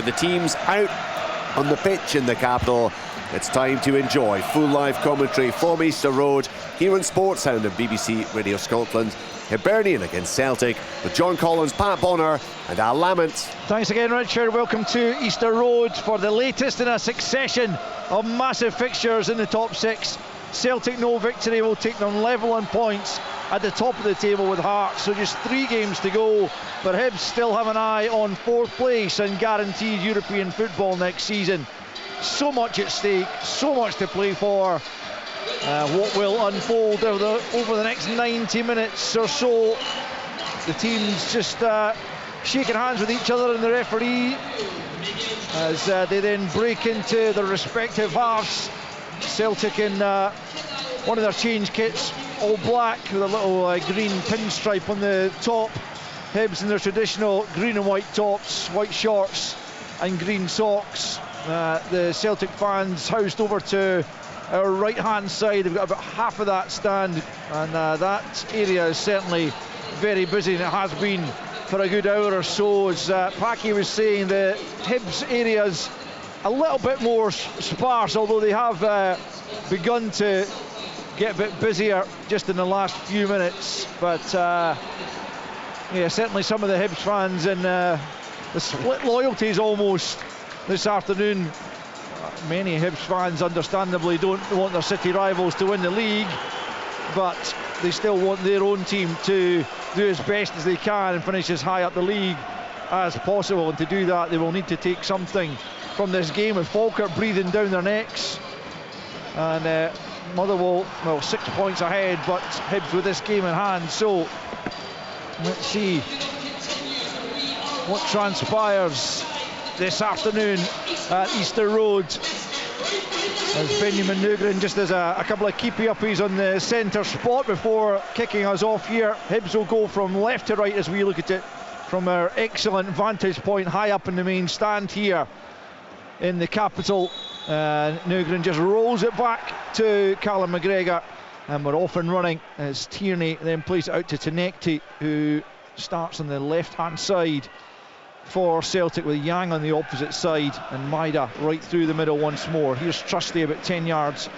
The team's out on the pitch in the capital. It's time to enjoy full live commentary from Easter Road here on Sportsound and BBC Radio Scotland. Hibernian against Celtic with John Collins, Pat Bonner and Al Lamont. Thanks again, Richard. Welcome to Easter Road for the latest in a succession of massive fixtures in the top six. Celtic no victory will take them level on points at the top of the table with Hearts, so just 3 games to go, but Hibs still have an eye on 4th place and guaranteed European football next season. So much at stake, so much to play for. What will unfold over the next 90 minutes or so? The teams just shaking hands with each other and the referee as they then break into their respective halves. Celtic in one of their change kits, all black with a little green pinstripe on the top. Hibs in their traditional green and white tops, white shorts and green socks. The Celtic fans housed over to our right hand side. We've got about half of that stand, and that area is certainly very busy, and it has been for a good hour or so. As Packy was saying, the Hibs area's a little bit more sparse, although they have begun to get a bit busier just in the last few minutes. But yeah, certainly some of the Hibs fans and the split loyalties almost this afternoon. Many Hibs fans understandably don't want their city rivals to win the league, but they still want their own team to do as best as they can and finish as high up the league as possible. And to do that, they will need to take something from this game, with Falkirk breathing down their necks and Motherwell, well, 6 points ahead, but Hibs with this game in hand. So let's see what transpires this afternoon at Easter Road, as Benjamin Nugren just has a couple of keepy-uppies on the centre spot before kicking us off here. Hibs will go from left to right as we look at it from our excellent vantage point high up in the main stand here in the capital. Nugren just rolls it back to Callum McGregor, and we're off and running as Tierney then plays it out to Tenekti, who starts on the left hand side for Celtic, with Yang on the opposite side and Maida right through the middle once more. Here's Trusty about 10 yards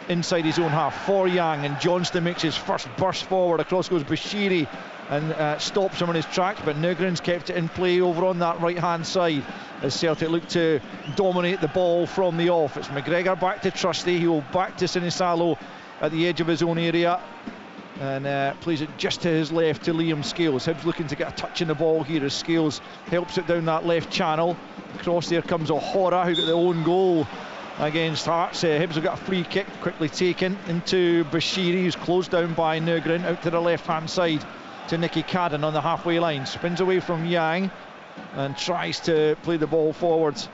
inside his own half for Yang, and Johnston makes his first burst forward. Across goes Bashiri and stops him on his tracks, but Nugren's kept it in play over on that right hand side as Celtic look to dominate the ball from the off. It's McGregor back to Trusty, he will back to Sinisalo at the edge of his own area and plays it just to his left to Liam Scales. Hibs looking to get a touch in the ball here as Scales helps it down that left channel. Across there comes O'Hora, who got their own goal against Hearts. Hibs have got a free kick quickly taken into Bashiri, who's closed down by Nugren, out to the left hand side to Nicky Cadden on the halfway line. Spins away from Yang and tries to play the ball forwards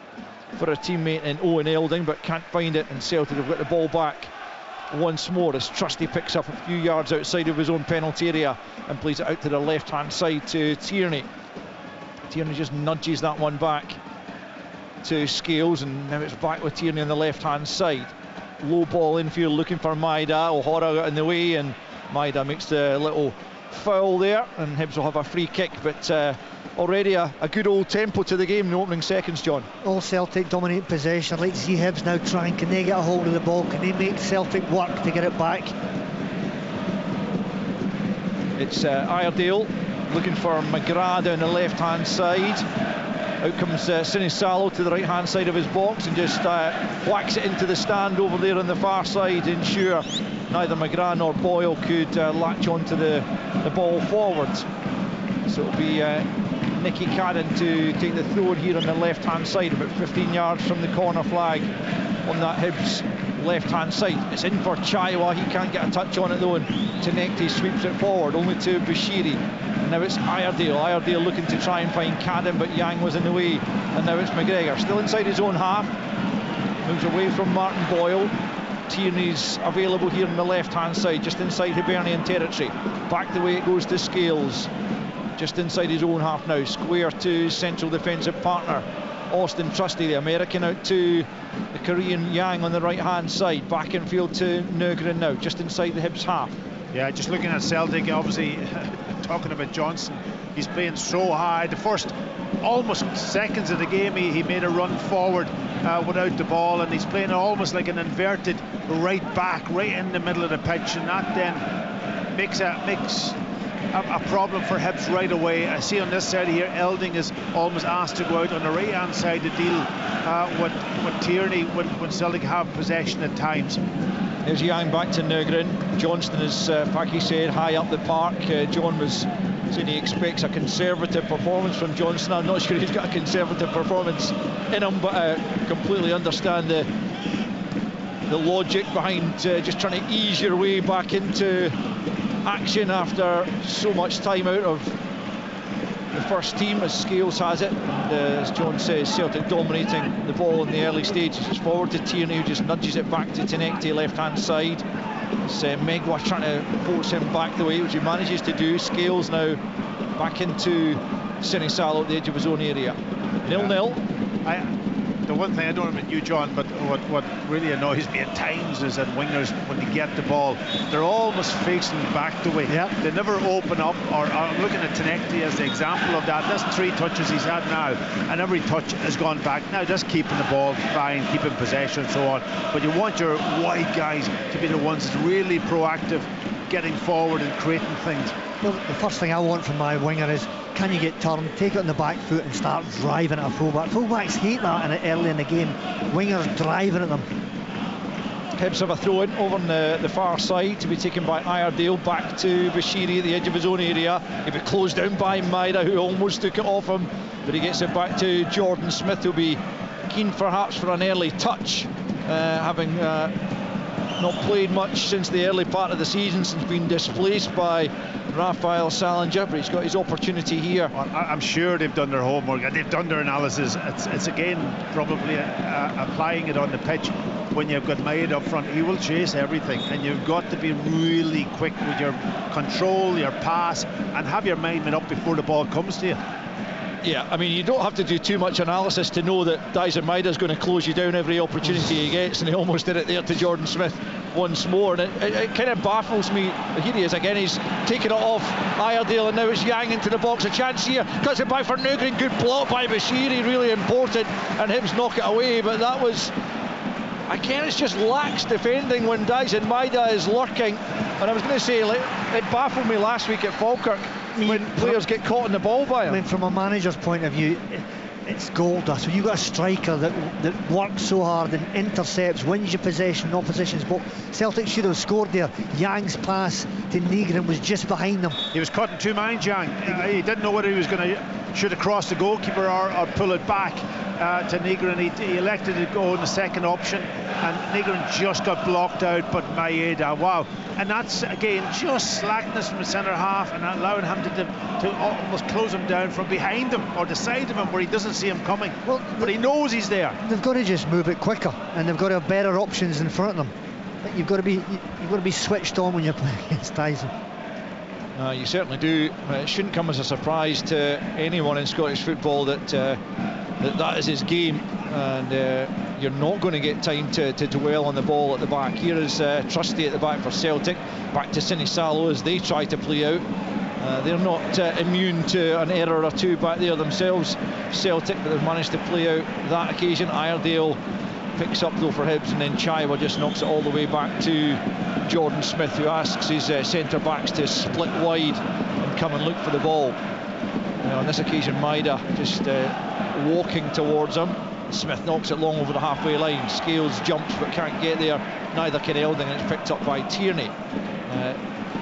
for a teammate in Owen Elding, but can't find it, and Celtic have got the ball back once more as Trusty picks up a few yards outside of his own penalty area and plays it out to the left hand side to Tierney. Tierney just nudges that one back to Scales, and now it's back with Tierney on the left hand side. Low ball infield looking for Maida. O'Hara got in the way and Maida makes the little foul there, and Hibs will have a free kick. But already a good old tempo to the game in the opening seconds, John. All Celtic dominate possession. I'd like to see Hibs now trying, can they get a hold of the ball? Can they make Celtic work to get it back? It's Iredale looking for McGrath down the left hand side. Out comes Sinisalo to the right hand side of his box and just whacks it into the stand over there on the far side to ensure neither McGrath nor Boyle could latch onto the ball forwards. So it'll be Nicky Cadden to take the throw here on the left hand side, about 15 yards from the corner flag on that Hibs left hand side. It's in for Chaiwa, he can't get a touch on it though, and Tenekti sweeps it forward only to Bashiri, and now it's Iredale looking to try and find Cadden, but Yang was in the way, and now it's McGregor still inside his own half, moves away from Martin Boyle. Tierney's available here on the left hand side, just inside Hibernian territory. Back the way it goes to Scales, just inside his own half now, square to central defensive partner Austin Trusty, the American, out to the Korean Yang on the right hand side. Back in field to Nugren now, just inside the Hibs half. Yeah, just looking at Celtic, obviously talking about Johnson, he's playing so high. The first almost seconds of the game, he made a run forward without the ball, and he's playing almost like an inverted right back, right in the middle of the pitch, and that then makes a problem for Hibs right away. I see on this side here, Elding is almost asked to go out on the right hand side to deal with Tierney when Celtic have possession at times. There's Yang back to Nygren. Johnston, as Paki said, high up the park. John was saying he expects a conservative performance from Johnston. I'm not sure he's got a conservative performance in him, but I completely understand the logic behind just trying to ease your way back into action after so much time out of the first team, as Scales has it. And, as John says, Celtic dominating the ball in the early stages. It's forward to Tierney, who just nudges it back to Tenecti, left-hand side. It's Megwa trying to force him back the way, which he manages to do. Scales now back into Sinisalo at the edge of his own area. 0-0. The one thing, I don't know about you, John, but what really annoys me at times is that wingers, when they get the ball, they're almost facing back the way. Yep. They never open up, or I'm looking at Tenecti as the example of that. That's 3 touches he's had now, and every touch has gone back. Now just keeping the ball fine, keeping possession and so on. But you want your wide guys to be the ones that's really proactive, getting forward and creating things. Well, the first thing I want from my winger is, can you get turned, take it on the back foot and start driving at a fullback. Fullbacks hate that early in the game. Wingers driving at them. Hibs have a throw in over on the far side to be taken by Iredale, back to Bashiri at the edge of his own area. He'll be closed down by Maida, who almost took it off him, but he gets it back to Jordan Smith, who'll be keen perhaps for an early touch, having not played much since the early part of the season, since being displaced by Raphael Salinger, but he's got his opportunity here. Well, I'm sure they've done their homework and they've done their analysis. It's again probably applying it on the pitch. When you've got Maeda up front, he will chase everything, and you've got to be really quick with your control, your pass, and have your mind made up before the ball comes to you. Yeah, I mean, you don't have to do too much analysis to know that Dyson Maida's going to close you down every opportunity he gets, and he almost did it there to Jordan Smith once more. And it kind of baffles me. Here he is again, he's taken it off Iredale, and now it's Yang into the box. A chance here, cuts it back for Nugent, good block by Bashiri, really important, and Hibs knock it away. But that was, again, it's just lax defending when Dyson Maida is lurking. And I was going to say, it baffled me last week at Falkirk when players get caught in the ball by him. I mean, from a manager's point of view, it's gold dust. When you've got a striker that works so hard and intercepts, wins your possession, opposition's ball. Celtic should have scored there. Yang's pass to Nygren was just behind them. He was caught in 2 minds, Yang. He didn't know whether he was going to shoot across the goalkeeper or pull it back to Nygren. He elected to go in the second option, and Nygren just got blocked out. But Maeda, wow. And that's, again, just slackness from the centre half and allowing him to almost close him down from behind him or the side of him where he doesn't see him coming. Well, but he knows he's there. They've got to just move it quicker, and they've got to have better options in front of them. You've got to be switched on when you're playing against Dyson. You certainly do. It shouldn't come as a surprise to anyone in Scottish football that is his game, and you're not going to get time to dwell on the ball at the back. Here is Trusty at the back for Celtic, back to Sinisalo as they try to play out. They're not immune to an error or two back there themselves, Celtic, but they've managed to play out that occasion. Iredale picks up though for Hibs, and then Chaiwa just knocks it all the way back to Jordan Smith, who asks his centre backs to split wide and come and look for the ball. On this occasion, Maida just walking towards him. Smith knocks it long over the halfway line. Scales jumps but can't get there. Neither can Elding, and it's picked up by Tierney.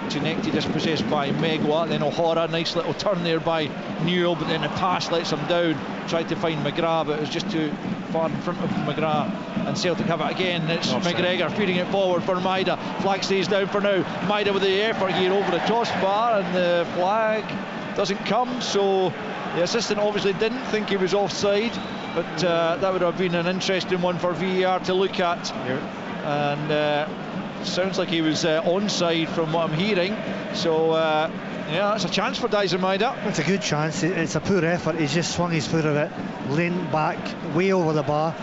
Tunekti dispossessed by Megwa, then O'Hara, nice little turn there by Newell, but then the pass lets him down. Tried to find McGrath, but it was just too far in front of McGrath, and Celtic have it again. It's McGregor feeding it forward for Maida. Flag stays down for now. Maida with the effort here over the crossbar, and the flag doesn't come, so the assistant obviously didn't think he was offside, but that would have been an interesting one for VAR to look at. And sounds like he was onside from what I'm hearing, so yeah, that's a chance for Dyson Maida. It's a good chance. It's a poor effort. He's just swung his foot a bit, leaned back way over the bar.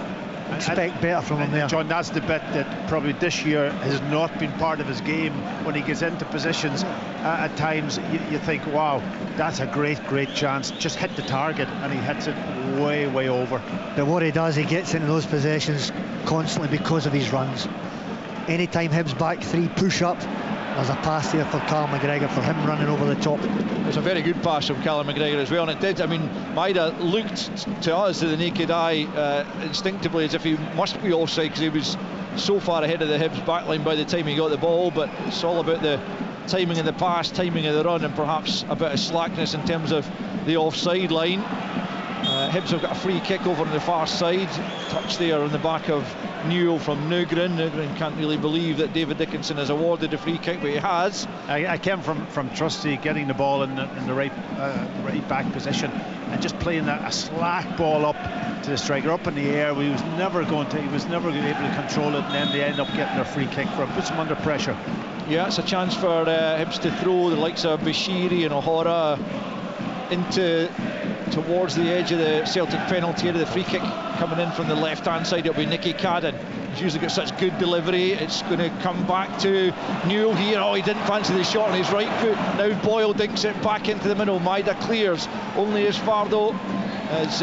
Expect better from him there. John, that's the bit that probably this year has not been part of his game. When he gets into positions, at times you think, wow, that's a great chance. Just hit the target, and he hits it way over. But what he does, he gets into those positions constantly because of his runs. Anytime Hibs back three push up, there's a pass there for Callum McGregor, for him running over the top. It was a very good pass from Callum McGregor as well, and it did. I mean, Maida looked to us, to the naked eye, instinctively as if he must be offside, because he was so far ahead of the Hibs backline by the time he got the ball. But it's all about the timing of the pass, timing of the run, and perhaps a bit of slackness in terms of the offside line. Hibs have got a free kick over on the far side. Touch there on the back of Newell from Nugren. Nugren can't really believe that David Dickinson has awarded a free kick, but he has. I came from Trusty getting the ball in the right back position, and just playing a slack ball up to the striker, up in the air. He was never going to able to control it, and then they end up getting their free kick for him. Puts him under pressure. Yeah, it's a chance for Hibs to throw the likes of Bashiri and O'Hara towards the edge of the Celtic penalty area. The free kick coming in from the left hand side, it'll be Nicky Cadden. He's usually got such good delivery. It's going to come back to Newell here. Oh, he didn't fancy the shot on his right foot. Now Boyle dinks it back into the middle. Maida clears only as far though as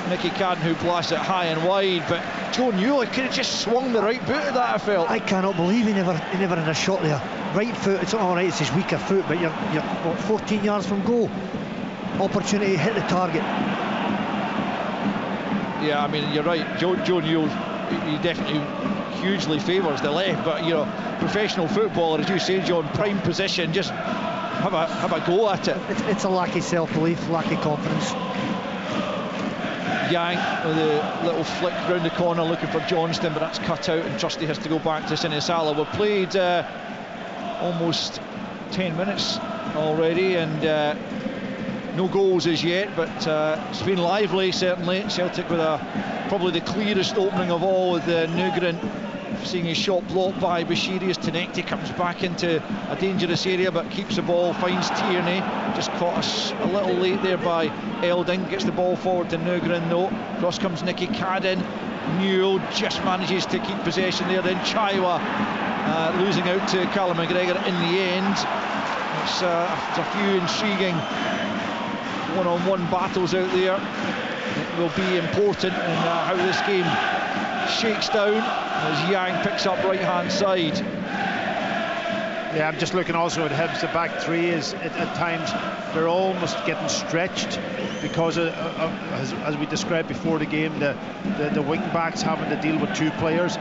Nicky Cadden, who blasts it high and wide. But Joe Newell, he could have just swung the right boot at that, I felt. I cannot believe he never had a shot there. Right foot, it's all right, it's his weaker foot, but you're what, 14 yards from goal. Opportunity to hit the target. Yeah, I mean, you're right. Joe Newell, he definitely hugely favours the left, but you know, professional footballer, as you say, John, prime position, just have a go at it. It's a lack of self-belief, lack of confidence. Yang with a little flick round the corner looking for Johnston, but that's cut out, and Trusty has to go back to Sinisala. We've played almost 10 minutes already, and no goals as yet, but it's been lively certainly. Celtic with probably the clearest opening of all, with Nugren seeing his shot blocked by Bashiri as Tenekti comes back into a dangerous area but keeps the ball, finds Tierney. Just caught us a little late there by Elding, gets the ball forward to Nugren though. Cross comes Nicky Cadden. Newell just manages to keep possession there, then Chaiwa losing out to Callum McGregor in the end. It's a few intriguing one-on-one battles out there. It will be important in how this game shakes down as Yang picks up right hand side. Yeah, I'm just looking also at Hibs. The back three is at times they're almost getting stretched because of, as we described before the game, the wing backs having to deal with two players.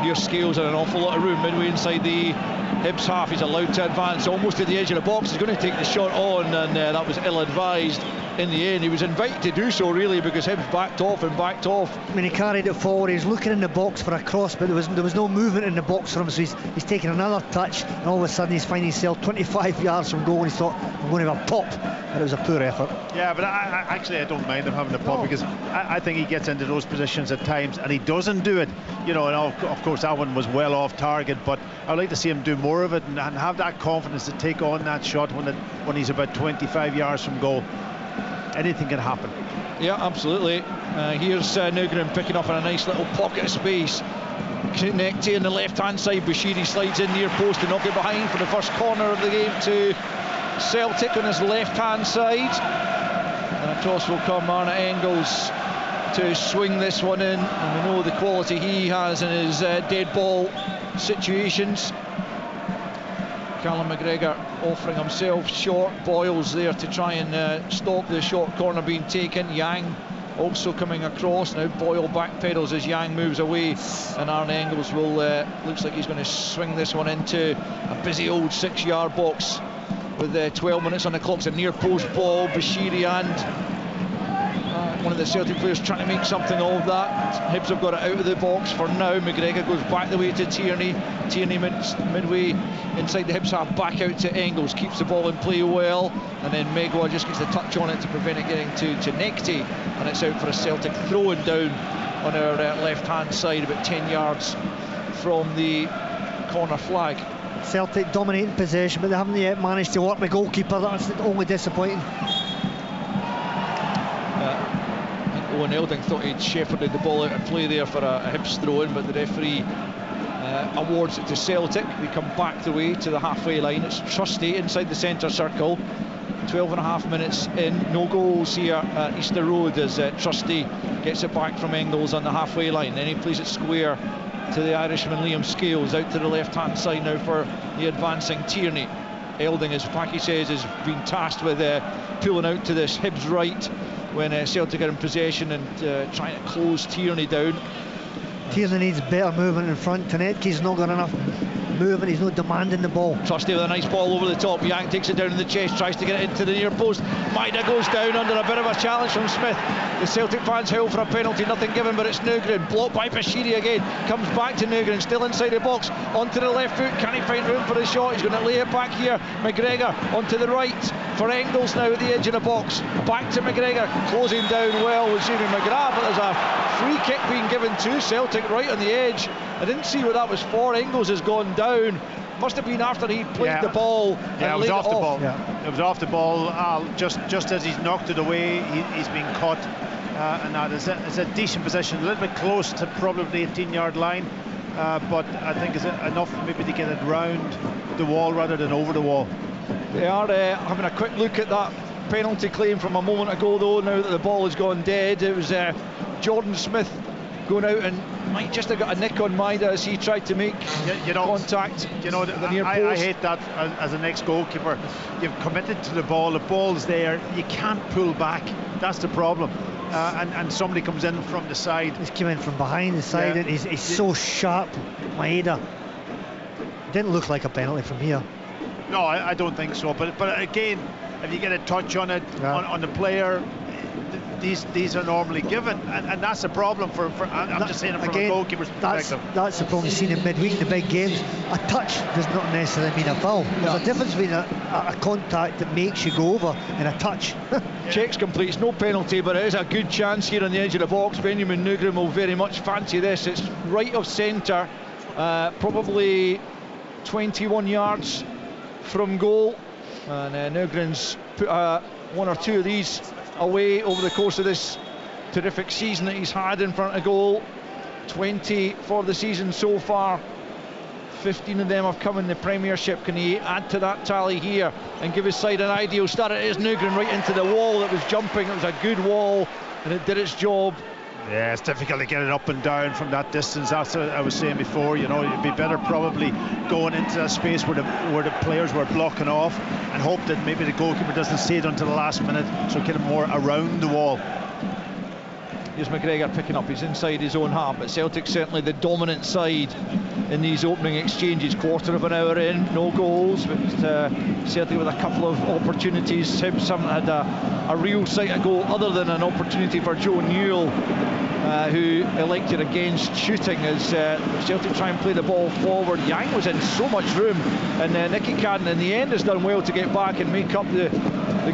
Near Scales and an awful lot of room midway inside the Hibs half. He's allowed to advance almost to the edge of the box. He's going to take the shot on, and that was ill-advised in the end. He was invited to do so really, because Hibs backed off. I mean, he carried it forward, he's looking in the box for a cross, but there was no movement in the box for him, so he's taking another touch, and all of a sudden he's finding himself 25 yards from goal, and he thought, I'm going to have a pop, but it was a poor effort. Yeah, but I don't mind him having a pop, because I think he gets into those positions at times and he doesn't do it, you know. And of course that one was well off target, but I'd like to see him do more of it and have that confidence to take on that shot when he's about 25 yards from goal. Anything can happen. Yeah, absolutely. Here's Nugren picking up in a nice little pocket of space. Tenekti on the left hand side. Bashiri slides in near post to knock it behind for the first corner of the game to Celtic on his left hand side. And across will come Arne Engels to swing this one in, and we know the quality he has in his dead ball situations. Callum McGregor offering himself short. Boyle's there to try and stop the short corner being taken. Yang also coming across. Now Boyle backpedals as Yang moves away, and Arne Engels will looks like he's going to swing this one into a busy old 6-yard box with 12 minutes on the clock. It's a near post ball. Bashiri and one of the Celtic players trying to make something of that. Hibs have got it out of the box for now. McGregor goes back the way to Tierney. Tierney midway inside the Hibs half, back out to Engels, keeps the ball in play well, and then Megwa just gets the touch on it to prevent it getting to Tenekti, and it's out for a Celtic throw-in down on our left hand side, about 10 yards from the corner flag. Celtic dominating possession, but they haven't yet managed to work the goalkeeper. That's only disappointing. and Elding thought he'd shepherded the ball out of play there for a Hibs throw-in, but the referee awards it to Celtic. They come back the way to the halfway line. It's Trusty inside the centre circle. 12.5 minutes in, no goals here at Easter Road as Trusty gets it back from Engels on the halfway line. Then he plays it square to the Irishman Liam Scales, out to the left-hand side now for the advancing Tierney. Elding, as Packy says, has been tasked with pulling out to this Hibs right when Celtic are in possession and trying to close Tierney down. Tierney needs better movement in front. Tonetke's not got enough movement, he's not demanding the ball. Trusty with a nice ball over the top. Yang takes it down in the chest, tries to get it into the near post. Maida goes down under a bit of a challenge from Smith. The Celtic fans howl for a penalty, nothing given, but it's Nugren. Blocked by Bashiri again. Comes back to Nugren, still inside the box. Onto the left foot, can he find room for the shot? He's going to lay it back here. McGregor onto the right for Engels now at the edge of the box. Back to McGregor, closing down well with Jimmy McGrath, but there's a free kick being given to Celtic right on the edge. I didn't see what that was for. Engels has gone down. Must have been after he played the ball. Yeah, it was off the ball. Yeah. It was off the ball. Just as he's knocked it away, he's been caught. And that is a decent position, a little bit close to probably the 18-yard line, but I think it's enough maybe to get it round the wall rather than over the wall. They are having a quick look at that penalty claim from a moment ago, though, now that the ball has gone dead. It was Jordan Smith going out and might just have got a nick on Maida as he tried to make contact. The near post. I hate that as an ex-goalkeeper. You've committed to the ball's there, you can't pull back. That's the problem. And somebody comes in from the side. He's come in from behind the side, and he's so sharp, Maeda. Didn't look like a penalty from here. No, I don't think so. But again, if you get a touch on it, on the player, these are normally given, and that's a problem for I'm just saying it from a goalkeeper's perspective. That's the problem you've seen in midweek in the big games. A touch does not necessarily mean a foul. There's a difference between a contact that makes you go over and a touch. Checks complete. It's no penalty, but it is a good chance here on the edge of the box. Benjamin Nugren will very much fancy this. It's right of centre, probably 21 yards from goal, and Nugren's put one or two of these away over the course of this terrific season that he's had in front of goal. 20 for the season so far. 15 of them have come in the Premiership. Can he add to that tally here and give his side an ideal start? It is Nugren right into the wall that was jumping. It was a good wall and it did its job. Yeah, it's difficult to get it up and down from that distance. That's what I was saying before. You'd be better probably going into that space where the players were blocking off and hope that maybe the goalkeeper doesn't see it until the last minute, so get him more around the wall. Here's McGregor picking up, he's inside his own half, but Celtic certainly the dominant side in these opening exchanges. Quarter of an hour in, no goals, but Celtic with a couple of opportunities. Hibs haven't had a real sight of goal other than an opportunity for Joe Newell, who elected against shooting as Celtic try and play the ball forward. Yang was in so much room, and Nicky Cadden in the end has done well to get back and make up the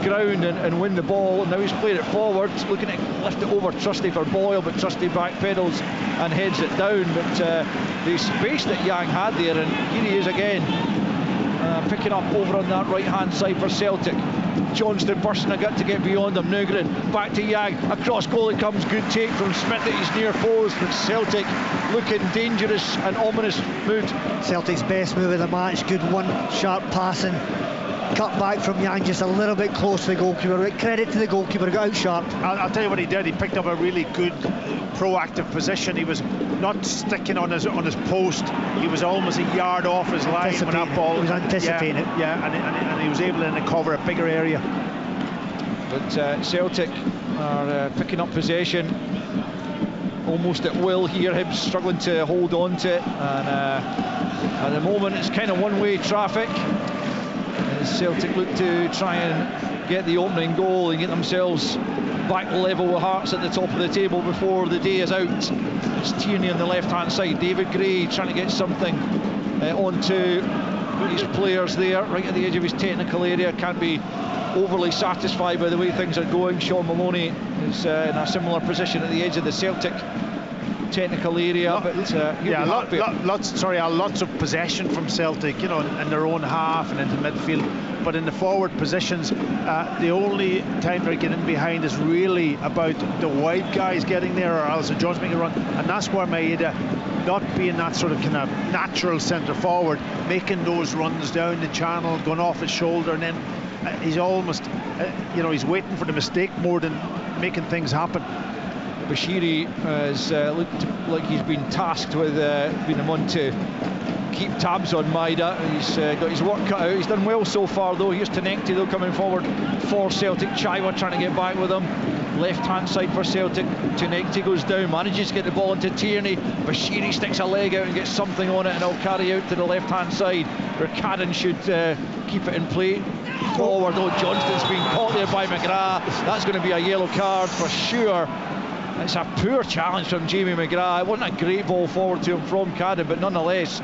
ground and win the ball. And now he's played it forward, looking to lift it over Trusty for Boyle, but Trusty backpedals and heads it down. But the space that Yang had there, and here he is again, picking up over on that right hand side for Celtic. Johnston bursting a gut to get beyond him. Nugren back to Yang, across goal it comes. Good take from Smith at his near post, but Celtic looking dangerous and ominous mood. Celtic's best move of the match. Good one, sharp passing, cut back from Yang, just a little bit close to the goalkeeper. Credit to the goalkeeper, got out sharp. I'll tell you what he did. He picked up a really good proactive position. He was not sticking on his post. He was almost a yard off his line when that ball. He was anticipating it. Yeah, and he was able to cover a bigger area. But Celtic are picking up possession almost at will here. Hibs struggling to hold on to it, and at the moment it's kind of one-way traffic as Celtic look to try and get the opening goal and get themselves back level with Hearts at the top of the table before the day is out. It's Tierney on the left hand side, David Gray trying to get something onto his players there right at the edge of his technical area. Can't be overly satisfied by the way things are going. Sean Maloney is in a similar position at the edge of the Celtic technical area, lots of possession from Celtic, you know, in their own half and into midfield. But in the forward positions, the only time they're getting behind is really about the wide guys getting there, or else John's making a run, and that's where Maeda, not being that sort of kind of natural centre forward, making those runs down the channel, going off his shoulder, and then he's almost, he's waiting for the mistake more than making things happen. Bashiri has looked like he's been tasked with being the one to keep tabs on Maeda. He's got his work cut out. He's done well so far, though. Here's Tenekti, though, coming forward for Celtic. Chaiwa trying to get back with him. Left-hand side for Celtic. Tenekti goes down, manages to get the ball into Tierney. Bashiri sticks a leg out and gets something on it, and it'll carry out to the left-hand side, where Cadden should keep it in play. Forward, though, Johnston's been caught there by McGrath. That's going to be a yellow card for sure. It's a poor challenge from Jamie McGrath. It wasn't a great ball forward to him from Cadden, but nonetheless,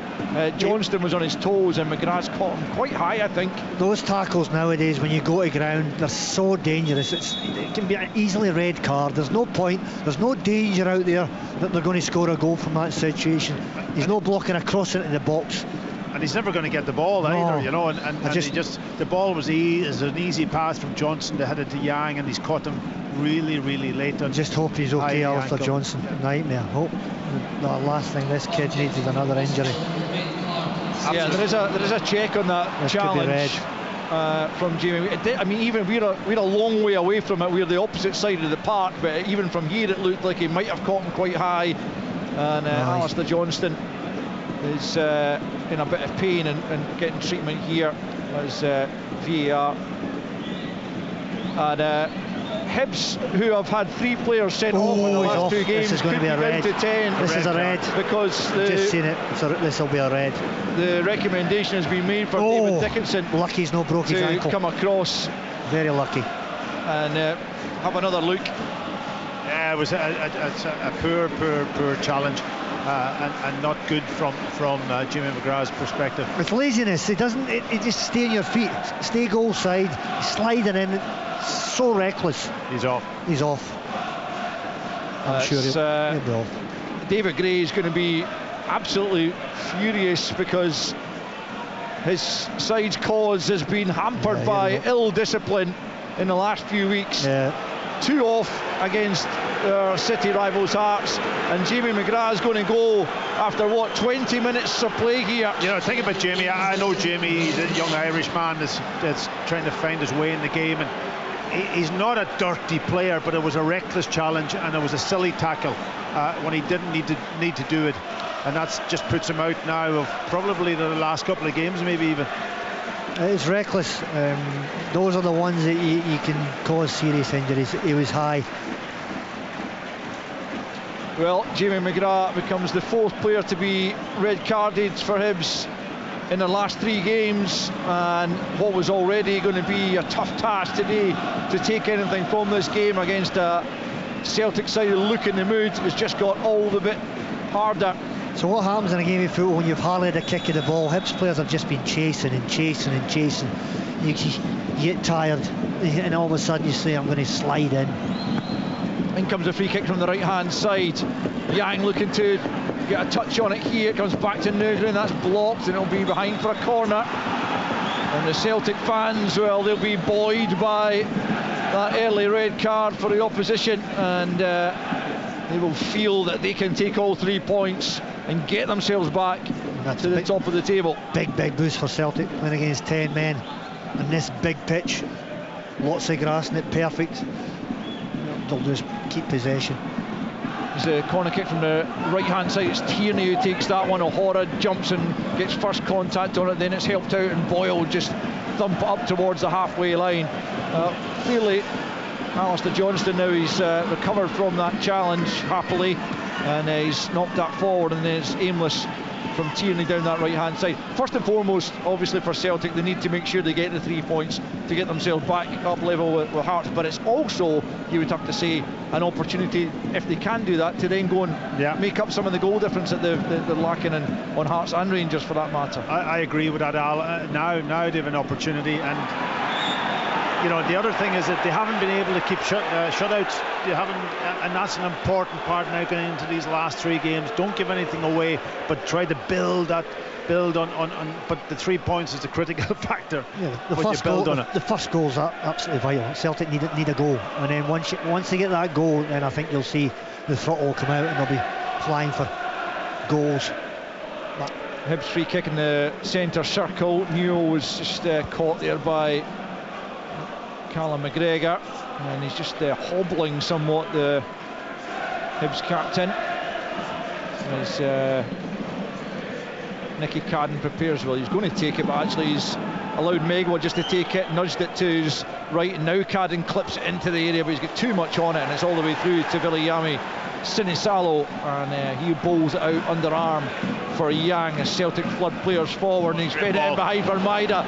Johnston was on his toes and McGrath's caught him quite high, I think. Those tackles nowadays, when you go to ground, they're so dangerous. It can be an easily red card. There's no point, there's no danger out there that they're going to score a goal from that situation. He's not blocking across into the box. And he's never going to get the ball either, you know. And the ball was an easy pass from Johnson to head it to Yang, and he's caught him really, really late. I just hope he's okay, Alistair Johnson. Nightmare. Hope the last thing this kid needs is another injury. Yeah, there is a check on that challenge from Jamie. Even we're a long way away from it. We're the opposite side of the park, but even from here it looked like he might have caught him quite high. And Alistair Johnston is in a bit of pain and getting treatment here as VAR. And Hibs, who have had 3 players sent off in the last 2 games, this is going to be a red. To 10. This is a red because I've just seen it. So this will be a red. The recommendation has been made for David Dickinson. Lucky he's not broke his ankle. Come across. Very lucky. And have another look. Yeah, it was a poor challenge. And not good from Jimmy McGrath's perspective. With laziness, it just stay on your feet, stay goal side, sliding in, so reckless. He's off. I'm sure he'll be off. David Gray is going to be absolutely furious because his side's cause has been hampered by ill discipline in the last few weeks. 2 off against our city rivals Hearts, and Jamie McGrath is going to go after 20 minutes of play here. You know, think about Jamie. I know Jamie, he's a young Irishman that's trying to find his way in the game, and he's not a dirty player, but it was a reckless challenge and it was a silly tackle when he didn't need to do it, and that's just puts him out now of probably the last couple of games, maybe even. It's reckless. Those are the ones that you can cause serious injuries. He was high. Well, Jamie McGrath becomes the 4th player to be red carded for Hibs in the last 3 games, and what was already going to be a tough task today to take anything from this game against a Celtic side who look in the mood has just got all the bit harder. So what happens in a game of football when you've hardly had a kick of the ball? Hibs players have just been chasing. You get tired, and all of a sudden you say, I'm going to slide in. In comes a free kick from the right-hand side. Yang looking to get a touch on it here. It comes back to Nugren. That's blocked, and it'll be behind for a corner. And the Celtic fans, well, they'll be buoyed by that early red card for the opposition, and they will feel that they can take all 3 points and get themselves back to the top of the table. Big boost for Celtic, playing against 10 men on this big pitch. Lots of grass in it, perfect. They'll just keep possession. It's a corner kick from the right-hand side. It's Tierney who takes that one. O'Hara jumps and gets first contact on it, then it's helped out, and Boyle just thump it up towards the halfway line. Clearly, Alistair Johnston now, he's recovered from that challenge happily, and he's knocked that forward, and then it's aimless from Tierney down that right-hand side. First and foremost, obviously for Celtic, they need to make sure they get the 3 points to get themselves back up level with Hearts, but it's also, you would have to say, an opportunity, if they can do that, to then go and make up some of the goal difference that they're lacking on Hearts and Rangers for that matter. I agree with that, Al. Now they have an opportunity, and you know, the other thing is that they haven't been able to keep shutouts. They haven't, and that's an important part now going into these last 3 games. Don't give anything away, but try to build on. But the 3 points is the critical factor. Yeah, the first goal is absolutely vital. Celtic need a goal, and then once they get that goal, then I think you'll see the throttle will come out and they'll be flying for goals. But Hibs free kick in the centre circle. Newell was just caught there by Callum McGregor, and he's just hobbling somewhat, the Hibs captain, as Nicky Cadden prepares. Well, he's going to take it, but actually he's allowed Megwa just to take it, nudged it to his right, and now Cadden clips it into the area, but he's got too much on it, and it's all the way through to Viliami Sinisalo, and he bowls it out underarm for Yang as Celtic flood players forward, and he's fed it in behind for Maida.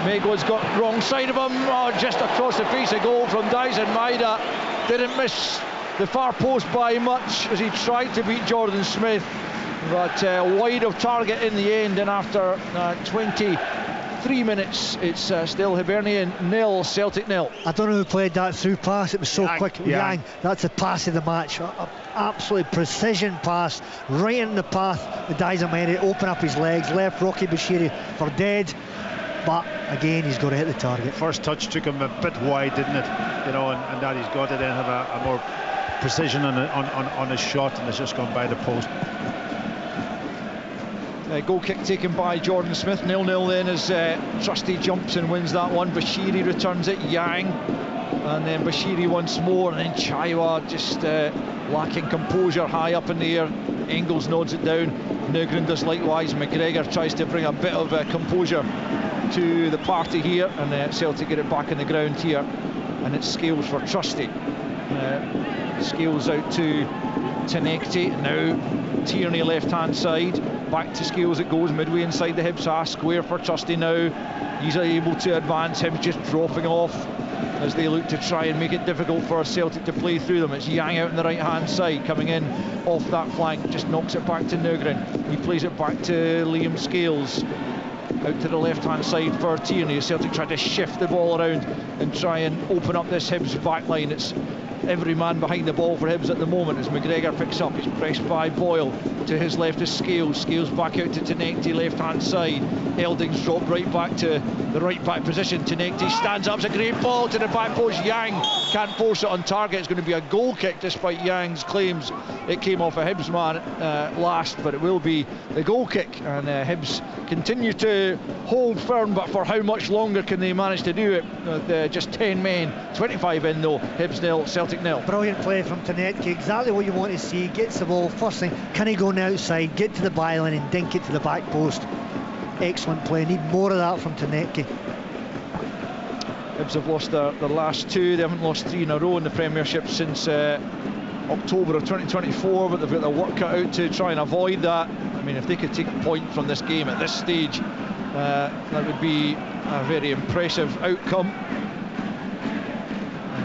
Megwa's got wrong side of him, just across the face, a goal from Dyson. Maida didn't miss the far post by much as he tried to beat Jordan Smith, but wide of target in the end, and after 23 minutes it's still Hibernian 0, Celtic 0. I don't know who played that through pass, it was so quick. Yang. That's the pass of the match, absolutely precision pass right in the path. The Dyson made it, open up his legs, left Rocky Bashiri for dead, but again he's got to hit the target. First touch took him a bit wide, didn't it? You know, and that he's got to then have a more precision on his shot, and it's just gone by the post. Goal kick taken by Jordan Smith, 0-0 then as Trusty jumps and wins that one. Bashiri returns it, Yang, and then Bashiri once more, and then Chaiwa just lacking composure high up in the air. Engels nods it down, Nygren does likewise. McGregor tries to bring a bit of composure to the party here, and Celtic get it back in the ground here, and it's Scales for Trusty. Scales out to Tenekti, now Tierney left hand side, back to Scales it goes, midway inside the Hibs half, square for Trusty now. He's able to advance, him just dropping off as they look to try and make it difficult for Celtic to play through them. It's Yang out on the right hand side, coming in off that flank, just knocks it back to Nygren. He plays it back to Liam Scales, out to the left hand side for Tierney. Celtic try to shift the ball around and try and open up this Hibs back line. It's every man behind the ball for Hibs at the moment as McGregor picks up. He's pressed by Boyle. To his left is Scales. Scales back out to Tenekti, left hand side. Elding's dropped right back to the right back position. Tenekti stands up. It's a great ball to the back post. Yang can't force it on target. It's going to be a goal kick despite Yang's claims. It came off a Hibs man last, but it will be the goal kick, and Hibs continue to hold firm, but for how much longer can they manage to do it with just 10 men? 25 in though. Hibs 0, Celtic 0. Brilliant play from Tenetki, exactly what you want to see. Gets the ball first thing, can he go on the outside, get to the byline and dink it to the back post. Excellent play, need more of that from Tenetki. Hibs have lost their last 2. They haven't lost 3 in a row in the Premiership since October of 2024, but they've got their work cut out to try and avoid that. I mean, if they could take a point from this game at this stage, that would be a very impressive outcome.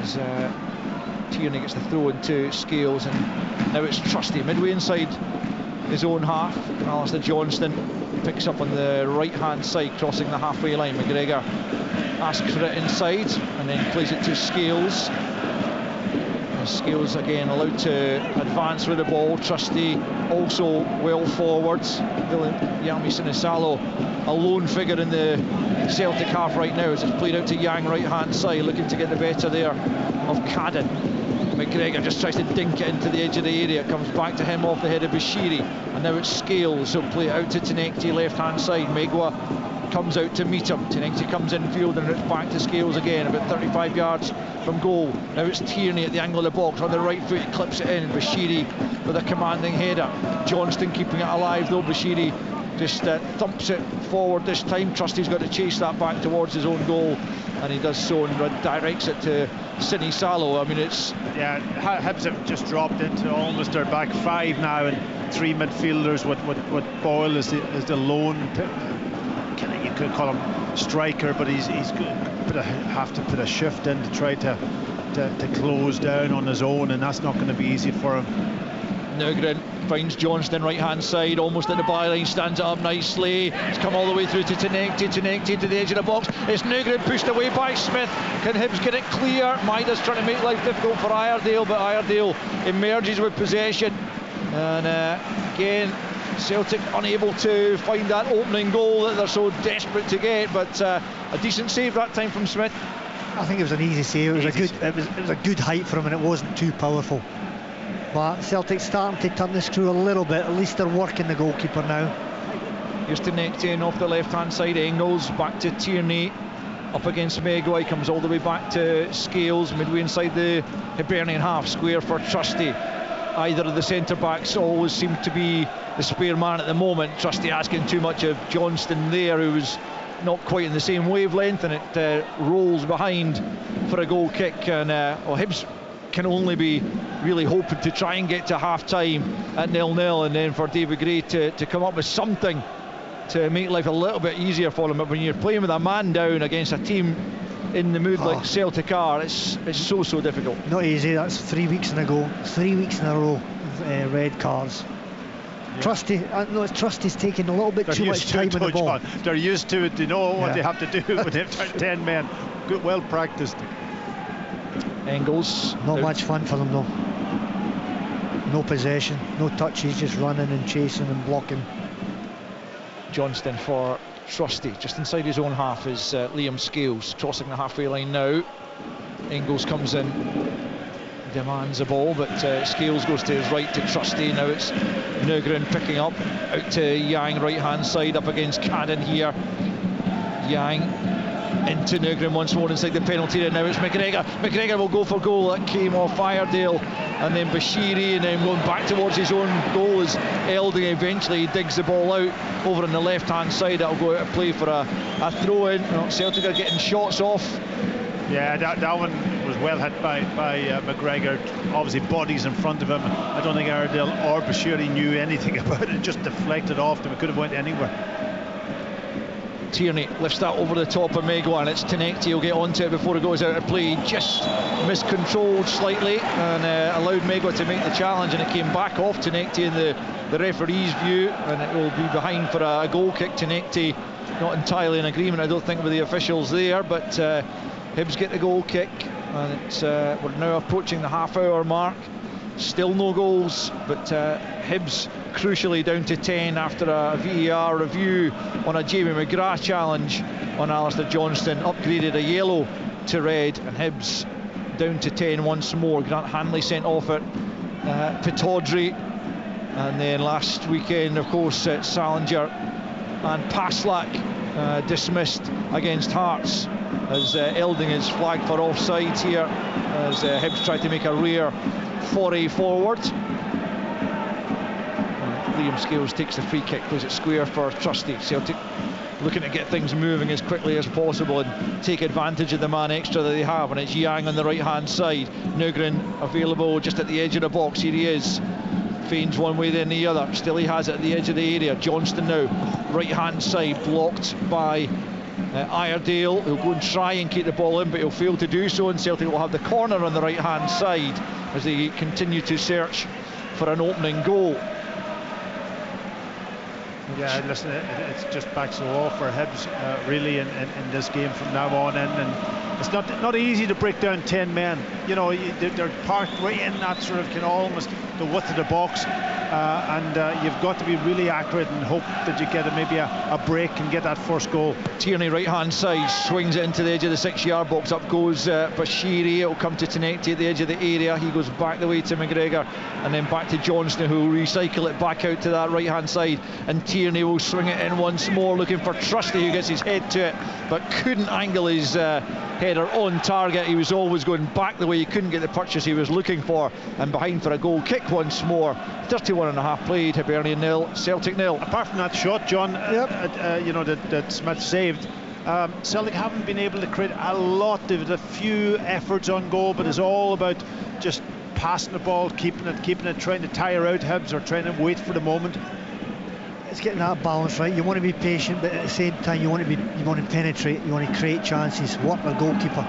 As Tierney gets the throw into Scales, and now it's Trusty midway inside his own half. Alistair Johnston picks up on the right hand side, crossing the halfway line. McGregor asks for it inside and then plays it to Scales. Scales again allowed to advance with the ball. Trusty also well forwards. Yami Sinisalo, a lone figure in the Celtic half right now, as it's played out to Yang right hand side, looking to get the better there of Cadden. McGregor just tries to dink it into the edge of the area. It comes back to him off the head of Bashiri, and now it's Scales. He'll play it out to Tenekti left hand side. Megwa comes out to meet him. Tenekti comes in field, and it's back to Scales again, about 35 yards from goal. Now it's Tierney at the angle of the box on the right foot. He clips it in. Bashiri with a commanding header. Johnston keeping it alive though. Bashiri just thumps it forward this time. Trusty's got to chase that back towards his own goal, and he does so and directs it to Sinisalo. I mean, it's... Yeah, Hibs have just dropped into almost their back 5 now, and 3 midfielders with Boyle as the lone, you could call him striker, but he's have to put a shift in to try to close down on his own, and that's not going to be easy for him. Nygren finds Johnston right hand side, almost at the byline, stands up nicely. He's come all the way through to Tenecti to the edge of the box. It's Nygren pushed away by Smith. Can Hibs get it clear? Maida's trying to make life difficult for Iredale, but Iredale emerges with possession. And again, Celtic unable to find that opening goal that they're so desperate to get, but a decent save that time from Smith. I think it was an easy save. It was a good height for him, and it wasn't too powerful. But Celtic starting to turn the screw a little bit. At least they're working the goalkeeper now. Here's to Nectin off the left hand side. Engels back to Tierney, up against Megway, comes all the way back to Scales, midway inside the Hibernian half, square for Trusty. Either of the centre backs always seem to be the spare man at the moment. Trusty asking too much of Johnston there, who was not quite in the same wavelength, and it rolls behind for a goal kick. And Hibs can only be really hoping to try and get to half time at 0-0, and then for David Gray to come up with something to make life a little bit easier for him. But when you're playing with a man down against a team in the mood like Celtic are, it's so difficult. Not easy. That's 3 weeks in a row. 3 weeks in a row of red cards. Yeah. Trusty, Trusty's taking a little bit too much time on the ball. They're used to it. They know what they have to do when they've 10 men. Good, well practiced. Engels. Not much fun for them though. No possession, no touches, just running and chasing and blocking. Johnston for Trusty, just inside his own half is Liam Scales, crossing the halfway line now. Engels comes in, demands a ball, but Scales goes to his right to Trusty. Now it's Nygren picking up, out to Yang, right hand side, up against Cadden here. Yang into Nygren once more inside the penalty area. Now it's McGregor. McGregor will go for goal. That came off Iredale, and then Bashiri, and then going back towards his own goal as Elding eventually digs the ball out over on the left hand side. That'll go out of play for a throw in. Celtic are getting shots off. Yeah, that one was well hit by McGregor. Obviously bodies in front of him. I don't think Iredale or Bashiri knew anything about it. Just deflected off them. It could have went anywhere. Tierney lifts that over the top of Megwa, and it's Tenecti who'll get onto it before it goes out of play. Just miscontrolled slightly and allowed Megwa to make the challenge, and it came back off Tenecti in the referee's view, and it will be behind for a goal kick. Tenecti not entirely in agreement, I don't think, with the officials there, but Hibs get the goal kick, and it's we're now approaching the half-hour mark. Still no goals, but Hibs crucially down to 10 after a VAR review on a Jamie McGrath challenge on Alistair Johnston, upgraded a yellow to red, and Hibs down to 10 once more. Grant Hanley sent off at Pitaudry, and then last weekend, of course, Salinger and Paslak dismissed against Hearts, as Elding is flagged for offside here, as Hibs tried to make a rare foray forward. Liam Scales takes the free kick, plays it square for Trusty. Celtic looking to get things moving as quickly as possible and take advantage of the man extra that they have, and it's Yang on the right hand side. Nygren available just at the edge of the box. Here he is, feigns one way then the other, still he has it at the edge of the area. Johnston now right hand side, blocked by Iredale, who'll go and try and keep the ball in, but he'll fail to do so, and Celtic will have the corner on the right hand side as they continue to search for an opening goal. Yeah, listen, it's just back to the wall for Hibs really in this game from now on in, and it's not easy to break down 10 men. You know, they're parked right in that sort of almost the width of the box, and you've got to be really accurate and hope that you get maybe a break and get that first goal. Tierney right hand side, swings it into the edge of the 6-yard box. Up goes Bashiri. It'll come to Tenecti at the edge of the area. He goes back the way to McGregor, and then back to Johnston, who will recycle it back out to that right hand side, and Tierney will swing it in once more, looking for Trusty, who gets his head to it but couldn't angle his header on target. He was always going back the way. He couldn't get the purchase he was looking for, and behind for a goal kick once more. 31 and a half played. Hibernian 0, Celtic 0. Apart from that shot, John, that Smith saved, Celtic haven't been able to create a lot. They've had a few efforts on goal, but it's all about just passing the ball, keeping it, trying to tire out Hibs or trying to wait for the moment. It's getting that balance right. You want to be patient, but at the same time you want to penetrate, you want to create chances, work the goalkeeper.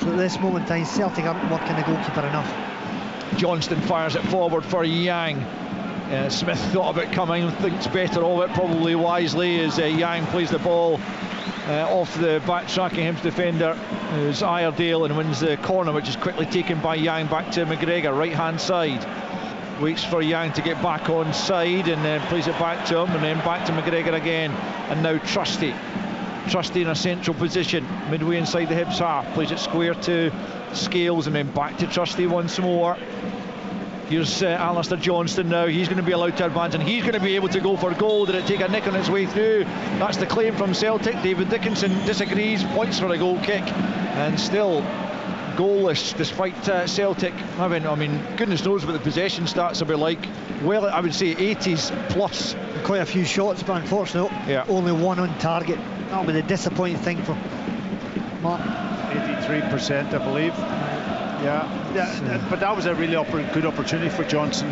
So at this moment in time, Celtic aren't working the goalkeeper enough. Johnston fires it forward for Yang. Smith thought about coming, thinks better of it, probably wisely, as Yang plays the ball off the back-tracking Hibs defender, who's Iredale, and wins the corner, which is quickly taken by Yang back to McGregor, right-hand side. Waits for Yang to get back on side and then plays it back to him, and then back to McGregor again, and now Trusty in a central position midway inside the Hibs half, plays it square to Scales and then back to Trusty once more. Here's Alistair Johnston now. He's going to be allowed to advance, and he's going to be able to go for goal. Did it take a nick on its way through? That's the claim from Celtic. David Dickinson disagrees, points for a goal kick, and still goalless despite Celtic having, I mean, goodness knows what the possession stats will be like. Well, I would say 80s plus. Quite a few shots, but unfortunately only one on target. That'll be the disappointing thing for Mark. 83%, I believe. Yeah, but that was a really good opportunity for Johnson,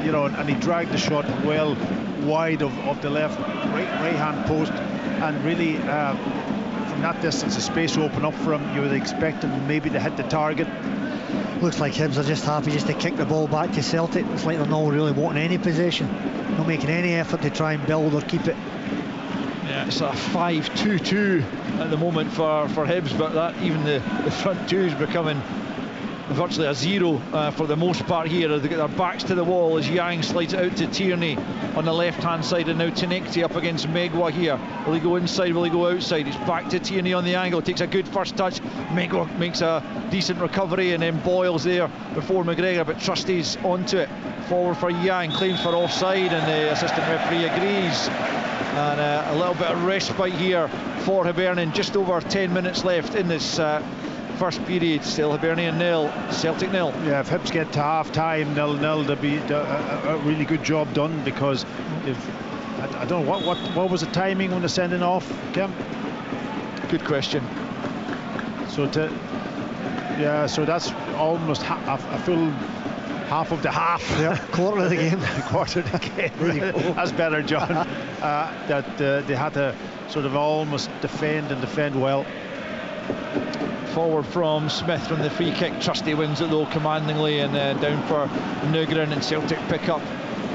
you know, and he dragged the shot well wide of the right hand post, and really from that distance, the space will open up for him. You would expect him maybe to hit the target. Looks like Hibs are just happy just to kick the ball back to Celtic. It's like they're not really wanting any possession, not making any effort to try and build or keep it. Yeah, it's a 5-2-2 at the moment for Hibs, but that even the front two is becoming virtually a zero for the most part here. They get their backs to the wall as Yang slides it out to Tierney on the left hand side, and now Tenekti up against Megwa here. Will he go inside, will he go outside? It's back to Tierney on the angle, takes a good first touch. Megwa makes a decent recovery, and then Boyle's there before McGregor, but Trusty's onto it. Forward for Yang, claims for offside, and the assistant referee agrees. And a little bit of respite here for Hibernian. Just over 10 minutes left in this first period. Still Hibernian 0, Celtic 0. Yeah, if Hibs get to half time 0-0, there'll be a really good job done, because if I don't know what was the timing when the sending off, Kim? Good question. So so that's almost a full half of the half. Yeah, quarter of the game. Quarter of the game. That's better, John. That they had to sort of almost defend well. Forward from Smith from the free kick. Trusty wins it though commandingly, and down for Nugren, and Celtic pick up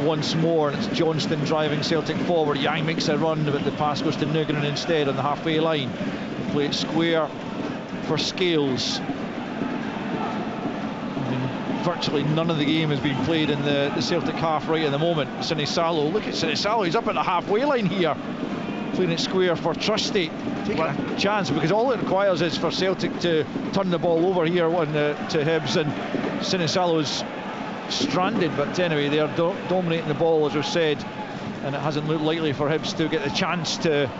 once more, and it's Johnston driving Celtic forward. Yang makes a run, but the pass goes to Nugren instead on the halfway line. Play it square for Scales. Virtually none of the game has been played in the Celtic half right at the moment. Sinisalo, look at Sinisalo, he's up at the halfway line here, playing it square for Trusty, taking a chance, because all it requires is for Celtic to turn the ball over here to Hibs, and Sinisalo's stranded. But anyway, they are dominating the ball, as we've said, and it hasn't looked likely for Hibs to get the chance to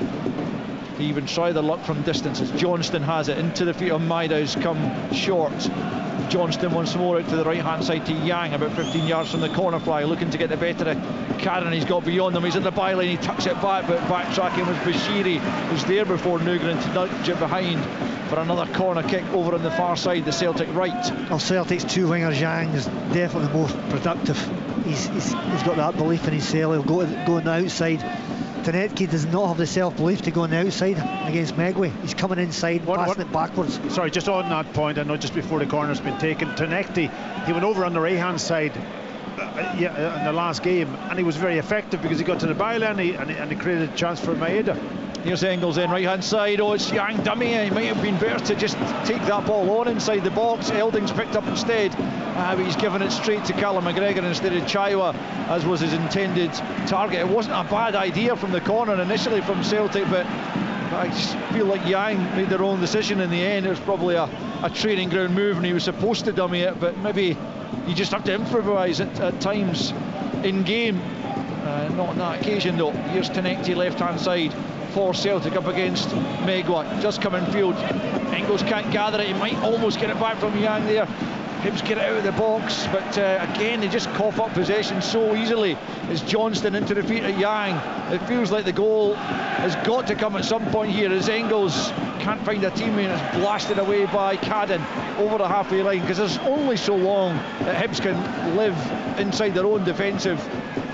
even try their luck from distance, as Johnston has it into the feet of Maida, who's come short. Johnston once more out to the right hand side to Yang, about 15 yards from the corner flag, looking to get the better of Karen. He's got beyond them, he's in the byline, he tucks it back, but backtracking was Bashiri, who's there before Nugren to nudge it behind for another corner kick over on the far side, the Celtic right. Well, Celtic's two wingers, Yang is definitely the most productive. He's got that belief in himself. He'll go on the outside. Tenetki does not have the self-belief to go on the outside against Megway. He's coming inside, passing it backwards. Sorry, just on that point, I know just before the corner's been taken, Tenekti, he went over on the right-hand side in the last game, and he was very effective because he got to the byline and he created a chance for Maeda. Here's Engels in right hand side. Oh, it's Yang dummy. He might have been better to just take that ball on inside the box. Elding's picked up instead, but he's given it straight to Callum McGregor instead of Chaiwa, as was his intended target. It wasn't a bad idea from the corner initially from Celtic, but I just feel like Yang made the wrong decision in the end. It was probably a training ground move, and he was supposed to dummy it, but maybe you just have to improvise at times in game. Not on that occasion though. Here's Tenekti left hand side for Celtic up against Megwa, just come in field. Engels can't gather it, he might almost get it back from Yang there. Hibs get it out of the box, but again they just cough up possession so easily. As Johnston into the feet of Yang, it feels like the goal has got to come at some point here, as Engels can't find a teammate and it's blasted away by Cadden over the halfway line, because there's only so long that Hibs can live inside their own defensive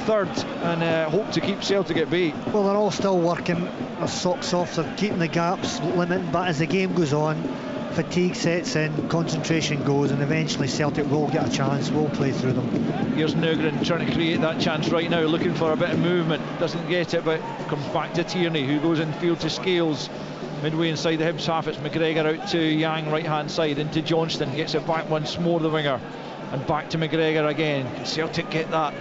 third and hope to keep Celtic at bay. Well, they're all still working their socks off, they're keeping the gaps, limiting, but as the game goes on, fatigue sets in, concentration goes, and eventually Celtic will get a chance, will play through them. Here's Nugren trying to create that chance right now, looking for a bit of movement, doesn't get it, but comes back to Tierney, who goes in field to Scales. Midway inside the Hibs half, it's McGregor out to Yang, right hand side, into Johnston, gets it back once more, the winger, and back to McGregor again. Can Celtic get that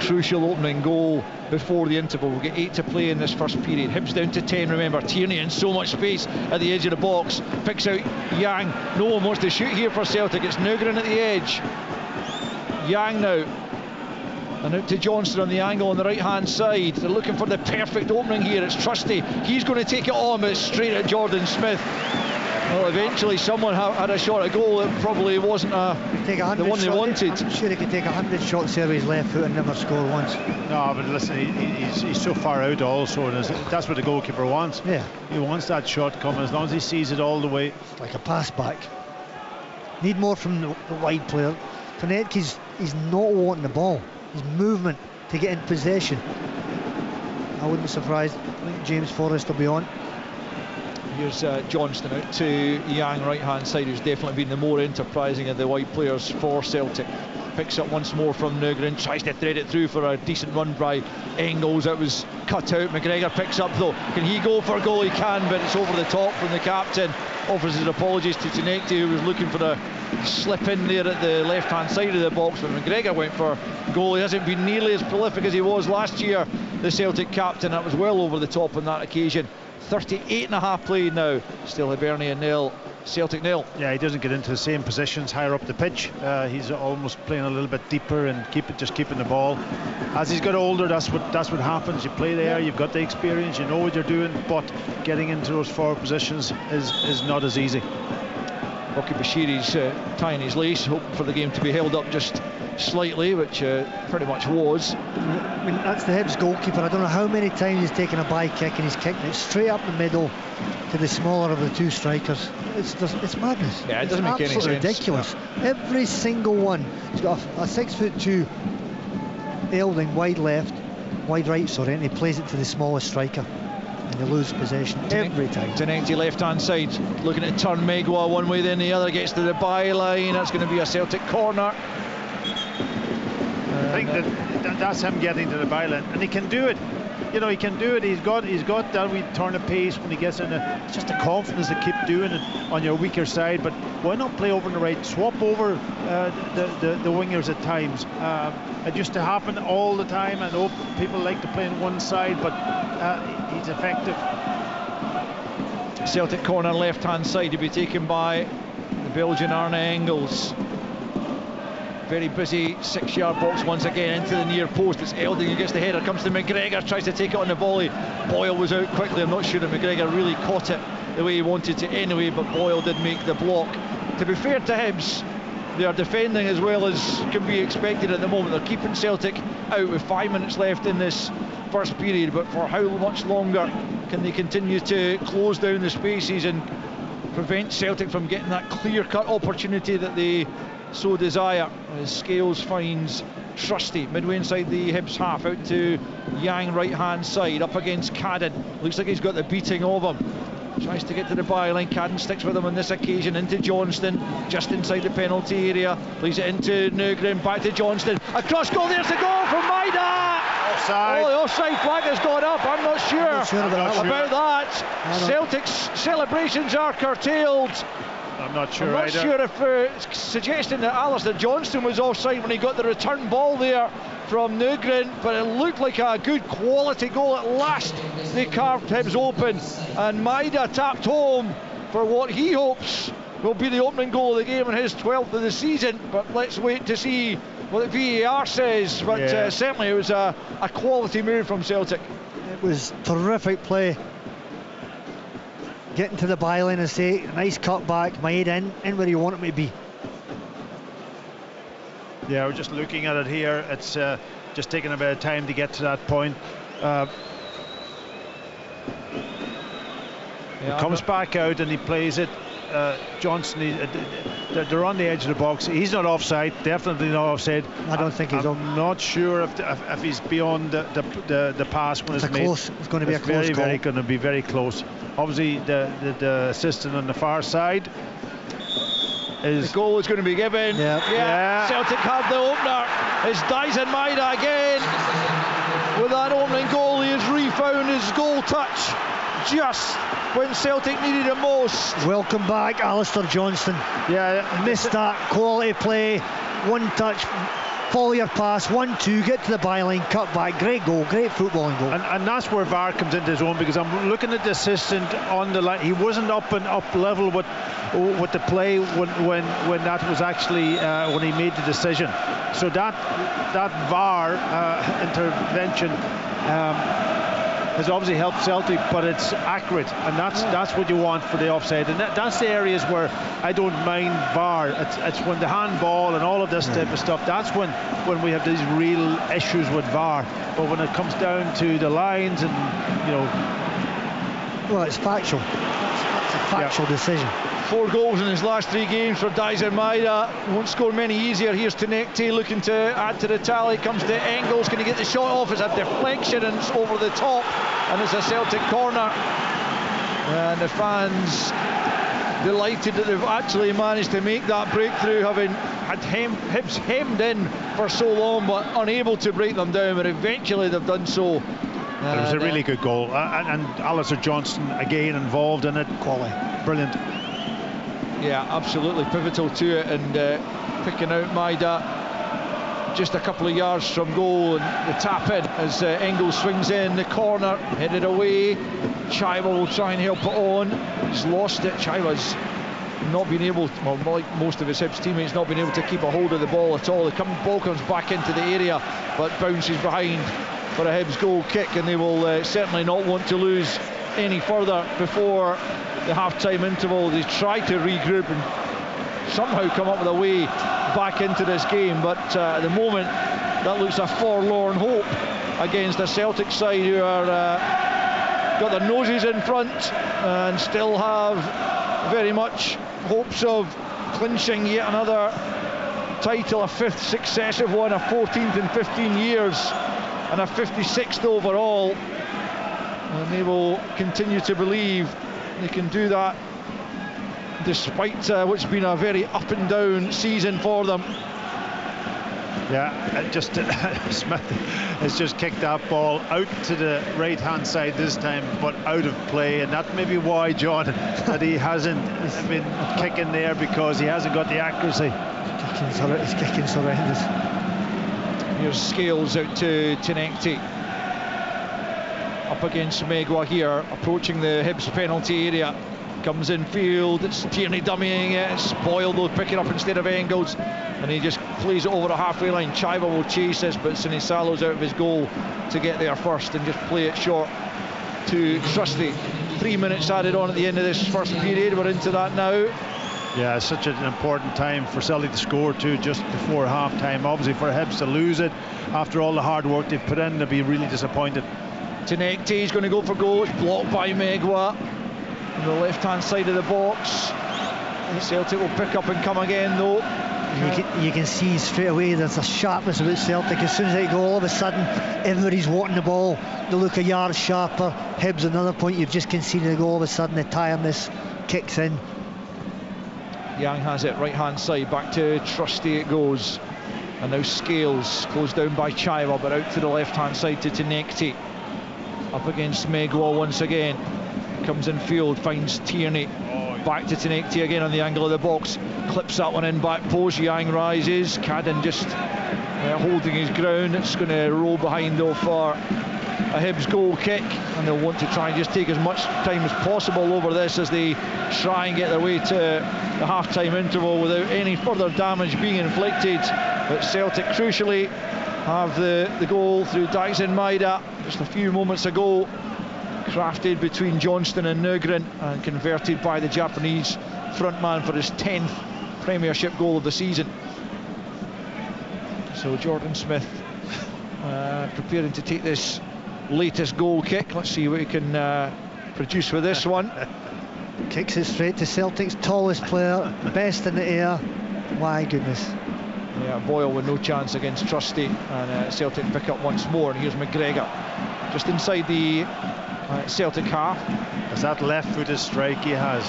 crucial opening goal before the interval? We'll get 8 to play in this first period. Hibs down to 10, remember. Tierney in so much space at the edge of the box, picks out Yang. No one wants to shoot here for Celtic. It's Nugren at the edge. Yang now, and out to Johnston on the angle on the right hand side. They're looking for the perfect opening here. It's Trusty, he's going to take it on, but it's straight at Jordan Smith. Well, eventually someone had a shot at goal that probably wasn't the one they wanted. I'm sure he could take 100 shots there with his left foot and never score once. No, but listen, he's so far out also, and that's what the goalkeeper wants. Yeah. He wants that shot coming, as long as he sees it all the way. Like a pass back. Need more from the wide player. Tonetke's he's not wanting the ball. His movement to get in possession. I wouldn't be surprised. I think James Forrest will be on. Here's Johnston out to Yang, right hand side, who's definitely been the more enterprising of the wide players for Celtic. Picks up once more from Nugren, tries to thread it through for a decent run by Engels. That was cut out. McGregor picks up though. Can he go for a goal? He can, but it's over the top from the captain. Offers his apologies to Tonetke, who was looking for a slip in there at the left hand side of the box, but McGregor went for goal. He hasn't been nearly as prolific as he was last year, the Celtic captain. That was well over the top on that occasion. 38.5 played now. Still Hibernian 0, Celtic 0. Yeah, he doesn't get into the same positions higher up the pitch. He's almost playing a little bit deeper and just keeping the ball. As he's got older, that's what happens. You play there, you've got the experience, you know what you're doing, but getting into those forward positions is not as easy. Rocky Bashiri's tying his lace, hoping for the game to be held up just slightly, which pretty much was. I mean, that's the Hibs goalkeeper. I don't know how many times he's taken a by kick and he's kicking it straight up the middle to the smaller of the two strikers. It's madness. Yeah, it doesn't make any sense. Ridiculous. No. Every single one. He's got a 6'2" Elding wide left, wide right, sorry, and he plays it to the smallest striker. And they lose possession every time. Tonetke left hand side, looking to turn Megwa one way then the other, gets to the byline. That's going to be a Celtic corner. I think that's him getting to the byline, and he can do it. You know, he can do it. He's got that wee turn of pace when he gets in. It's just the confidence to keep doing it on your weaker side. But why not play over on the right? Swap over the wingers at times. It used to happen all the time. I know people like to play on one side, but he's effective. Celtic corner left hand side to be taken by the Belgian Arne Engels. Very busy 6-yard box once again into the near post. It's Elding who gets the header, comes to McGregor, tries to take it on the volley. Boyle was out quickly. I'm not sure that McGregor really caught it the way he wanted to anyway, but Boyle did make the block. To be fair to Hibs, they are defending as well as can be expected at the moment. They're keeping Celtic out with 5 minutes left in this first period, but for how much longer can they continue to close down the spaces and prevent Celtic from getting that clear-cut opportunity that they so desire? As Scales finds Trusty midway inside the Hibs half, out to Yang right hand side, up against Cadden. Looks like he's got the beating of him. Tries to get to the byline. Cadden sticks with him on this occasion, into Johnston, just inside the penalty area. Plays it into Nugren, back to Johnston. A cross goal, there's the goal from Maida! Offside. Oh, the offside flag has gone up. I'm not sure, about that. Celtic's celebrations are curtailed. I'm not sure I'm not sure if suggesting that Alistair Johnston was offside when he got the return ball there from Nugren, but it looked like a good quality goal. At last they carved Hibs open, and Maida tapped home for what he hopes will be the opening goal of the game and his 12th of the season. But let's wait to see what the VAR says. But certainly it was a quality move from Celtic. It was terrific play. Getting to the byline and say, nice cut back, Maida in where you want him to be. Yeah, we're just looking at it here. It's just taking a bit of time to get to that point. He comes back out and he plays it. Johnson, they're on the edge of the box. He's not offside, definitely not offside. I don't think he's I'm not sure if he's beyond the pass when it's made. It's going to be a close call. Very going to be very close. Obviously, the assistant on the far side is... The goal is going to be given. Yeah. Celtic have the opener. It's Dyson Maida again. With that opening goal, he has refound his goal touch just when Celtic needed it most. Welcome back, Alistair Johnston. Yeah, missed that quality play. One touch, follow your pass, 1-2, get to the byline, cut back. Great goal, great footballing goal. And that's where VAR comes into his own, because I'm looking at the assistant on the line. He wasn't up level with the play when that was actually when he made the decision. So that VAR intervention has obviously helped Celtic, but it's accurate, and that's what you want for the offside. And that's the areas where I don't mind VAR. It's when the handball and all of this type of stuff, that's when we have these real issues with VAR. But when it comes down to the lines and, you know... Well, it's factual. It's a factual decision. 4 goals in his last 3 games for Dyson Maida. Won't score many easier. Here's Tenekte looking to add to the tally. Comes to Engels, going to get the shot off. It's a deflection and it's over the top, and it's a Celtic corner. And the fans delighted that they've actually managed to make that breakthrough, having had Hibs hemmed in for so long but unable to break them down, but eventually they've done so. It was a really good goal, and Alistair Johnston again involved in it. Quality. Brilliant. Yeah, absolutely pivotal to it, and picking out Maida just a couple of yards from goal, and the tap in as Engels swings in the corner, headed away. Chaiva will try and help it on. He's lost it. Chaiva's not been able to, well, like most of his Hibs teammates, not been able to keep a hold of the ball at all. The ball comes back into the area but bounces behind for a Hibs goal kick, and they will certainly not want to lose any further before the half-time interval. They try to regroup and somehow come up with a way back into this game, but at the moment that looks a forlorn hope against a Celtic side who are got their noses in front and still have very much hopes of clinching yet another title, a 5th successive one, a 14th in 15 years and a 56th overall, and they will continue to believe they can do that despite what's been a very up and down season for them. Yeah, Smith has just kicked that ball out to the right hand side this time, but out of play, and that may be why, John, that he hasn't been kicking there, because he hasn't got the accuracy. His kicking's horrendous. Here's Scales out to Tenekte, up against Megwa here, approaching the Hibs penalty area. Comes in field, it's Tierney dummying it, it's Boyle though picking up instead of Engels, and he just plays it over the halfway line. Chaiva will chase this, but Sinisalo's out of his goal to get there first and just play it short to Trusty. 3 minutes added on at the end of this first period, we're into that now. Yeah, it's such an important time for Celtic to score too, just before half time. Obviously for Hibs to lose it after all the hard work they've put in, they'll be really disappointed. Tenekte is going to go for goal, it's blocked by Megwa on the left hand side of the box. Celtic will pick up and come again though. You can see straight away there's a sharpness about Celtic. As soon as they go, all of a sudden everybody's wanting the ball, they look a yard sharper. Hibs, another point you've just conceded, all of a sudden the tiredness kicks in. Yang has it right hand side, back to Trusty it goes, and now Scales closed down by Chaiva, but out to the left hand side to Tenekte, up against Megwa once again. Comes in field, finds Tierney, back to Tenekte again on the angle of the box, clips that one in back post. Yang rises, Cadden just holding his ground. It's going to roll behind though for a Hibs goal kick, and they'll want to try and just take as much time as possible over this as they try and get their way to the half-time interval without any further damage being inflicted. But Celtic crucially have the goal through Dyson Maida just a few moments ago, crafted between Johnston and Nygren and converted by the Japanese frontman for his 10th Premiership goal of the season. So Jordan Smith preparing to take this latest goal kick. Let's see what he can produce with this one. Kicks it straight to Celtic's tallest player, best in the air. My goodness. Yeah, Boyle with no chance against Trusty, and Celtic pick up once more. And here's McGregor, just inside the Celtic half. It's that left-footed strike he has.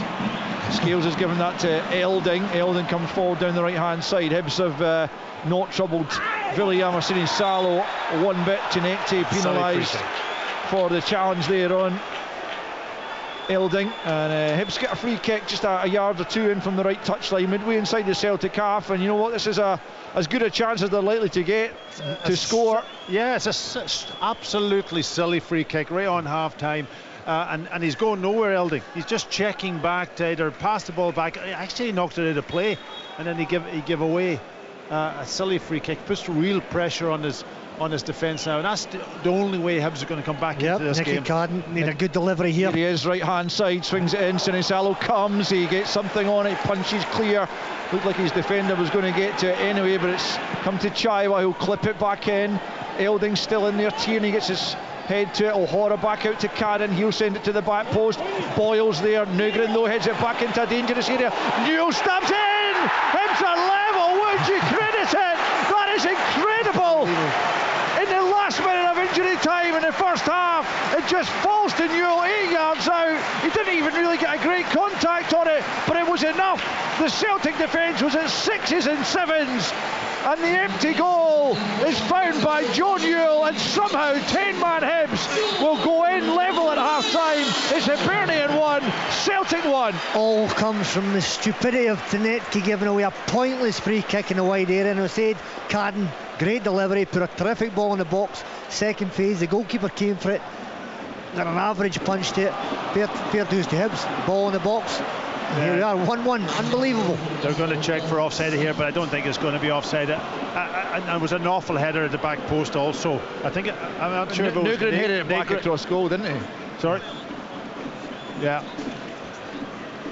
Scales has given that to Elding. Elding comes forward down the right-hand side. Hibs have not troubled Villiamassini Salo one bit. Ginetti penalised for the challenge there on Elding, and Hibs get a free kick just a yard or two in from the right touchline, midway inside the Celtic half. And you know what, this is as good a chance as they're likely to get to score. Yeah, it's an absolutely silly free kick right on half-time. And he's going nowhere, Elding. He's just checking back to either pass the ball back. Actually, he knocked it out of play, and then he give away a silly free kick. Puts real pressure on his defence now, and that's the only way Hibs are going to come back into this Nicky game. Carden made a good delivery here. Here he is, right hand side, swings it in. Sinisalo comes, he gets something on it, punches clear. Looked like his defender was going to get to it anyway, but it's come to Chaiwa, who'll clip it back in. Elding's still in there, Tierney gets his head to it. O'Hara back out to Cadden, he'll send it to the back post. Boyle's there, Nugren though heads it back into a dangerous area. Newell stabs in! Hibs are level, would you credit it? That is incredible! In the last minute of injury time in the first half, it just falls to Newell 8 yards out. He didn't even really get a great contact on it, but it was enough. The Celtic defence was at 6s and 7s, and the empty goal is found by Joe Newell, and somehow 10-man Hibs will go in level at half-time. It's Hibernian 1, Celtic 1. All comes from the stupidity of Tinetki giving away a pointless free kick in the wide area. And I said, Cadden, great delivery, put a terrific ball in the box. Second phase, the goalkeeper came for it. Got an average punch to it. Fair dues to Hibs. Ball in the box. Here we are, 1-1, unbelievable. They're going to check for offside here, but I don't think it's going to be offside. And it was an awful header at the back post also. I'm not sure if it was Nugren hit it back across goal, didn't he? Sorry? Yeah.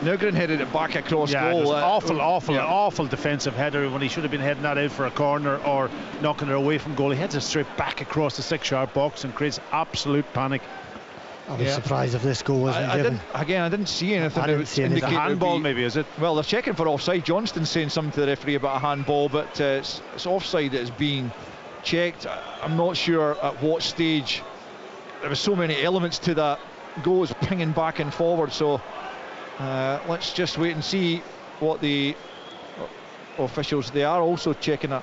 Nugren headed it back across goal. Awful defensive header when he should have been heading that out for a corner or knocking it away from goal. He heads it straight back across the 6-yard box and creates absolute panic. I'll be surprised if this goal wasn't given. I didn't see anything. I didn't see anything. It's a handball, maybe, is it? Well, they're checking for offside. Johnston's saying something to the referee about a handball, but it's offside that is being checked. I'm not sure at what stage. There were so many elements to that goal, was pinging back and forward. So let's just wait and see what the officials. They are also checking a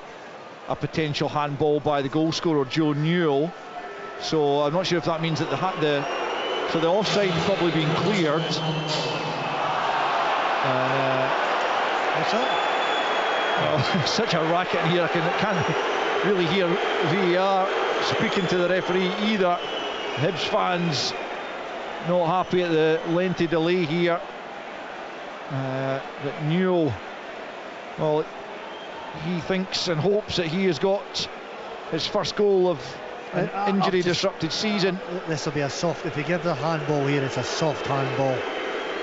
potential handball by the goal scorer Joe Newell. So I'm not sure if that means that so the offside probably being cleared. What's that? Well, such a racket here. I can't really hear VAR speaking to the referee either. Hibs fans not happy at the lengthy delay here. That Newell, well, he thinks and hopes that he has got his first goal of an injury disrupted season. This will be a soft, if you give the handball here, it's a soft handball.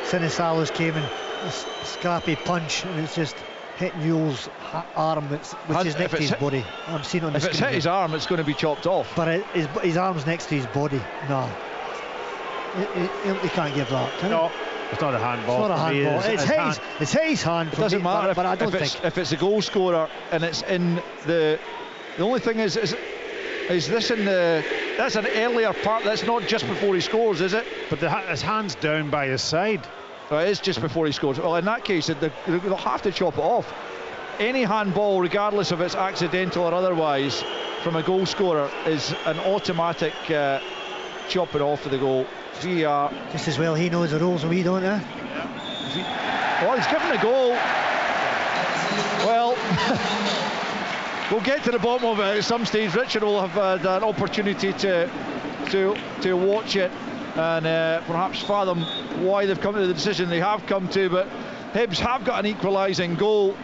Sinisalo's came in a scrappy punch, and it's just hit Newell's arm, which is next to his body. I'm seeing on the If it's screen hit his here. arm, it's going to be chopped off. But his arm's next to his body. No, he can't give that, can No, he? it's not a handball. It's not a handball. It's his hand. It doesn't matter but I don't think. if it's a goal scorer and it's in the only thing is this in that's an earlier part. That's not just before he scores, is it? But his hand's down by his side. Well, it is just before he scores. Well, in that case, they'll have to chop it off. Any handball, regardless if it's accidental or otherwise, from a goal scorer is an automatic chopping off of the goal. VAR. Just as well he knows the rules and we don't, eh? Well, he's given a goal. Well, we'll get to the bottom of it at some stage. Richard will have had an opportunity to watch it and perhaps fathom why they've come to the decision they have come to. But Hibs have got an equalising goal.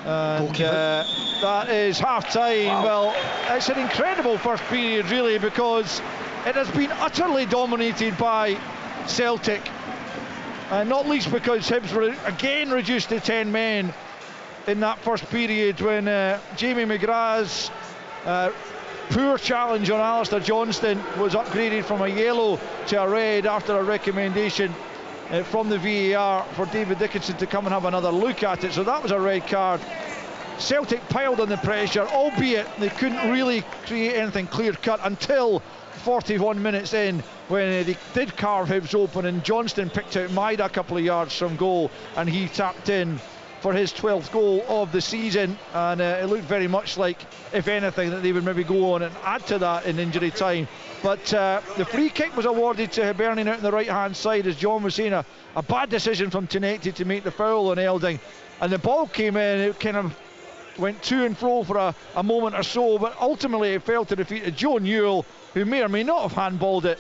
And that is half-time. Wow. Well, it's an incredible first period, really, because it has been utterly dominated by Celtic. Not least because Hibs were again reduced to 10 men in that first period when Jamie McGrath's poor challenge on Alistair Johnston was upgraded from a yellow to a red after a recommendation from the VAR for David Dickinson to come and have another look at it. So that was a red card. Celtic piled on the pressure, albeit they couldn't really create anything clear-cut until 41 minutes in, when they did carve Hibs open, and Johnston picked out Maida a couple of yards from goal, and he tapped in for his 12th goal of the season. And it looked very much like, if anything, that they would maybe go on and add to that in injury time. But the free kick was awarded to Hibernian out on the right hand side, as John was saying, a bad decision from Tinetti to make the foul on Elding, and the ball came in, it kind of went to and fro for a moment or so, but ultimately it fell to the feet of Joe Newell, who may or may not have handballed it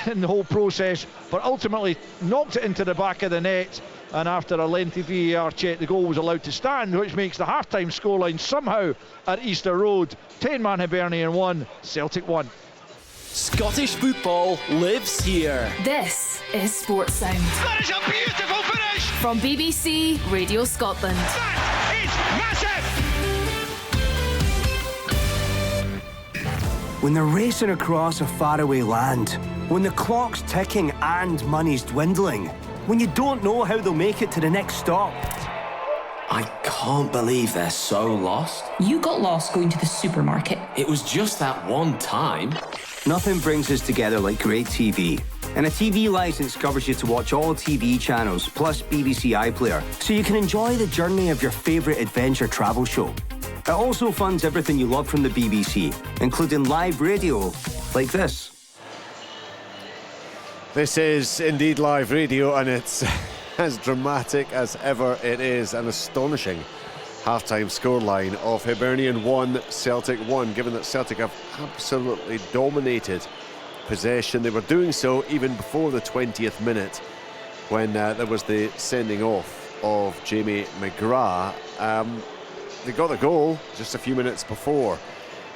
in the whole process, but ultimately knocked it into the back of the net. And after a lengthy VAR check, the goal was allowed to stand, which makes the half-time scoreline somehow at Easter Road 10-man Hibernian 1, Celtic 1. Scottish football lives here. This is Sports Sound. That is a beautiful finish from BBC Radio Scotland. That is massive. When they're racing across a faraway land, when the clock's ticking and money's dwindling, when you don't know how they'll make it to the next stop. I can't believe they're so lost. You got lost going to the supermarket. It was just that one time. Nothing brings us together like great TV. And a TV licence covers you to watch all TV channels, plus BBC iPlayer, so you can enjoy the journey of your favourite adventure travel show. It also funds everything you love from the BBC, including live radio like this. This is indeed live radio, and it's as dramatic as ever. It is an astonishing half-time scoreline of Hibernian 1, Celtic 1, given that Celtic have absolutely dominated possession. They were doing so even before the 20th minute, when there was the sending off of Jamie McGrath. They got the goal just a few minutes before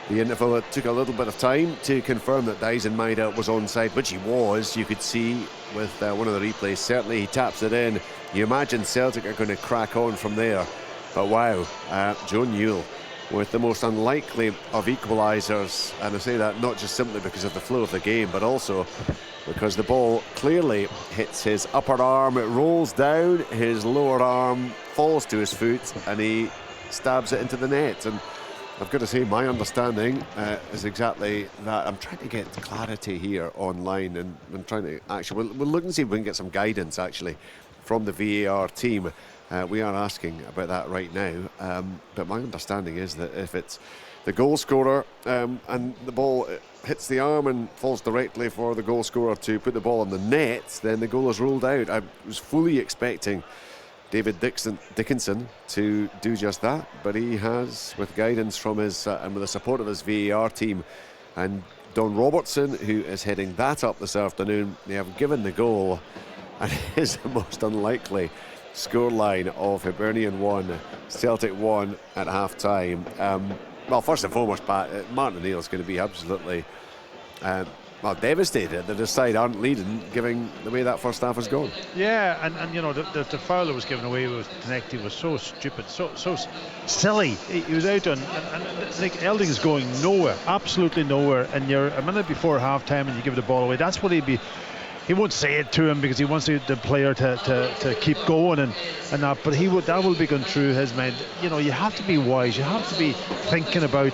the interval. It took a little bit of time to confirm that Dyson Maida was onside, which he was. You could see with one of the replays. Certainly he taps it in. You imagine Celtic are going to crack on from there. But wow, Joe Newell with the most unlikely of equalisers, and I say that not just simply because of the flow of the game, but also because the ball clearly hits his upper arm, it rolls down, his lower arm falls to his foot, and he stabs it into the net. And I've got to say, my understanding is exactly that. I'm trying to get clarity here online, and I'm trying to actually, we'll look and see if we can get some guidance actually from the VAR team. We are asking about that right now, but my understanding is that if it's the goal scorer and the ball hits the arm and falls directly for the goal scorer to put the ball on the net, then the goal is ruled out. I was fully expecting David Dickinson to do just that, but he has, with guidance from his and with the support of his VAR team and Don Robertson, who is heading that up this afternoon, they have given the goal, and it is the most unlikely scoreline of Hibernian 1, Celtic 1 at half-time. Well, first and foremost, Pat, Martin O'Neill is going to be absolutely devastated that his side aren't leading, given the way that first half has gone. Yeah, and you know, the foul that was given away with Tinetti was so stupid, so silly. He was out on, and like Elding is going nowhere, absolutely nowhere, and you're a minute before half-time and you give the ball away. That's what he'd be. He won't say it to him because he wants the player to keep going and that, but that will be going through his mind. You know, you have to be wise, you have to be thinking about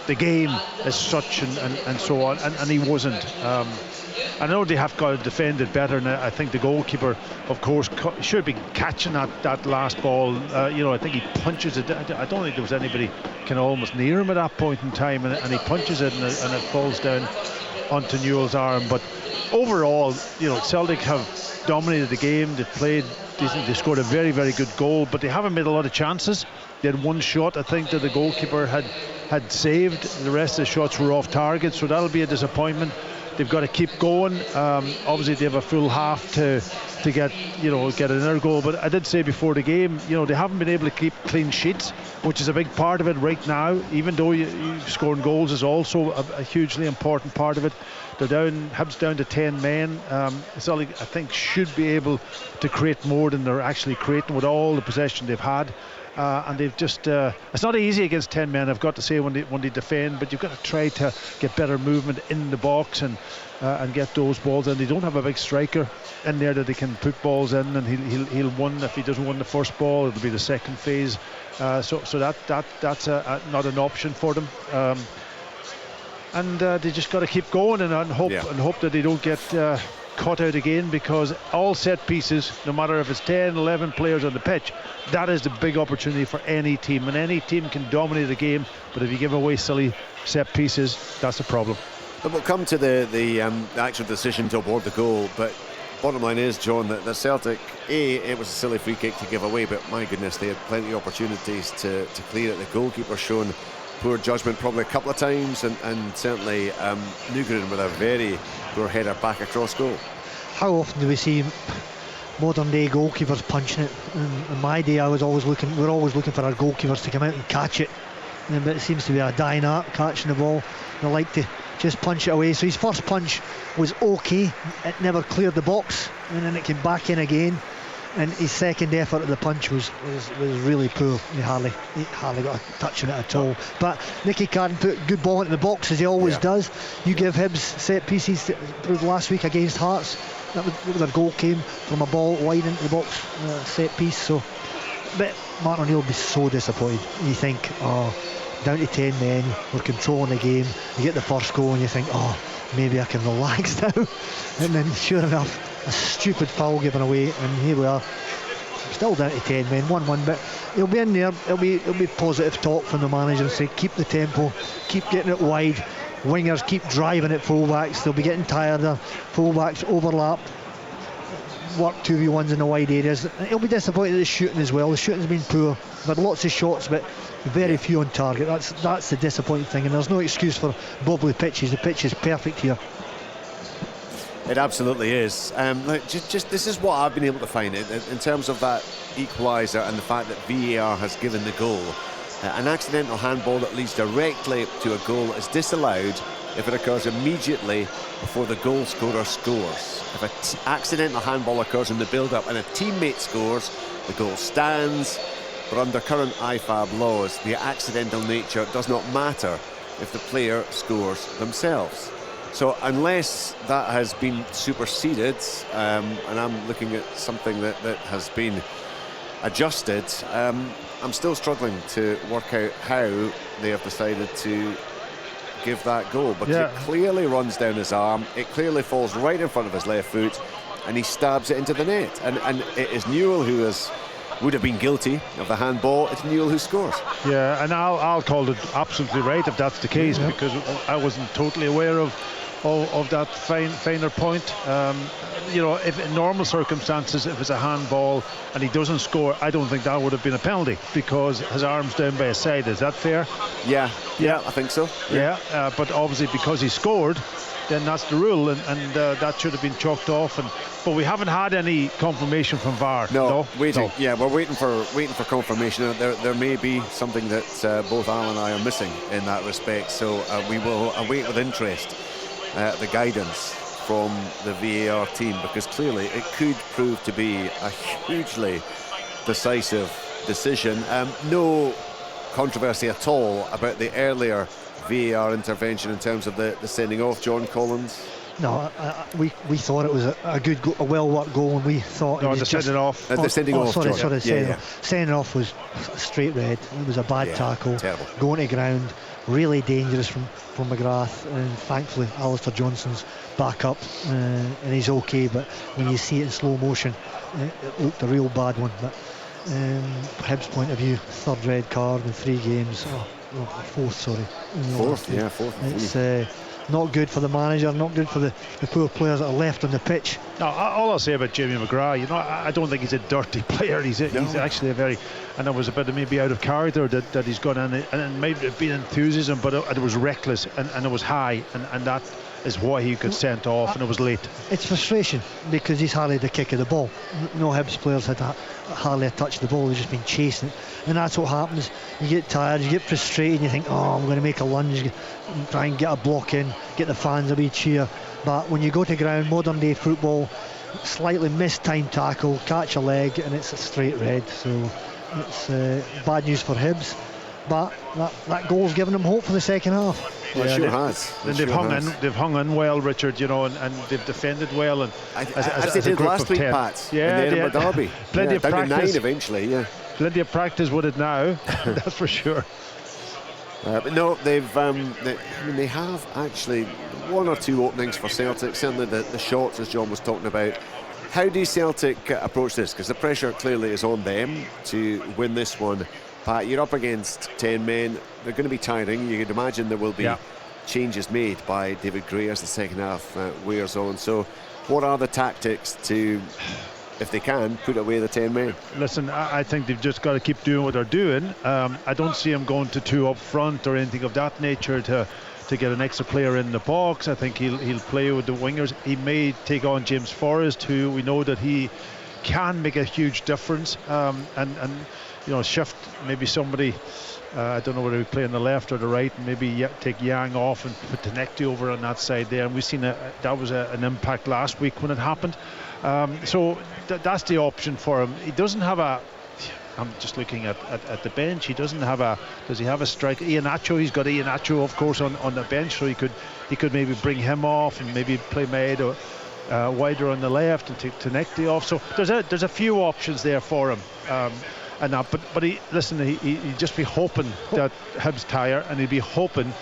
the game as such and so on, and he wasn't. I know they have got to defend it better, and I think the goalkeeper, of course, should be catching that last ball. You know, I think he punches it. I don't think there was anybody kind of almost near him at that point in time, and he punches it and it falls down onto Newell's arm. But overall, you know, Celtic have dominated the game. They've played decent. They scored a very, very good goal, but they haven't made a lot of chances. They had one shot, I think, that the goalkeeper had saved. The rest of the shots were off target, so that'll be a disappointment. They've got to keep going. Obviously, they have a full half to get another goal. But I did say before the game, you know, they haven't been able to keep clean sheets, which is a big part of it right now. Even though you scoring goals is also a hugely important part of it. They're down, Hibs down to 10 men. Celtic, I think, should be able to create more than they're actually creating with all the possession they've had. and they've just it's not easy against 10 men, I've got to say, when they defend, but you've got to try to get better movement in the box and get those balls in. They don't have a big striker in there that they can put balls in, and he'll win. If he doesn't win the first ball, it'll be the second phase, so that's not an option for them, and they just got to keep going and hope that they don't get caught out again, because all set pieces, no matter if it's 10, 11 players on the pitch, that is the big opportunity for any team, and any team can dominate a game, but if you give away silly set pieces, that's the problem. But we'll come to the actual decision to award the goal, but bottom line is, John, that the Celtic, it was a silly free kick to give away, but my goodness, they had plenty of opportunities to clear it. The goalkeeper shown poor judgment probably a couple of times, and certainly Nugren with a very poor header back across goal. How often do we see modern day goalkeepers punching it? In my day, we're always looking for our goalkeepers to come out and catch it, but it seems to be a dying art, catching the ball. They like to just punch it away. So his first punch was okay, it never cleared the box, and then it came back in again, and his second effort at the punch was really poor. He hardly got a touch on it at all. But Nicky Carden put a good ball into the box, as he always does. You give Hibs set pieces last week against Hearts, that was their goal came from a ball wide into the box, set piece. So, but Martin O'Neill will be so disappointed. You think, down to 10 men, we're controlling the game, you get the first goal and you think, maybe I can relax now, and then sure enough, a stupid foul given away, and here we are, still down to 10 men, 1-1, but he'll be in there. It'll be positive talk from the manager and say, keep the tempo, keep getting it wide, wingers keep driving at fullbacks, they'll be getting tired of fullbacks overlap, work 2v1s in the wide areas. He'll be disappointed at the shooting as well. The shooting's been poor, we've had lots of shots but very few on target. That's the disappointing thing, and there's no excuse for bubbly pitches. The pitch is perfect here. It absolutely is. Just this is what I've been able to find in terms of that equaliser and the fact that VAR has given the goal. An accidental handball that leads directly to a goal is disallowed if it occurs immediately before the goal scorer scores. If an accidental handball occurs in the build-up and a teammate scores, the goal stands. But under current IFAB laws, the accidental nature does not matter if the player scores themselves. So unless that has been superseded, and I'm looking at something that has been adjusted, I'm still struggling to work out how they have decided to give that goal, because it clearly runs down his arm, it clearly falls right in front of his left foot, and he stabs it into the net, and it is Newell who would have been guilty of the handball. It's Newell who scores. Yeah, and I'll call it absolutely right if that's the case, because I wasn't totally aware of that finer point. If in normal circumstances, if it's a handball and he doesn't score, I don't think that would have been a penalty, because his arm's down by his side. Is that fair? Yeah, I think so. But obviously because he scored, then that's the rule, and that should have been chalked off. But we haven't had any confirmation from VAR. No, waiting. No. Yeah, we're waiting for confirmation. There may be something that both Al and I are missing in that respect. So we will await with interest the guidance from the VAR team, because clearly it could prove to be a hugely decisive decision. No controversy at all about the earlier VAR intervention in terms of the sending off, John Collins. No, we thought it was a well-worked goal, and we thought it was the sending off. The sending off. Sending off was a straight red. It was a bad tackle. Terrible. Going to ground, really dangerous from McGrath, and thankfully Alistair Johnson's back up, and he's okay. But when you see it in slow motion, it looked a real bad one. But from Hibs' point of view, third red card in 3 games. Fourth. It's not good for the manager, not good for the poor players that are left on the pitch. No, all I'll say about Jamie McGrath, I don't think he's a dirty player. He's actually a very, and it was a bit maybe out of character that he's gone in, and it might have been enthusiasm, but it was reckless, and it was high, and that is why he got sent off, and it was late. It's frustration, because he's hardly the kick of the ball. No Hibs players had hardly a touch of the ball. They've just been chasing it, and that's what happens. You get tired, you get frustrated, you think, I'm going to make a lunge, try and get a block in, get the fans a wee cheer. But when you go to ground, modern day football, slightly mistimed tackle, catch a leg, and it's a straight red. So it's bad news for Hibs, but that goal's given them hope for the second half. Well, it sure has. And they've hung in well, Richard, you know, and they've defended well. And as they did last week, Pat, in the Edinburgh Derby. Plenty of down practice. To 9 eventually, yeah. Plenty of practice with it now, that's for sure. But no, they have actually one or two openings for Celtic. Certainly the shots, as John was talking about. How do Celtic approach this? Because the pressure clearly is on them to win this one. Pat, you're up against 10 men. They're going to be tiring. You could imagine there will be changes made by David Gray as the second half wears on. So what are the tactics to, if they can, put away the 10 men? Listen, I think they've just got to keep doing what they're doing. I don't see him going to 2 up front or anything of that nature to get an extra player in the box. I think he'll play with the wingers. He may take on James Forrest, who we know that he can make a huge difference, and you know, shift maybe somebody. I don't know whether we play on the left or the right, and maybe take Yang off and put Tenecti over on that side there. And we've seen that was an impact last week when it happened. So that's the option for him. He doesn't have a. I'm just looking at the bench. He doesn't have a. Does he have a striker? Iheanacho. He's got Iheanacho, of course, on the bench, so he could maybe bring him off and maybe play Maid or wider on the left and take Tenecti off. So there's a few options there for him. And that, but he just be hoping that Hibs tire, and he'd be hoping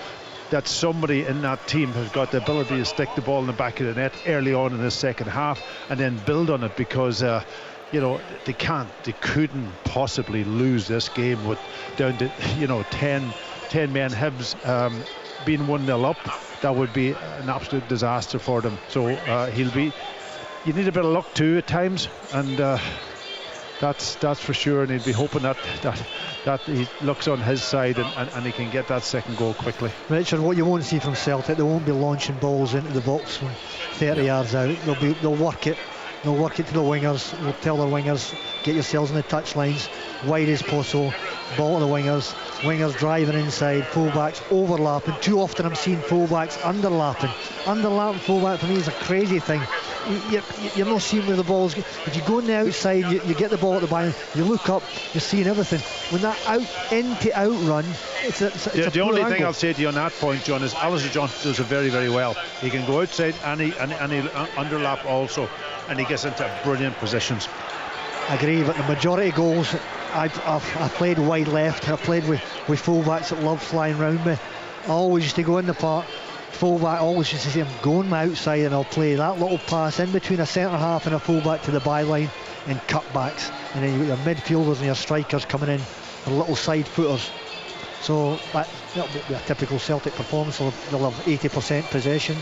that somebody in that team has got the ability to stick the ball in the back of the net early on in the second half and then build on it, because you know, they couldn't possibly lose this game with down to 10 men Hibs being 1-0 up. That would be an absolute disaster for them. So you need a bit of luck too at times, and that's for sure, and he'd be hoping that he looks on his side and he can get that second goal quickly. Richard, what you won't see from Celtic, they won't be launching balls into the box from 30 yards out. They'll work it. They'll work it to the wingers. They'll tell their wingers, get yourselves on the touch lines, wide as possible. Ball to the wingers. Wingers driving inside. Fullbacks overlapping. Too often I'm seeing fullbacks underlapping. Underlapping fullback for me is a crazy thing. You're not seeing where the ball's. If you go on the outside, you get the ball at the back. You look up, you're seeing everything. When that out run, it's the only thing angle. I'll say to you on that point, John, is Alistair Johnston does it very, very well. He can go outside and he underlap also, and he gets into brilliant positions. I agree, but the majority of goals, I've played wide left. I've played with fullbacks that love flying around me. I always used to go in the park. Fullback always used to say, I'm going my outside, and I'll play that little pass in between a centre half and a fullback to the byline and cutbacks, and then you've got your midfielders and your strikers coming in for little side footers. So that'll be a typical Celtic performance. They'll have 80% possession,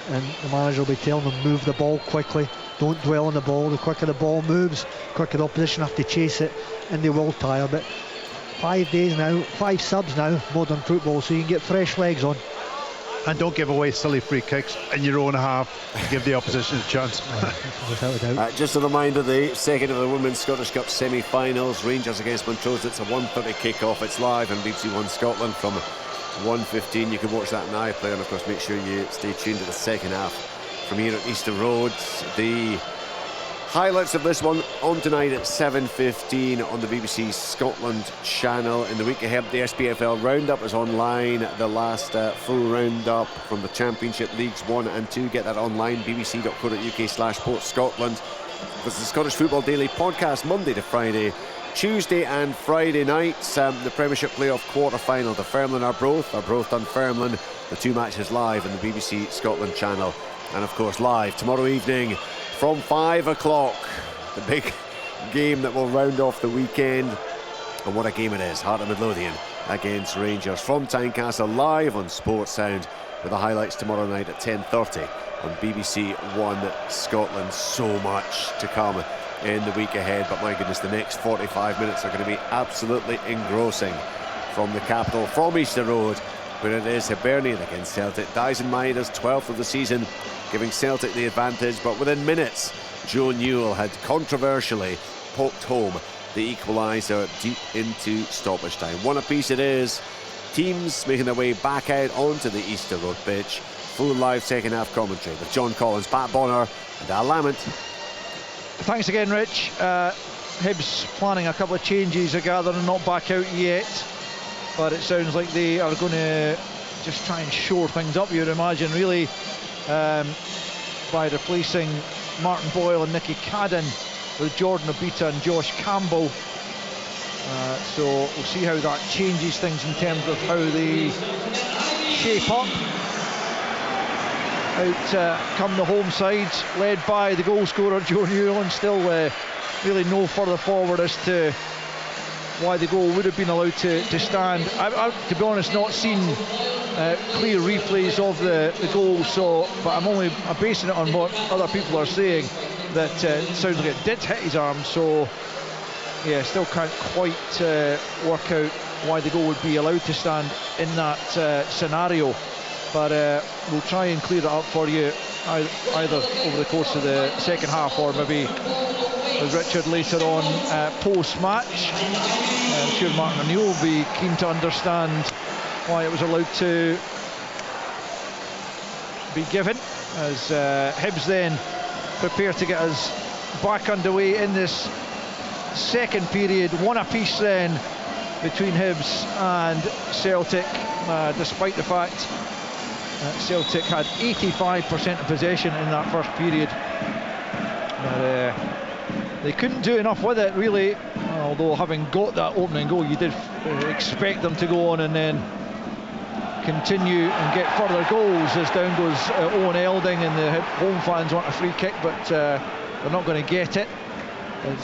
and the manager will be telling them, move the ball quickly, don't dwell on the ball. The quicker the ball moves, the quicker the opposition have to chase it, and they will tire. But 5 subs now, modern football, so you can get fresh legs on. And don't give away silly free kicks in your own half to give the opposition a chance. Without a doubt. Just a reminder, the second of the Women's Scottish Cup semi-finals, Rangers against Montrose. It's a 1:30 kick-off. It's live on BBC One Scotland from 1:15. You can watch that on iPlayer, and of course make sure you stay tuned to the second half from here at Easter Road. The highlights of this one on tonight at 7:15 on the BBC Scotland channel. In the week ahead, the SPFL Roundup is online. The last full roundup from the Championship Leagues 1 and 2. Get that online, bbc.co.uk/sportscotland. There's the Scottish Football Daily podcast Monday to Friday. Tuesday and Friday nights, the Premiership playoff quarter-final. The Dunfermline Arbroath Dunfermline. The 2 matches live on the BBC Scotland channel. And of course live tomorrow evening from 5 o'clock, the big game that will round off the weekend. And what a game it is, Heart of Midlothian against Rangers from Tynecastle, live on Sports Sound, with the highlights tomorrow night at 10:30 on BBC One Scotland. So much to come in the week ahead, but my goodness, the next 45 minutes are going to be absolutely engrossing from the capital, from Easter Road, where it is Hibernian against Celtic. Dyson Maeda's 12th of the season, giving Celtic the advantage, but within minutes Joe Newell had controversially poked home the equaliser deep into stoppage time. 1 apiece it is. Teams making their way back out onto the Easter Road pitch. Full live second half commentary with John Collins, Pat Bonner and Al Lamont. Thanks again, Rich. Hibs planning a couple of changes, I gather, and not back out yet, but it sounds like they are going to just try and shore things up, you'd imagine, really, by replacing Martin Boyle and Nicky Cadden with Jordan Obita and Josh Campbell. So we'll see how that changes things in terms of how they shape up. Out come the home side, led by the goal scorer Joe Newland. Still really no further forward as to why the goal would have been allowed to stand. I've, to be honest, not seen clear replays of the goal, so but I'm basing it on what other people are saying, that it sounds like it did hit his arm, so yeah, still can't quite work out why the goal would be allowed to stand in that scenario, but we'll try and clear that up for you either over the course of the second half or maybe with Richard later on post-match. I'm sure Martin O'Neill will be keen to understand why it was allowed to be given, as Hibs then prepare to get us back underway in this second period. One apiece then between Hibs and Celtic, despite the fact Celtic had 85% of possession in that first period. But they couldn't do enough with it, really, although having got that opening goal, you did expect them to go on and then continue and get further goals, as down goes Owen Elding, and the home fans want a free kick, but they're not going to get it, as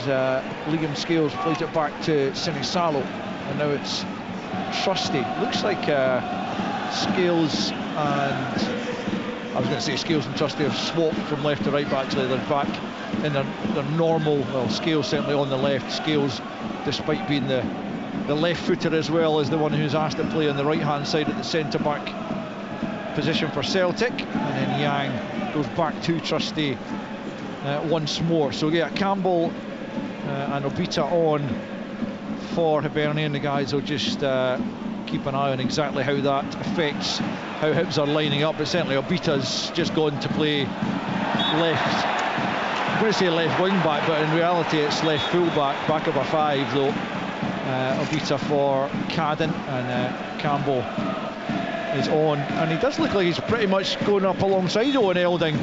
Liam Scales plays it back to Sinisalo, and now it's Trusty. Looks like Scales and I was going to say Scales and Trusty have swapped from left to right, but actually they're back in their normal, well, Scales certainly on the left. Scales, despite being the left-footer as well, is the one who's asked to play on the right-hand side at the centre-back position for Celtic, and then Yang goes back to Trusty once more. So yeah, Campbell and Obita on for Hibernian. The guys will just keep an eye on exactly how that affects how Hibs are lining up, but certainly Obita's just gone to play left, I'm going to say left wing back, but in reality it's left full back, back of a five though. Obita for Cadden, and Campbell is on, and he does look like he's pretty much going up alongside Owen Elding,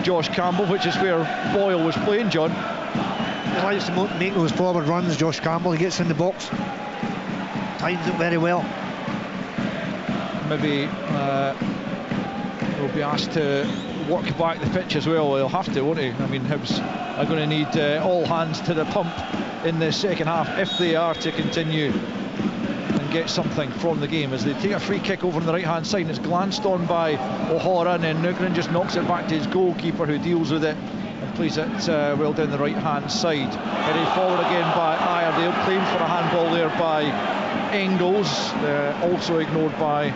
Josh Campbell, which is where Boyle was playing, John. He likes to make those forward runs, Josh Campbell. He gets in the box, times it very well. Maybe he'll be asked to work back the pitch as well. He'll have to, won't he? I mean, Hibs are going to need all hands to the pump in the second half if they are to continue and get something from the game, as they take a free kick over on the right hand side, and it's glanced on by O'Hara, and then Nugren just knocks it back to his goalkeeper, who deals with it and plays it well down the right hand side. Headed forward again by Iredale, claimed for a handball there by Engels, also ignored by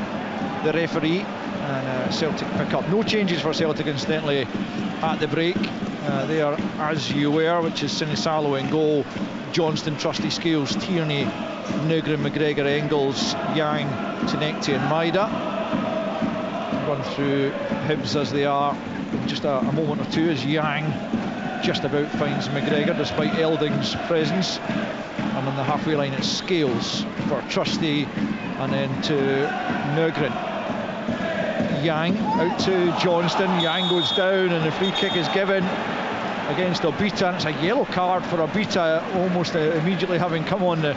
the referee, and Celtic pick up. No changes for Celtic, incidentally, at the break. They are as you were, which is Sinisalo in goal, Johnston, Trusty, Scales, Tierney, Nugren, McGregor, Engels, Yang, Tinekti and Maida. Run through Hibs as they are in just a moment or two, as Yang just about finds McGregor despite Elding's presence, and on the halfway line it's Scales for Trusty, and then to Nugren. Yang out to Johnston, Yang goes down and the free kick is given against Obita, and it's a yellow card for Obita, almost immediately having come on the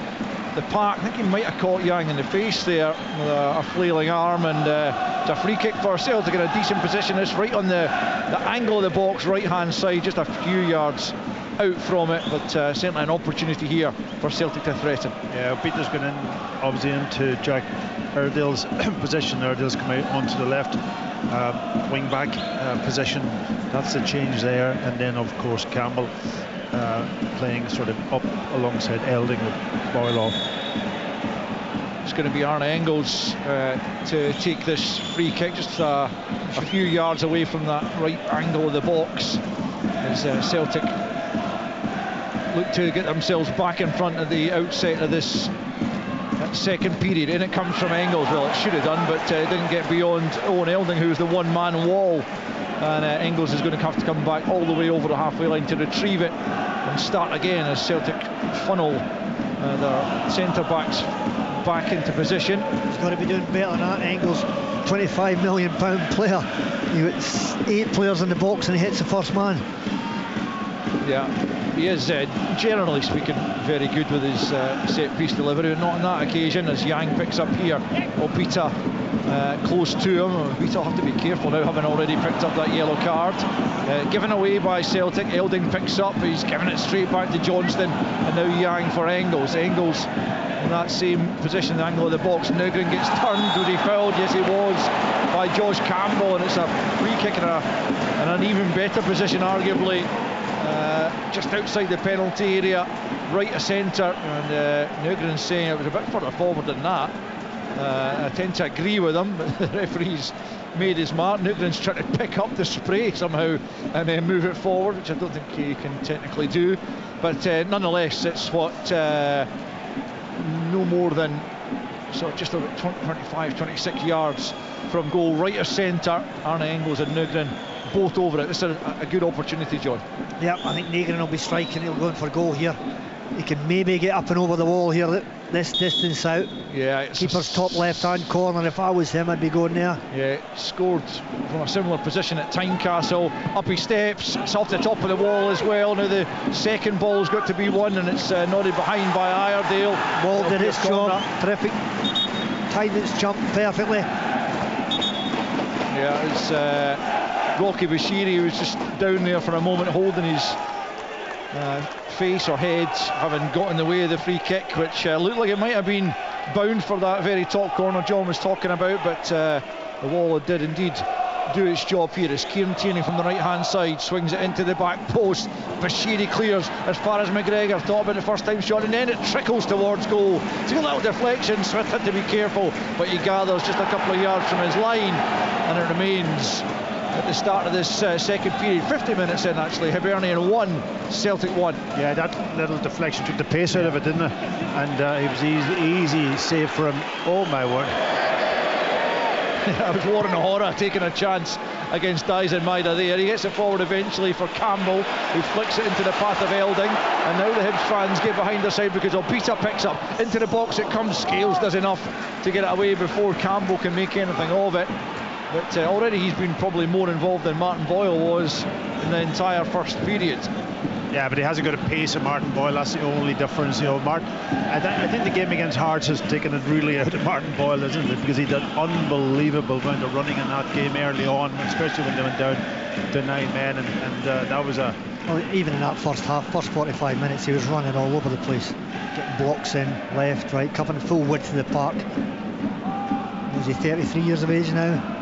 park. I think he might have caught Yang in the face there with a flailing arm, and it's a free kick for Celtic in a decent position. It's right on the angle of the box, right hand side, just a few yards out from it, but certainly an opportunity here for Celtic to threaten. Yeah, Obita's gone in, obviously into Jack Iredale's position. Iredale's come out onto the left wing back position. That's the change there, and then of course Campbell playing sort of up alongside Elding with Boyle off. It's going to be Arne Engels to take this free kick, just a few yards away from that right angle of the box, as Celtic look to get themselves back in front at the outset of this second period. And it comes from Engels. Well, it should have done, but it didn't get beyond Owen Elding, who's the one-man wall and Engels is going to have to come back all the way over the halfway line to retrieve it and start again as Celtic funnel their centre-backs back into position. He's got to be doing better than that. Engels, £25 million player. You've got 8 players in the box and he hits the first man. Yeah, he is, generally speaking, very good with his set-piece delivery, but not on that occasion, as Yang picks up here. Obita close to him. Obita will have to be careful now, having already picked up that yellow card. Given away by Celtic, Elding picks up, he's giving it straight back to Johnston, and now Yang for Engels. Engels in that same position, the angle of the box. Nugren gets turned. Was he fouled? Yes, he was, by Josh Campbell, and it's a free kick in an even better position, arguably. Just outside the penalty area, right of centre, and Nugren's saying it was a bit further forward than that. I tend to agree with him, but the referee's made his mark. Nugren's trying to pick up the spray somehow and then move it forward, which I don't think he can technically do. But nonetheless, it's what no more than sort of just about 25, 26 yards from goal, right of centre. Arne Engels and Nugren both over it. This is a good opportunity, John. Yeah, I think Nugren will be striking. He'll go in for goal here. He can maybe get up and over the wall here, this distance out. Yeah, it's keeper's top left-hand corner. If I was him, I'd be going there. Yeah, scored from a similar position at Tynecastle. Up he steps. It's off the top of the wall as well. Now the second ball's got to be won, and it's nodded behind by Iredale. Ball did its job. Terrific. Timed its jump perfectly. Yeah, it's Rocky Bashiri, was just down there for a moment holding his face or head, having got in the way of the free kick, which looked like it might have been bound for that very top corner John was talking about, but the wall did indeed do its job here as Kieran Tierney from the right hand side swings it into the back post. Bashiri clears as far as McGregor. Thought about the first time shot, and then it trickles towards goal. It's a little deflection. Smith had to be careful, but he gathers just a couple of yards from his line, and it remains at the start of this second period. 50 minutes in, actually. Hibernian 1, Celtic 1. Yeah, that little deflection took the pace out of it, didn't it? And it was easy save for him. Oh my word. That was Warren O'Hara taking a chance against Dyson Maida there. He gets it forward eventually for Campbell, who flicks it into the path of Elding, and now the Hibs fans get behind their side because Obita picks up into the box. It comes. Scales does enough to get it away before Campbell can make anything of it. But already he's been probably more involved than Martin Boyle was in the entire first period. Yeah, but he hasn't got a pace of Martin Boyle. That's the only difference. You know, I think the game against Hearts has taken it really out of Martin Boyle, isn't it? Because he did unbelievable amount of running in that game early on, especially when they went down to 9 men, and that was a... Well, even in that first half, first 45 minutes, he was running all over the place, getting blocks in, left, right, covering full width of the park. Was he 33 years of age now?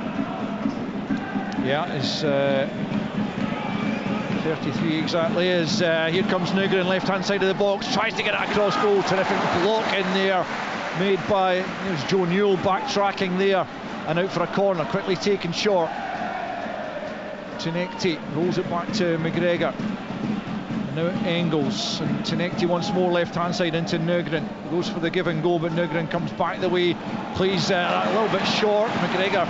Yeah, it's 33 exactly. As here comes Nugren, left-hand side of the box, tries to get it across goal. Terrific block in there, made by, it was Joe Newell backtracking there, and out for a corner, quickly taken short. Tinekti rolls it back to McGregor. And now Engels, and Tinekti once more left-hand side into Nugren. Goes for the give and go, but Nugren comes back the way, plays a little bit short. McGregor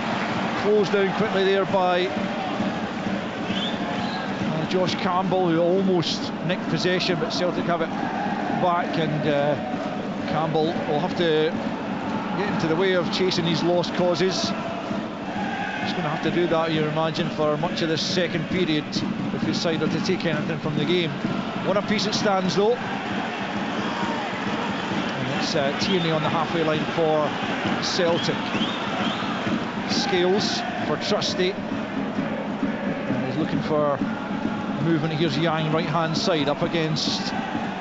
closed down quickly there by Josh Campbell, who almost nicked possession, but Celtic have it back, and Campbell will have to get into the way of chasing these lost causes. He's going to have to do that, you imagine, for much of this second period if his side are to take anything from the game. One apiece it stands though, and it's Tierney on the halfway line for Celtic. Scales for Trusty, and he's looking for movement. Here's Yang right hand side up against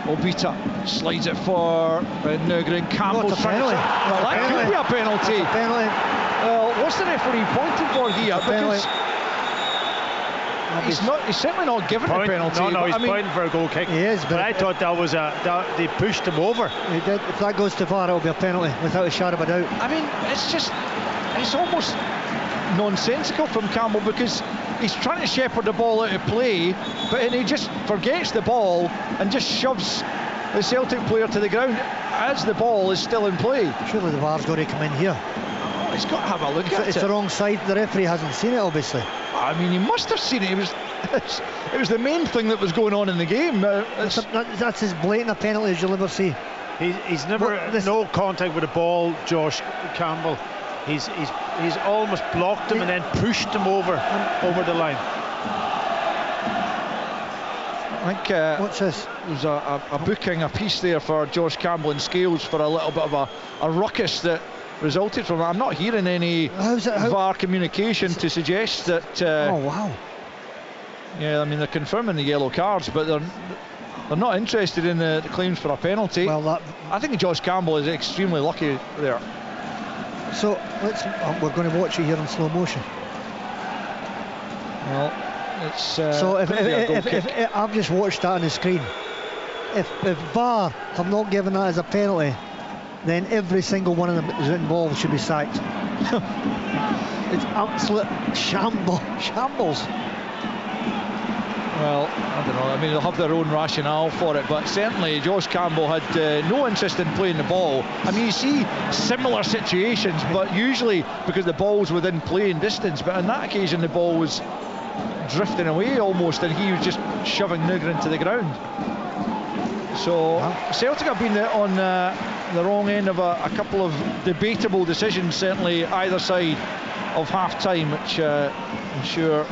Obita, slides it for Nugren. Campbell's trying to... Well, that could be a penalty. Well, what's the referee pointing for here? Because he's certainly not given a penalty. No, he's pointing for a goal kick. He is, but I thought that was they pushed him over. He did. If that goes to VAR, it'll be a penalty without a shadow of a doubt. I mean, it's almost nonsensical from Campbell, because he's trying to shepherd the ball out of play, but he just forgets the ball and just shoves the Celtic player to the ground as the ball is still in play. Surely the VAR's got to come in here. he's got to have a look at it. It's the wrong side. The referee hasn't seen it, obviously. I mean, he must have seen it. It was the main thing that was going on in the game. That's as blatant a penalty as you'll ever see. He's never no contact with the ball, Josh Campbell. He's almost blocked him and then pushed him over the line. I think what's this? There's a booking, a piece there for Josh Campbell and Scales for a little bit of a ruckus that resulted from it. I'm not hearing any VAR communication to suggest that. Oh wow! Yeah, I mean they're confirming the yellow cards, but they're not interested in the claims for a penalty. Well, I think Josh Campbell is extremely lucky there. So we're going to watch it here in slow motion. Well, it's so if I've just watched that on the screen, if VAR have not given that as a penalty, then every single one of them is involved should be sacked. It's absolute shambles. Well, I don't know. I mean, they'll have their own rationale for it, but certainly Josh Campbell had no interest in playing the ball. I mean, you see similar situations, but usually because the ball's within playing distance. But on that occasion, the ball was drifting away almost, and he was just shoving Nugra into the ground. So Celtic have been on the wrong end of a couple of debatable decisions, certainly either side of half-time, which I'm sure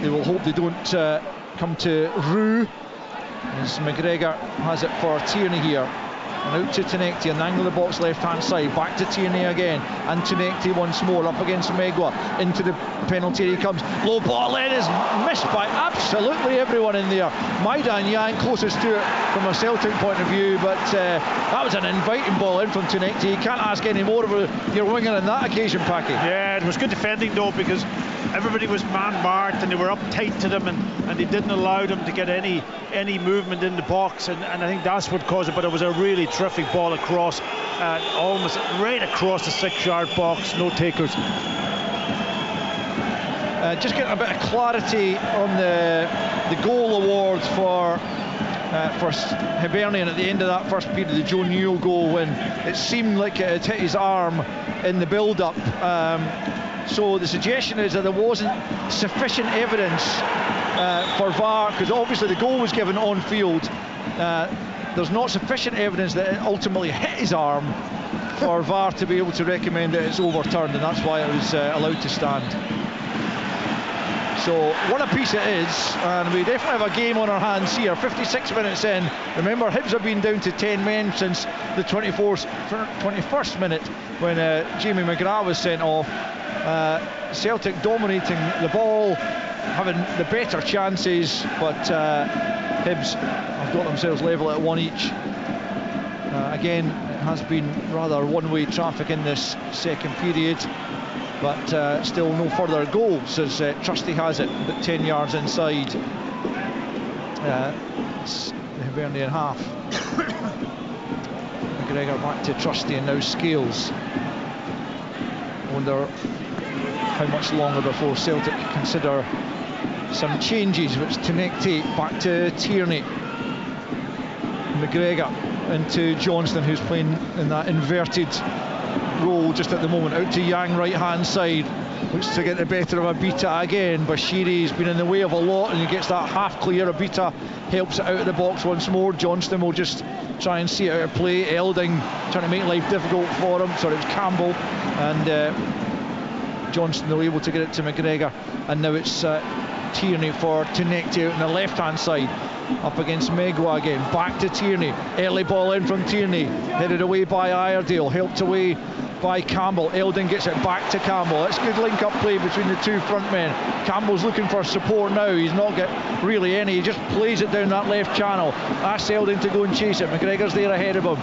they will hope they don't come to rue, as McGregor has it for Tierney here. And out to Tenecti, an angle of the box left hand side, back to Tierney again, and Tenecti once more up against Megwa, into the penalty area he comes. Low ball in is missed by absolutely everyone in there. Maidan Yang closest to it from a Celtic point of view, but that was an inviting ball in from Tenecti. You can't ask any more of your winger on that occasion, Packy. Yeah, it was good defending though, because everybody was man-marked and they were up tight to them, and they didn't allow them to get any movement in the box, and I think that's what caused it. But it was a really terrific ball across, almost right across the 6-yard box. No takers. Just getting a bit of clarity on the goal awards for Hibernian at the end of that first period, the Joe Newell goal, when it seemed like it had hit his arm in the build-up. So the suggestion is that there wasn't sufficient evidence for VAR, because obviously the goal was given on field. There's not sufficient evidence that it ultimately hit his arm for VAR to be able to recommend that it's overturned, and that's why it was allowed to stand. So one apiece it is, and we definitely have a game on our hands here. 56 minutes in. Remember, Hibs have been down to 10 men since the 21st minute when Jamie McGrath was sent off. Celtic dominating the ball, having the better chances, but Hibs have got themselves level at 1 each. Again, it has been rather one-way traffic in this second period, but still no further goals, as Trusty has it, but 10 yards inside. It's the Hibernian half. McGregor back to Trusty, and now Scales. I wonder how much longer before Celtic consider some changes, which Tenecti back to Tierney. McGregor into Johnston, who's playing in that inverted role just at the moment. Out to Yang, right hand side, looks to get the better of Abita again. Bashiri's been in the way of a lot, and he gets that half clear. Abita helps it out of the box once more. Johnston will just try and see it out of play. Elding trying to make life difficult for him. Sorry, it was Campbell, and Johnston will be able to get it to McGregor, and now it's Tierney for Tenecti out on the left hand side, up against Megwa again. Back to Tierney, early ball in from Tierney, headed away by Iredale, helped away by Campbell. Eldon gets it back to Campbell. It's good link-up play between the two front men. Campbell's looking for support now. He's not got really any. He just plays it down that left channel. Asks Eldon to go and chase it. McGregor's there ahead of him.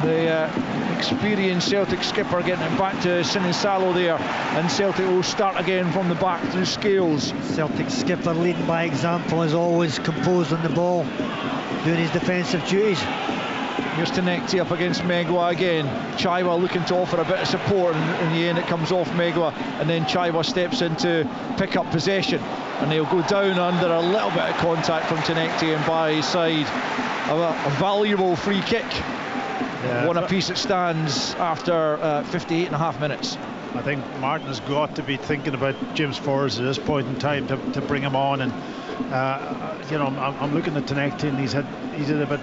The experienced Celtic skipper getting it back to Sinisalo there, and Celtic will start again from the back through Scales. Celtic skipper leading by example, as always, composed on the ball, doing his defensive duties. Here's Tenecti up against Megwa again. Chaiwa looking to offer a bit of support, and in the end it comes off Megwa, and then Chaiwa steps in to pick up possession, and they'll go down under a little bit of contact from Tenecti, and by his side a valuable free kick One apiece it stands after 58.5 minutes. I think Martin has got to be thinking about James Forrest at this point in time to bring him on. And you know, I'm looking at Tenecti, and he's had about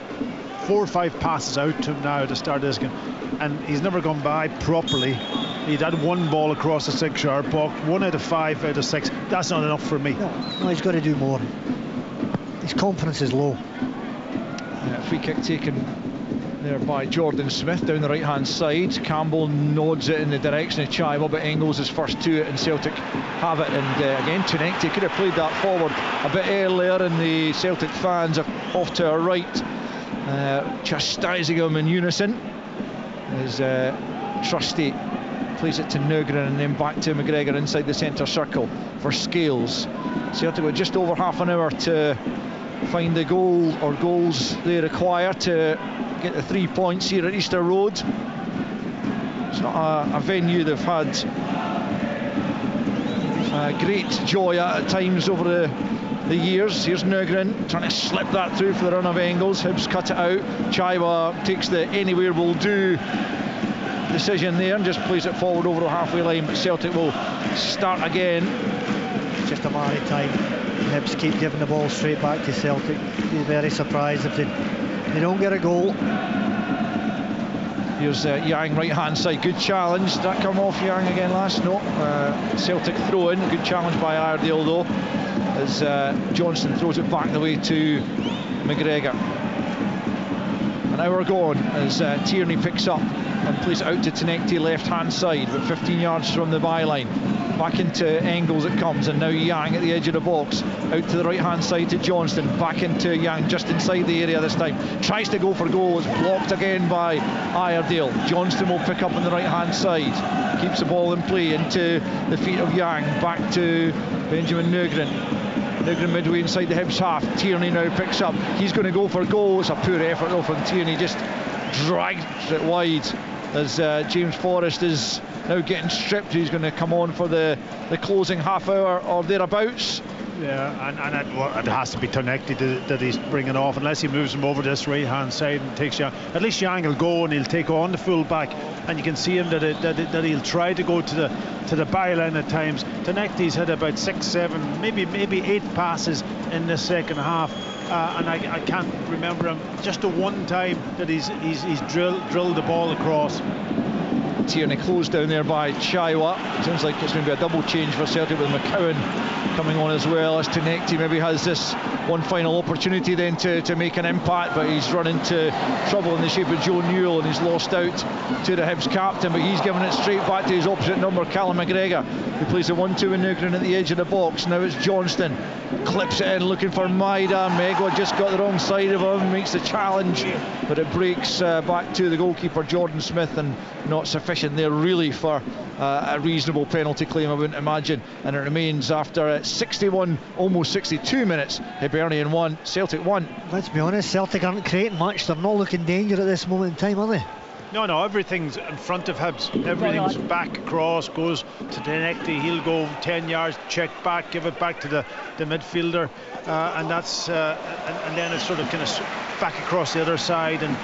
4 or 5 passes out to him now to start this game, and he's never gone by properly. He'd had 1 ball across the 6-yard box, 1 out of 5 out of 6. That's not enough for me. No, he's got to do more. His confidence is low. Free kick taken there by Jordan Smith down the right hand side. Campbell nods it in the direction of Chiva, but Engels is first to it, and Celtic have it. And again, Tenecti could have played that forward a bit earlier, and the Celtic fans are off to our right, chastising him in unison as Trusty plays it to Nugren, and then back to McGregor inside the centre circle for Scales. Celtic with just over half an hour to find the goal or goals they require to get the 3 points here at Easter Road. It's not a venue they've had great joy at times over the years. Here's Nugren trying to slip that through for the run of Engels. Hibs cut it out. Chiva takes the anywhere will do decision there and just plays it forward over the halfway line, but Celtic will start again. Just a matter of time. Hibs keep giving the ball straight back to Celtic. Be very surprised if they don't get a goal. Here's Yang right hand side, good challenge. Did that come off Yang again last? No. Celtic throw in, good challenge by Iredale though, as Johnston throws it back the way to McGregor. An hour gone as Tierney picks up and plays it out to Tenecti left hand side, but 15 yards from the byline. Back into Engels it comes, and now Yang at the edge of the box, out to the right hand side to Johnston, back into Yang just inside the area this time, tries to go for goal, is blocked again by Iredale. Johnston will pick up on the right hand side, keeps the ball in play into the feet of Yang, back to Benjamin Nugren. Nugren midway inside the Hibs half. Tierney now picks up, he's going to go for goal. It's a poor effort though from Tierney, just drags it wide as James Forrest is now getting stripped. He's going to come on for the closing half hour or thereabouts. Yeah, and it has to be Tenecti that he's bringing off, unless he moves him over this right hand side and takes Yang. At least Yang will go and he'll take on the full back, and you can see him that he'll try to go to the byline at times. Tenecti's had about 6, 7, maybe 8 passes in the second half, and I can't remember him just the one time that he's drilled the ball across. Tierney closed down there by Chiwa. Sounds like it's going to be a double change for Celtic with McCowan coming on as well, as Tenecti maybe has this one final opportunity then to make an impact, but he's run into trouble in the shape of Joe Newell, and he's lost out to the Hibs captain, but he's given it straight back to his opposite number, Callum McGregor, who plays a 1-2 in Nugren at the edge of the box. Now it's Johnston, clips it in looking for Maida. Megwa just got the wrong side of him, makes the challenge, but it breaks back to the goalkeeper Jordan Smith, and not sufficient there really for a reasonable penalty claim, I wouldn't imagine. And it remains after 61, almost 62 minutes, Hibernian 1, Celtic 1. Let's be honest, Celtic aren't creating much. They're not looking danger at this moment in time, are they? No, everything's in front of Hibs. Everything's back across, goes to Tenecti, he'll go 10 yards, check back, give it back to the midfielder, and that's and then it's sort of kind of back across the other side, and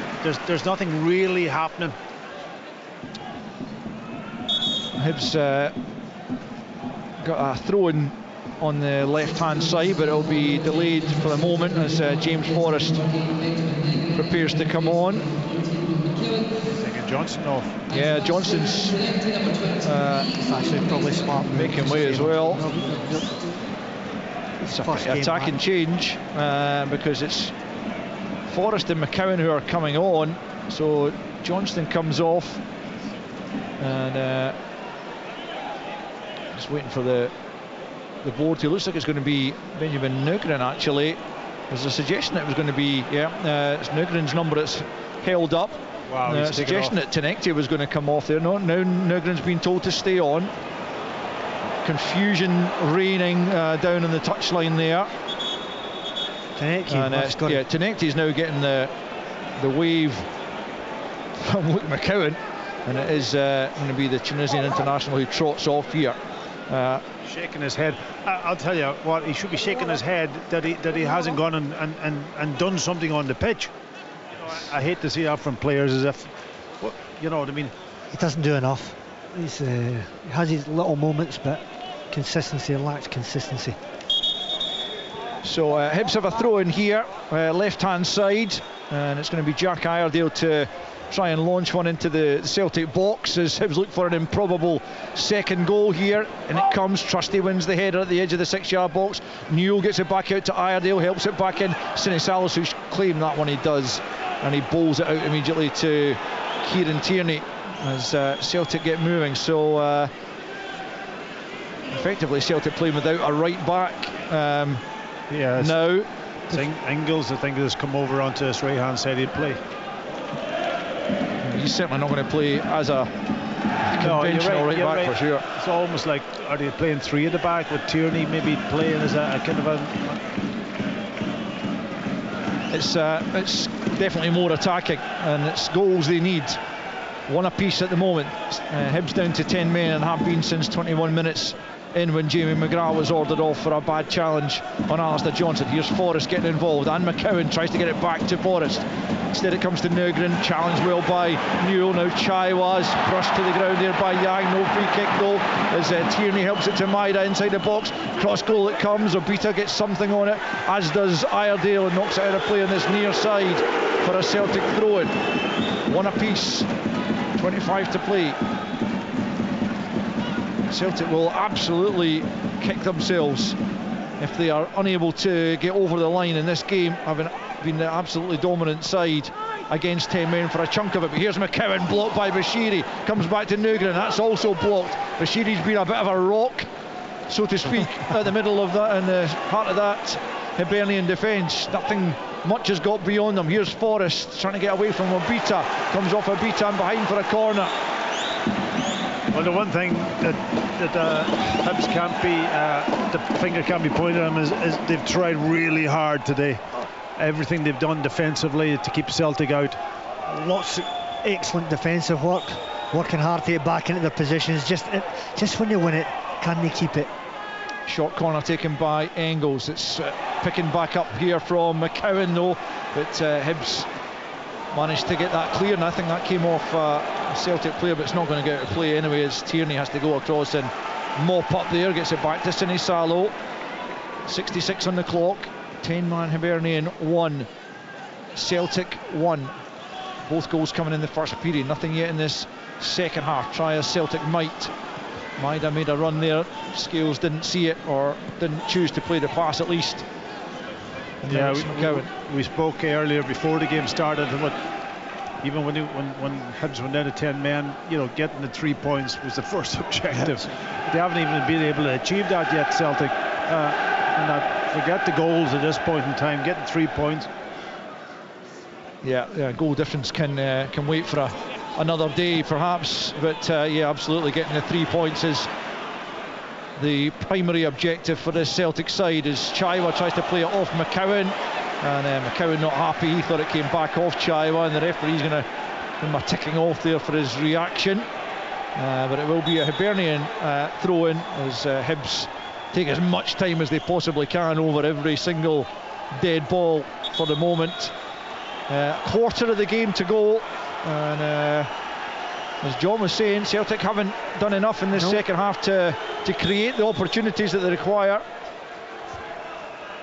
there's nothing really happening. Hibs got a throw-in on the left-hand side, but it'll be delayed for the moment as James Forrest prepares to come on. Taking Johnston off. Yeah, Johnston's actually probably smart, making way as well. It's an attacking change because it's Forrest and McCowan who are coming on, so Johnston comes off, and just waiting for the board. It looks like it's going to be Benjamin Nugren actually. There's a suggestion that it was going to be, it's Nugren's number that's held up. Wow, suggestion that Tenecti was going to come off there. No, now Nugren's been told to stay on. Confusion reigning down on the touchline there. Tenecti's now getting the wave from Luke McCowan, and it is going to be the Tunisian international who trots off here. Shaking his head. I'll tell you what, he should be shaking his head that he hasn't gone and done something on the pitch. You know, I hate to see that from players, as if You know what I mean? He doesn't do enough. He has his little moments, but consistency, lacks consistency. So Hibs have a throw in here, left hand side, and it's going to be Jack Iredale to try and launch one into the Celtic box as Hibs look for an improbable second goal here, and it comes. Trusty wins the header at the edge of the 6-yard box. Newell gets it back out to Iredale, helps it back in. Sinisalis, who's claimed that one, he does, and he bowls it out immediately to Kieran Tierney as Celtic get moving. So effectively Celtic playing without a right back now. Ingles, I think, has come over onto this right hand side of play. He's certainly not going to play as a conventional right back for sure. It's almost like, are they playing 3 at the back with Tierney maybe playing as a kind of a... It's definitely more attacking, and it's goals they need. One apiece at the moment. Hibs down to 10 men and have been since 21 minutes in when Jamie McGrath was ordered off for a bad challenge on Alistair Johnson. Here's Forrest getting involved, and McCowan tries to get it back to Forrest. Instead it comes to Nygren, challenged well by Newell. Now Chaiwa's brushed to the ground there by Yang. No free kick though, as Tierney helps it to Maida inside the box. Cross goal it comes. Obita gets something on it, as does Iredale, and knocks it out of play on this near side for a Celtic throw-in. One apiece, 25 to play. Celtic will absolutely kick themselves if they are unable to get over the line in this game, having been the absolutely dominant side against 10 men for a chunk of it. But here's McCowan, blocked by Bashiri, comes back to Nygren, that's also blocked. Bashiri's been a bit of a rock, so to speak, at the middle of that, in the heart of that Hibernian defence. Nothing much has got beyond them. Here's Forrest trying to get away from Obita, comes off Obita and behind for a corner. Well, the one thing that Hibs can't be, the finger can't be pointed at them is they've tried really hard today. Everything they've done defensively to keep Celtic out. Lots of excellent defensive work, working hard to get back into their positions. Just when you win it, can they keep it? Short corner taken by Engels. It's picking back up here from McCowan though, but Hibs managed to get that clear, and I think that came off a Celtic player, but it's not going to get out of play anyway, as Tierney has to go across and mop up there. Gets it back to Sinisalo. 66 on the clock. 10-man Hibernian 1, Celtic 1. Both goals coming in the first period. Nothing yet in this second half. Try as Celtic might. Maida made a run there. Scales didn't see it, or didn't choose to play the pass at least. And we spoke earlier before the game started about even when Hibs went down to 10 men, you know, getting the 3 points was the first objective. Yes. They haven't even been able to achieve that yet, Celtic. Forget the goals at this point in time. Getting 3 points. Yeah, goal difference can wait for another day perhaps, but yeah, absolutely getting the 3 points is the primary objective for this Celtic side. As Chaiwa tries to play it off McCowan, and McCowan not happy. He thought it came back off Chaiwa, and the referee's going to give him a ticking off there for his reaction. But it will be a Hibernian throw-in as Hibs take as much time as they possibly can over every single dead ball for the moment. Quarter of the game to go, and as John was saying, Celtic haven't done enough in this second half to create the opportunities that they require,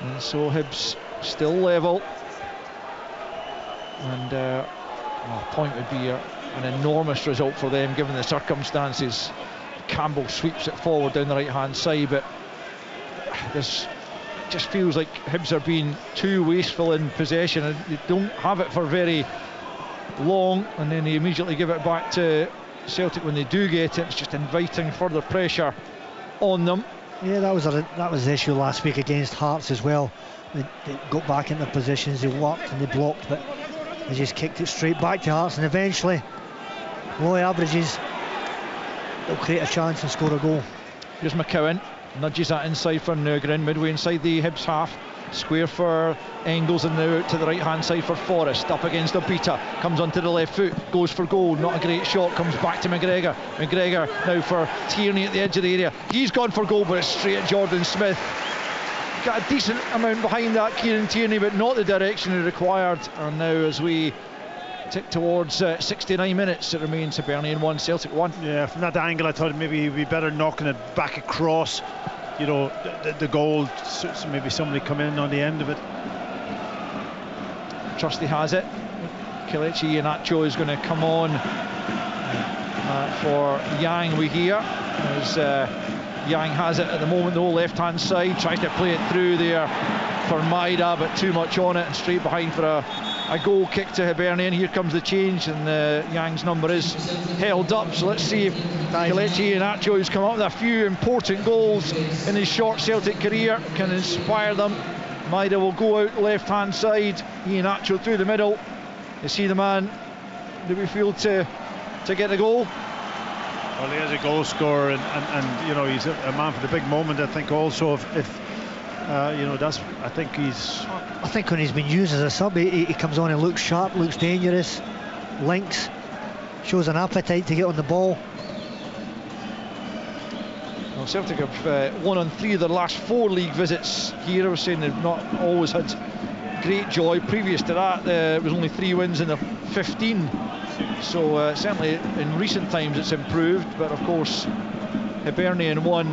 and so Hibs still level, and a point would be an enormous result for them given the circumstances. Campbell sweeps it forward down the right hand side, but this just feels like Hibs are being too wasteful in possession, and they don't have it for very long, and then they immediately give it back to Celtic when they do get it. It's just inviting further pressure on them. Yeah, that was the issue last week against Hearts as well. They got back into their positions, they worked and they blocked, but they just kicked it straight back to Hearts, and eventually low averages, they'll create a chance and score a goal. Here's McCowan, nudges that inside for Nygren, midway inside the Hibs half. Square for Engels, and now out to the right hand side for Forrest, up against Obita, comes onto the left foot, goes for goal, not a great shot, comes back to McGregor. McGregor now for Tierney at the edge of the area, he's gone for goal, but it's straight at Jordan Smith. Got a decent amount behind that Kieran Tierney, but not the direction he required. And now as we tick towards 69 minutes. It remains Hibernian 1, Celtic 1. Yeah, from that angle I thought maybe he'd be better knocking it back across, you know, the goal, so maybe somebody come in on the end of it. Trusty has it. Kelechi Iheanacho is going to come on for Yang, we hear, as Yang has it at the moment though, left hand side, tries to play it through there for Maida, but too much on it, and straight behind for a goal kick to Hibernian. Here comes the change, and Yang's number is held up, so let's see if Kelechi Iheanacho, who's come up with a few important goals in his short Celtic career, can inspire them. Maida will go out left hand side, Iheanacho through the middle. Is he the man, do we feel, to get the goal? Well, he is a goal scorer, and you know, he's a man for the big moment. I think also if you know, that's, I think when he's been used as a sub, he comes on and looks sharp, looks dangerous, links, shows an appetite to get on the ball. Well, Celtic have won on 3 of their last 4 league visits here. I was saying they've not always had great joy. Previous to that, it was only 3 wins in the 15. So certainly in recent times it's improved, but of course Hibernian won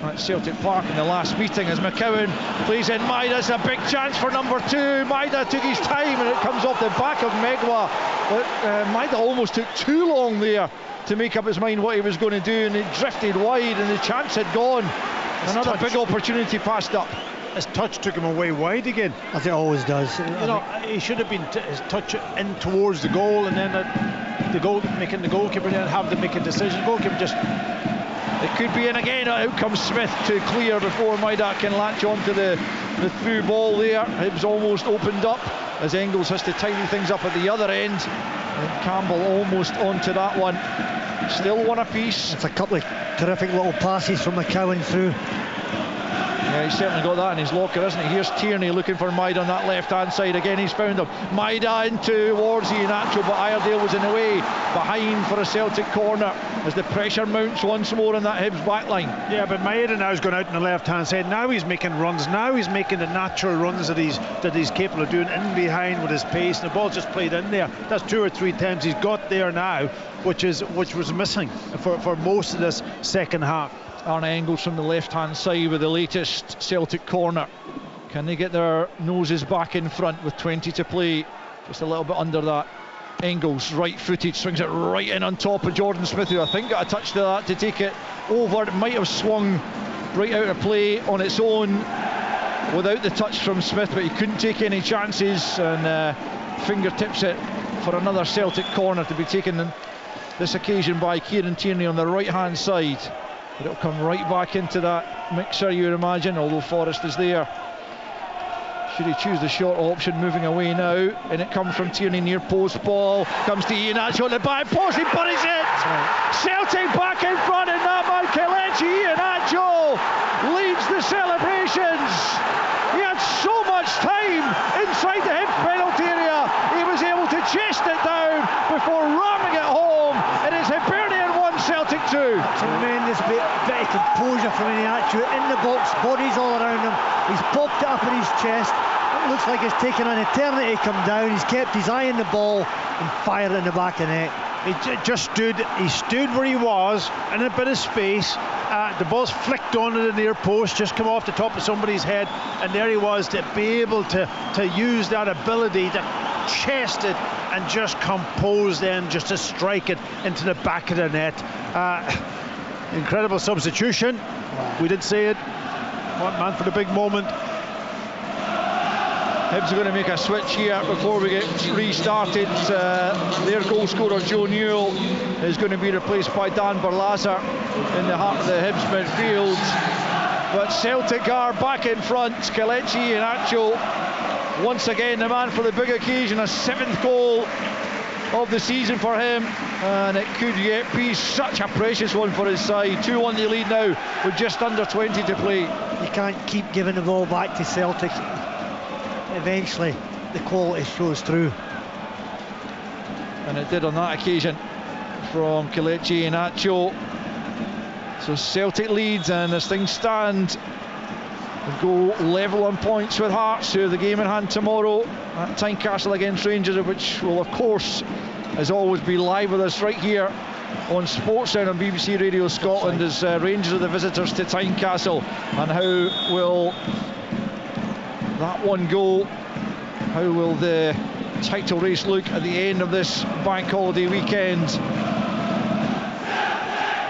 at Celtic Park in the last meeting as McCowan plays in Maida. It's a big chance for number 2. Maida took his time and it comes off the back of Megwa, but Maida almost took too long there to make up his mind what he was going to do, and it drifted wide and the chance had gone. Another big opportunity passed up. His touch took him away wide again, as it always does. You know, he should have been his touch in towards the goal, and then the goal, making the goalkeeper then have to make a decision. Goalkeeper just, it could be in again. Out comes Smith to clear before Maida can latch onto the through ball there. Hibs almost opened up as Engels has to tidy things up at the other end, and Campbell almost onto that one. Still 1 apiece. It's a couple of terrific little passes from McCowan through. Yeah, he's certainly got that in his locker, isn't he? Here's Tierney looking for Maida on that left hand side again. He's found him. Maida in towards Iheanacho, but Iredale was in the way, behind for a Celtic corner as the pressure mounts once more on that Hibs back line. Yeah, but Maida now's gone out on the left hand side. Now he's making runs. Now he's making the natural runs that he's capable of doing in behind with his pace, and the ball's just played in there. That's 2 or 3 times he's got there now, which was missing for most of this second half. Arne Engels from the left hand side with the latest Celtic corner. Can they get their noses back in front with 20 to play? Just a little bit under that. Engels, right footed, swings it right in on top of Jordan Smith, who I think got a touch to that to take it over. It might have swung right out of play on its own without the touch from Smith, but he couldn't take any chances, and fingertips it for another Celtic corner to be taken this occasion by Kieran Tierney on the right hand side. But it'll come right back into that mixer, you would imagine, although Forrest is there. Should he choose the short option, moving away now, and it comes from Tierney near post. Ball comes to Iheanacho on the back post, he buries it! Celtic back in front, and that man Kelechi Iheanacho leads the celebrations. He had so much time inside the Hibs penalty area, he was able to chest it down before ramming it home. It is Hibernian 1, Celtic 2. Tremendous bit of composure from Iheanacho in the box, bodies all around him. He's popped it up in his chest. It looks like it's taken an eternity to come down. He's kept his eye on the ball and fired it in the back of the net. He stood where he was in a bit of space. The ball's flicked onto the near post, just come off the top of somebody's head, and there he was, to be able to use that ability to chest it and just compose, then just to strike it into the back of the net. Incredible substitution. We did say it. One man for the big moment. Hibs are going to make a switch here before we get restarted. Their goal scorer Joe Newell is going to be replaced by Dan Berlazer in the heart of the Hibs midfield. But Celtic are back in front. Kelechi Iheanacho, once again the man for the big occasion, a 7th goal of the season for him, and it could yet be such a precious one for his side. 2-1 they lead now with just under 20 to play. You can't keep giving the ball back to Celtic. Eventually the quality shows through, and it did on that occasion from Kelechi Iheanacho. So Celtic leads, and as things stand, go level on points with Hearts, who have the game in hand tomorrow at Tynecastle against Rangers, which will of course as always be live with us right here on Sportsound on BBC Radio Scotland, as Rangers are the visitors to Tynecastle. And how will that one go? How will the title race look at the end of this bank holiday weekend?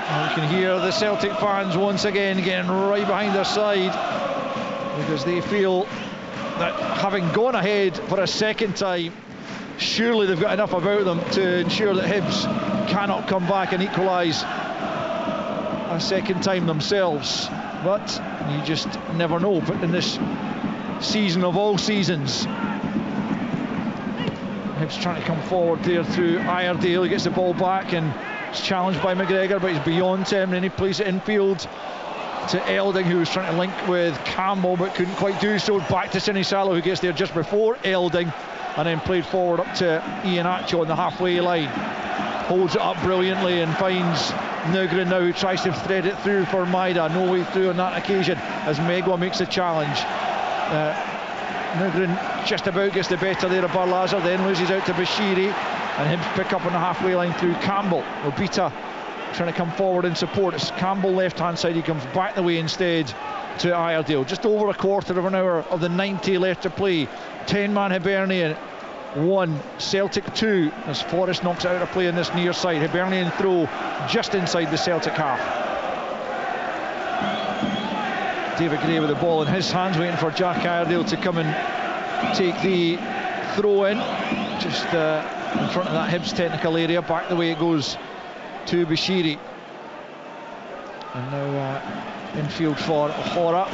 And you can hear the Celtic fans once again getting right behind their side, because they feel that having gone ahead for a second time, surely they've got enough about them to ensure that Hibs cannot come back and equalise a second time themselves. But you just never know. But in this season of all seasons, Hibs trying to come forward there through Iredale. He gets the ball back and is challenged by McGregor, but he's beyond him, and then he plays it infield to Elding, who was trying to link with Campbell but couldn't quite do so. Back to Sinisalo, who gets there just before Elding, and then played forward up to Iheanacho on the halfway line. Holds it up brilliantly and finds Nugren now, who tries to thread it through for Maida. No way through on that occasion as Megwa makes a challenge. Nugren just about gets the better there of Barlaza, then loses out to Bashiri, and Hibs pick up on the halfway line through Campbell. Obita trying to come forward in support. It's Campbell left hand side, he comes back the way instead to Iredale. Just over a quarter of an hour of the 90 left to play. 10-man Hibernian 1, Celtic 2, as Forrest knocks it out of play on this near side. Hibernian throw just inside the Celtic half. David Gray with the ball in his hands, waiting for Jack Iredale to come and take the throw in, just in front of that Hibs technical area. Back the way it goes to Bashiri, and now infield for O'Hara.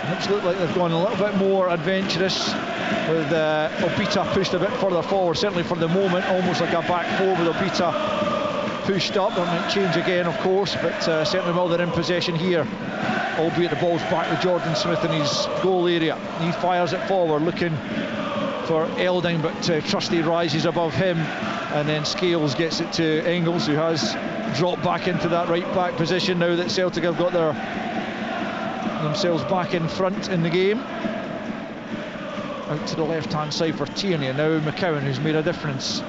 Hibs look like they've gone a little bit more adventurous, with Obita pushed a bit further forward, certainly for the moment, almost like a back four with Obita pushed up. That might change again, of course, but certainly while they're in possession here, albeit the ball's back with Jordan Smith in his goal area. He fires it forward, looking for Elding, but Trusty rises above him, and then Scales gets it to Engels, who has dropped back into that right back position now that Celtic have got themselves back in front in the game. Out to the left hand side for Tierney, and now McCowan, who's made a difference,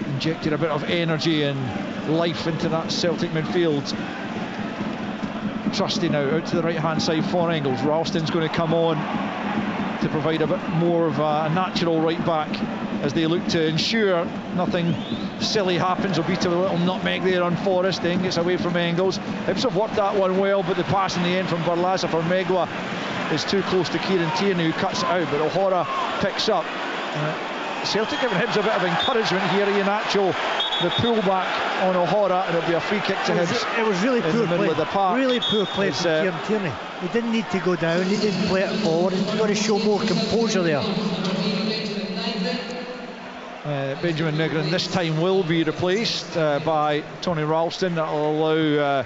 injected a bit of energy and life into that Celtic midfield. Trusty now out to the right hand side for Engels. Ralston's going to come on to provide a bit more of a natural right back as they look to ensure nothing silly happens. Obita with a little nutmeg there on Forrest, then gets away from Engels. Hibs have worked that one well, but the pass in the end from Barlaza for Megwa is too close to Kieran Tierney, who cuts it out, but O'Hara picks up. Celtic giving Hibs a bit of encouragement here. Iheanacho, the pullback on O'Hara, and it'll be a free kick to Hibs. It was really in poor the middle play. Of the park. Really poor play from Kieran Tierney. He didn't need to go down, he didn't play it forward, he's got to show more composure there. Benjamin Nugren this time will be replaced by Tony Ralston. That will allow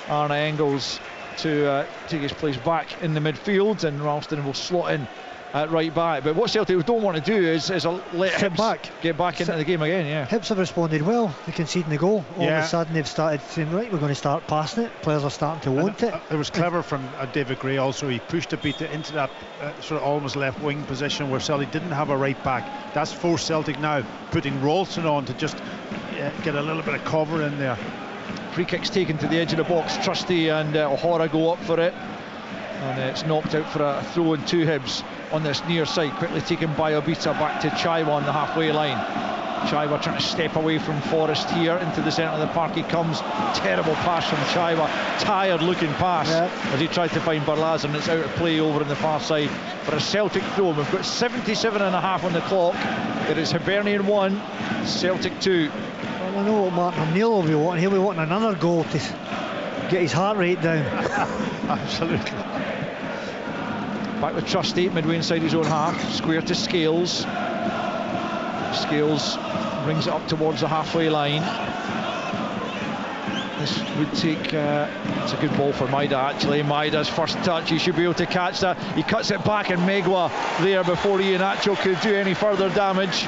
Arne Engels to take his place back in the midfield, and Ralston will slot in at right back. But what Celtic don't want to do is let Hibs get back into the game again. Yeah, Hibs have responded well to conceding the goal. All of a sudden they've started saying, right, we're going to start passing it. Players are starting to want it. It was clever from David Gray also. He pushed Obita into that sort of almost left wing position where Celtic didn't have a right back. That's forced Celtic now putting Ralston on to just get a little bit of cover in there. Free kick's taken to the edge of the box. Trusty and O'Hara go up for it, and it's knocked out for a throw in to Hibs on this near side, quickly taken by Obita back to Chaiwa on the halfway line. Chaiwa trying to step away from Forrest here into the centre of the park. He comes, terrible pass from Chaiwa, tired looking pass as he tried to find Barlaza, and it's out of play over on the far side for a Celtic throw. We've got 77.5 on the clock. It is Hibernian 1, Celtic 2. Well, I know what Martin O'Neill will be wanting. He'll be wanting another goal to get his heart rate down. Absolutely. Back with Trusty, midway inside his own half, square to Scales. Scales brings it up towards the halfway line. This would take, it's a good ball for Maida actually. Maida's first touch, he should be able to catch that. He cuts it back, and Megwa there before Iheanacho could do any further damage.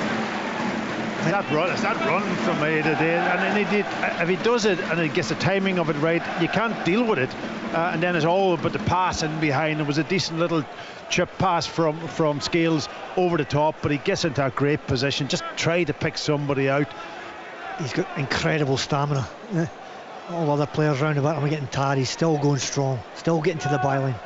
It's that run from Maida there, and then he did. If he does it and he gets the timing of it right, you can't deal with it. And then it's all but the pass in behind. It was a decent little chip pass from Scales over the top, but he gets into a great position. Just try to pick somebody out. He's got incredible stamina. All other players round about him are getting tired. He's still going strong, still getting to the byline.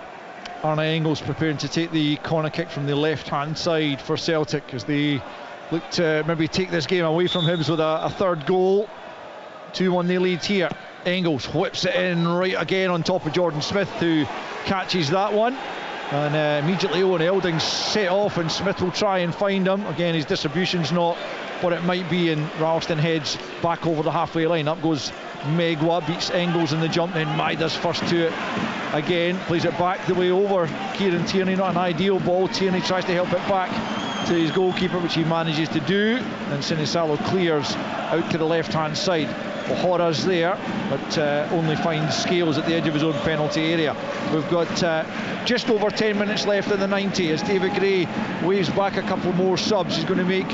Arne Engels preparing to take the corner kick from the left-hand side for Celtic as they look to maybe take this game away from Hibs with a third goal. 2-1 they lead here. Engels whips it in right again on top of Jordan Smith, who catches that one. And immediately Owen Elding's set off, and Smith will try and find him. Again, his distribution's not what it might be, and Ralston heads back over the halfway line. Up goes Megwa, beats Engels in the jump, then Maida's first to it again, plays it back the way over. Kieran Tierney, not an ideal ball. Tierney tries to help it back to his goalkeeper, which he manages to do, and Sinisalo clears out to the left-hand side. O'Hara's there, but only finds Scales at the edge of his own penalty area. We've got just over 10 minutes left in the 90 as David Gray waves back a couple more subs. He's going to make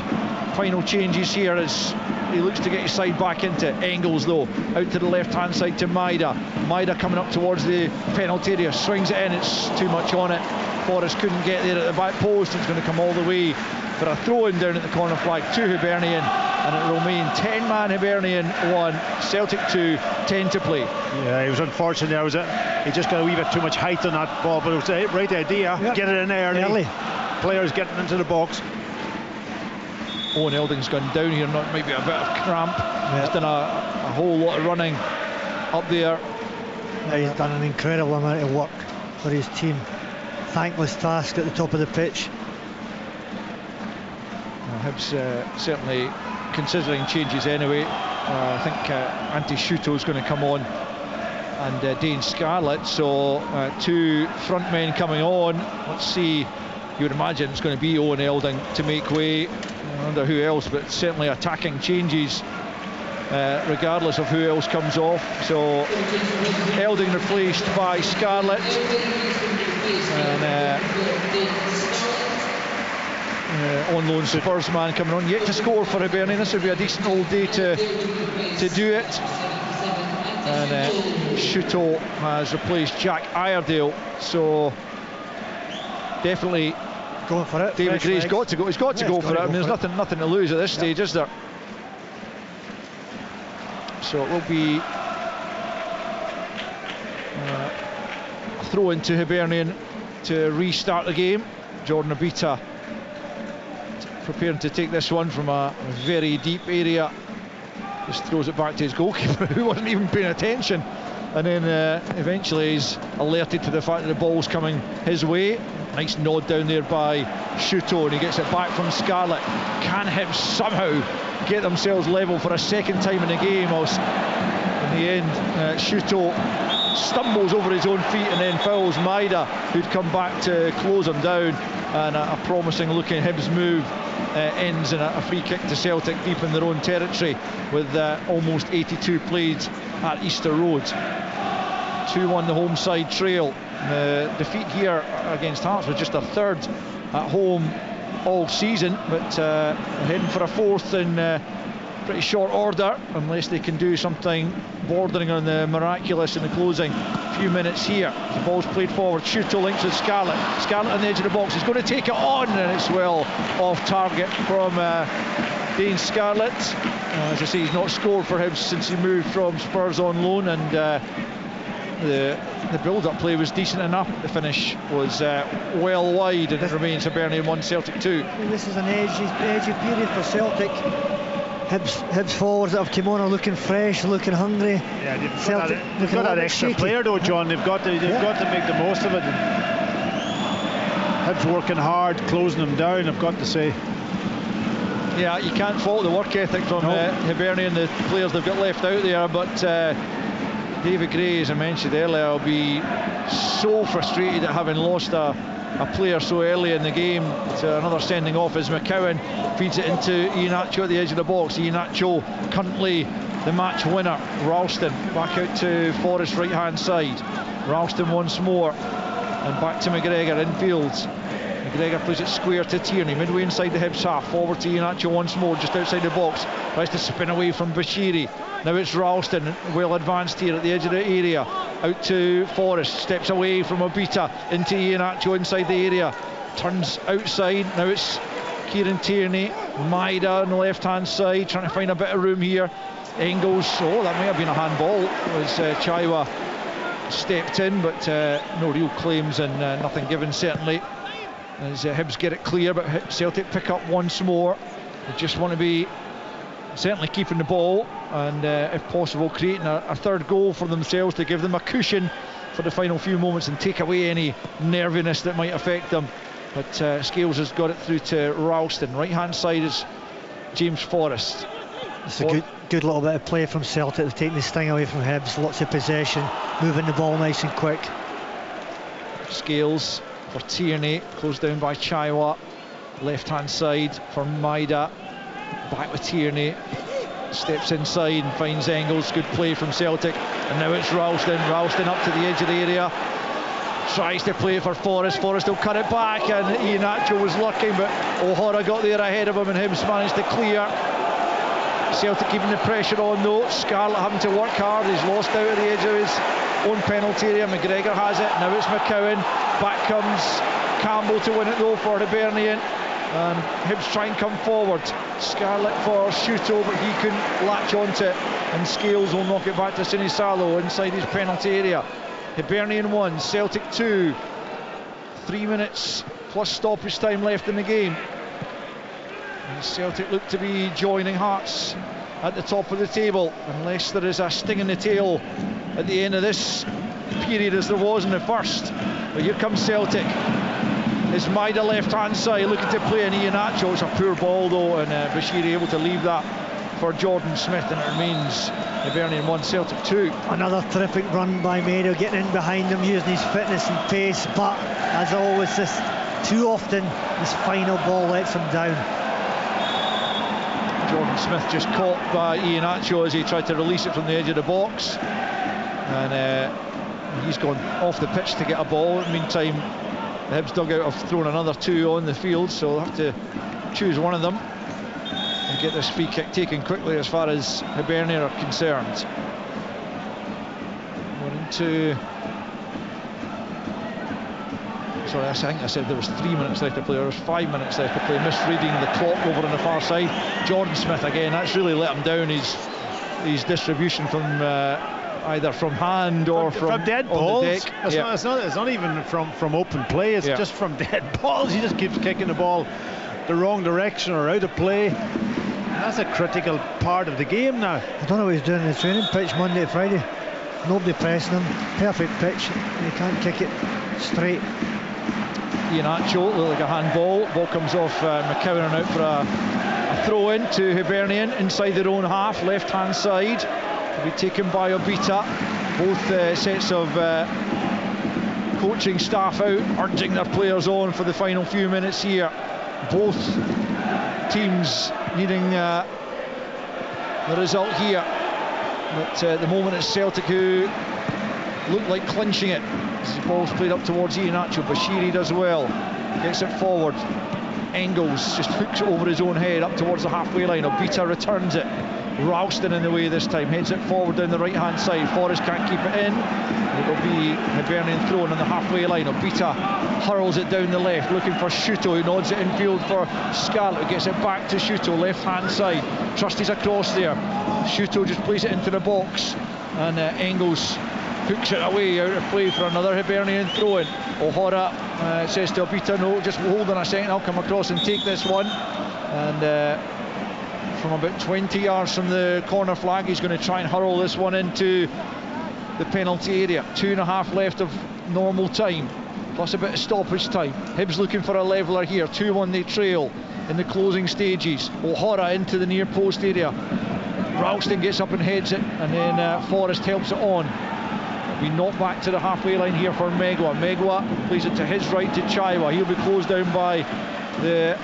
final changes here as he looks to get his side back into Engels, though, out to the left-hand side to Maida. Maida coming up towards the penalty area, swings it in, it's too much on it. Forrest couldn't get there at the back post. It's going to come all the way for a throw-in down at the corner flag to Hibernian, and it will remain 10-man Hibernian 1, Celtic 2, 10 to play. Yeah, he was unfortunate there. He just got a wee bit too much height on that ball, but it was the right idea. Yep. Get it in early. Players getting into the box. Owen Elding's gone down here, not maybe a bit of cramp. He's done a whole lot of running up there. Yeah, he's done an incredible amount of work for his team. Thankless task at the top of the pitch. Hibs certainly considering changes anyway. I think Antti Schuto's going to come on, and Dane Scarlett, so two front men coming on. Let's see, you would imagine it's going to be Owen Elding to make way. I wonder who else, but certainly attacking changes regardless of who else comes off. So Elding replaced by Scarlett, and on loan Spurs man coming on, yet to score for Hibernian. This would be a decent old day to do it. And Shuto has replaced Jack Iredale, so definitely going for it. David Gray's got to go. He's got to go for it. I mean, there's nothing to lose at this stage, is there? So it will be a throw into Hibernian to restart the game. Jordan Abita preparing to take this one from a very deep area. Just throws it back to his goalkeeper, who wasn't even paying attention, and then eventually he's alerted to the fact that the ball's coming his way. Nice nod down there by Shuto, and he gets it back from Scarlett. Can Hibs somehow get themselves level for a second time in the game? In the end, Shuto stumbles over his own feet and then fouls Maida, who'd come back to close him down, and a promising looking Hibs move ends in a free kick to Celtic deep in their own territory with almost 82 played at Easter Road. 2-1 the home side trail. The defeat here against Hearts was just a third at home all season, but heading for a fourth in pretty short order, unless they can do something bordering on the miraculous in the closing few minutes here. The ball's played forward. Shuto links with Scarlett. Scarlett on the edge of the box. He's going to take it on, and it's well off target from Dane Scarlett. As I say, he's not scored for him since he moved from Spurs on loan, and the build-up play was decent enough. The finish was well wide, and it remains Hibernian 1, Celtic 2. This is an edgy period for Celtic. Hibs forwards that have come on are looking fresh, looking hungry. Yeah, they've got that extra shaky player though, John. They've got to make the most of it. Hibs working hard, closing them down, I've got to say. Yeah, you can't fault the work ethic from Hibernian, the players they've got left out there, but David Gray, as I mentioned earlier, will be so frustrated at having lost a player so early in the game. To another sending off as McCowan feeds it into Iheanacho at the edge of the box. Iheanacho currently the match winner. Ralston back out to Forrest right hand side. Ralston once more, and back to McGregor infield. McGregor plays it square to Tierney, midway inside the Hibs half, forward to Iheanacho once more, just outside the box, tries to spin away from Bashiri. Now it's Ralston, well advanced here at the edge of the area, out to Forrest, steps away from Obita into Iheanacho inside the area, turns outside. Now it's Kieran Tierney, Maida on the left hand side, trying to find a bit of room here. Engels, oh, that may have been a handball as Chaiwa stepped in, but no real claims and nothing given certainly as Hibs get it clear, but Celtic pick up once more. They just want to be certainly keeping the ball and if possible creating a third goal for themselves to give them a cushion for the final few moments and take away any nerviness that might affect them. But Scales has got it through to Ralston. Right hand side is James Forrest. It's a good little bit of play from Celtic. They've taken the sting away from Hibs. Lots of possession, moving the ball nice and quick. Scales for Tierney, closed down by Chaiwa. Left hand side for Maida. Back with Tierney. Steps inside and finds Engels. Good play from Celtic. And now it's Ralston. Ralston up to the edge of the area. Tries to play for Forrest. Forrest will cut it back, and Iheanacho was looking, but O'Hara got there ahead of him, and Hibs managed to clear. Celtic keeping the pressure on though. Scarlett having to work hard. He's lost out at the edge of his own penalty area. McGregor has it. Now it's McCowan. Back comes Campbell to win it though for Hibernian. And Hibs try and come forward. Scarlett for Shuto, but he couldn't latch onto it. And Scales will knock it back to Sinisalo inside his penalty area. Hibernian 1, Celtic 2. 3 minutes plus stoppage time left in the game. And Celtic look to be joining Hearts at the top of the table, unless there is a sting in the tail at the end of this period as there was in the first. But here comes Celtic. It's Maida left hand side looking to play an Iheanacho. It's a poor ball though, and Bashiri able to leave that for Jordan Smith, and it remains Hibernian 1, Celtic 2. Another terrific run by Maida, getting in behind him, using his fitness and pace, but as always, too often this final ball lets him down. Jordan Smith just caught by Iheanacho as he tried to release it from the edge of the box, and he's gone off the pitch to get a ball. In the meantime, the Hibs dugout have thrown another 2 on the field, so they'll have to choose one of them and get this free kick taken quickly as far as Hibernian are concerned. We're into... Sorry, I think I said there was 3 minutes left to play. There was 5 minutes left to play. Misreading the clock over on the far side. Jordan Smith again, that's really let him down. His distribution from either from hand or from dead balls. It's not even from open play. It's just from dead balls. He just keeps kicking the ball the wrong direction or out of play. That's a critical part of the game now. I don't know what he's doing in the training pitch Monday to Friday. Nobody pressing him. Perfect pitch. He can't kick it straight. Iheanacho, looked like a handball. Ball comes off McCowan and out for a throw in to Hibernian inside their own half, left hand side. To be taken by Obita. Both sets of coaching staff out, urging their players on for the final few minutes here. Both teams needing the result here. But at the moment it's Celtic who look like clinching it. As the ball's played up towards Iheanacho. Bashiri does well, gets it forward. Engels just hooks it over his own head up towards the halfway line. Obita returns it. Ralston in the way this time, heads it forward down the right hand side. Forrest can't keep it in. It will be Hibernian thrown on the halfway line. Obita hurls it down the left, looking for Shuto, who nods it infield for Scarlett, who gets it back to Shuto, left hand side. Trusty's across there. Shuto just plays it into the box, and Engels hooks it away out of play for another Hibernian throw-in. O'Hara says to Obita, no, just hold on a second, I'll come across and take this one. And from about 20 yards from the corner flag, he's going to try and hurl this one into the penalty area. 2.5 left of normal time, plus a bit of stoppage time. Hibs looking for a leveller here. 2-1 they trail in the closing stages. O'Hara into the near post area. Ralston gets up and heads it, and then Forrest helps it on. We knock back to the halfway line here for Megwa. Megwa plays it to his right to Chaiwa. He'll be closed down by the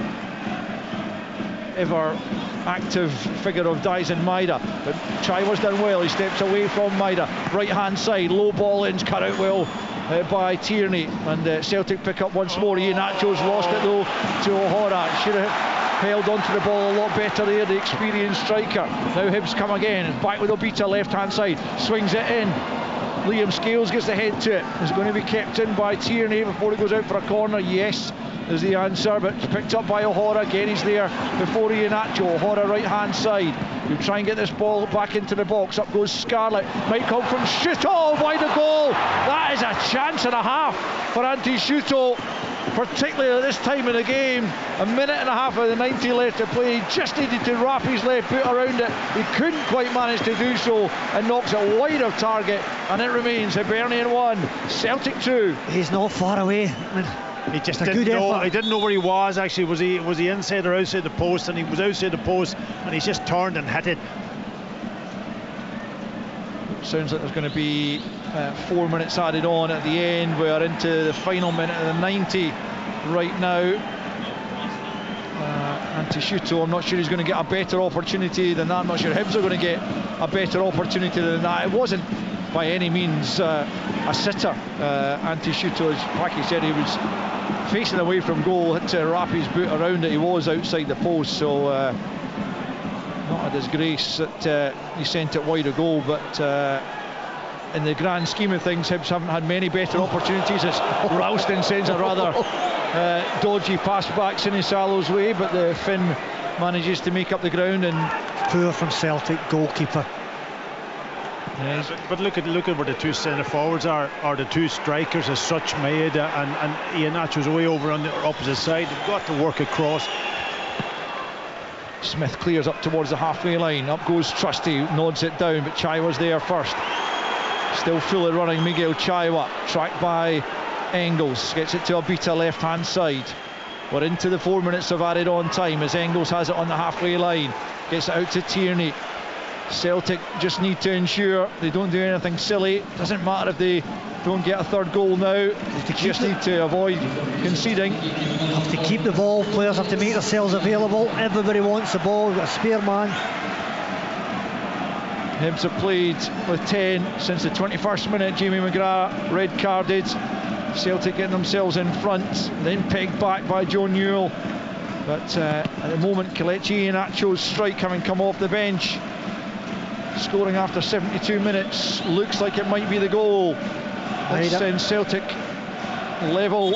ever active figure of Dyson Maida, but Chaiwa's done well. He steps away from Maida, right hand side, low ball in, cut out well by Tierney, and Celtic pick up once more. Iheanacho's lost it though to O'Hara. Should have held onto the ball a lot better there, the experienced striker. Now Hibs come again, back with Obita, left hand side, swings it in. Liam Scales gets the head to it. It's going to be kept in by Tierney before it goes out for a corner. Yes, is the answer, but picked up by O'Hara. Again, he's there before Iheanacho. O'Hara right hand side. You try and get this ball back into the box. Up goes Scarlett. Might come from Shuto. Wide the goal. That is a chance and a half for Antti Shuto, particularly at this time of the game. A minute and a half of the 90 left to play. He just needed to wrap his left boot around it. He couldn't quite manage to do so, and knocks it wide of target, and it remains Hibernian 1, Celtic 2. He's not far away. He just didn't know. He didn't know where he was. Actually, was he inside or outside the post? And he was outside the post, and he's just turned and hit it. Sounds like there's going to be 4 minutes added on at the end. We're into the final minute of the 90 right now. Antti Shuto, I'm not sure he's going to get a better opportunity than that. I'm not sure Hibs are going to get a better opportunity than that. It wasn't by any means a sitter. Antti Shuto, as Paki said, he was facing away from goal, had to wrap his boot around it. He was outside the post, so not a disgrace that he sent it wide of goal, but in the grand scheme of things, Hibs haven't had many better opportunities. As Ralston sends a rather dodgy pass back Sinisalo's way, but the Finn manages to make up the ground. And poor from Celtic goalkeeper. Yes. But look at where the two centre forwards are the two strikers as such. Maeda and Iheanacho's way over on the opposite side. They've got to work across. Smith clears up towards the halfway line. Up goes Trusty, nods it down, but Chaiwa's there first. Still fully running Miguel Chaiwa, tracked by Engels. Gets it to Obita, left hand side. We're into the 4 minutes of added on time as Engels has it on the halfway line. Gets it out to Tierney. Celtic just need to ensure they don't do anything silly. Doesn't matter if they don't get a third goal now. They just need to avoid conceding. Have to keep the ball. Players have to make themselves available. Everybody wants the ball. We've got a spare man. Hibs have played with 10 since the 21st minute. Jamie McGrath red carded. Celtic getting themselves in front, then pegged back by Joe Newell. But at the moment, Kelechi Iheanacho's strike having come off the bench, scoring after 72 minutes, looks like it might be the goal. That sends Celtic level,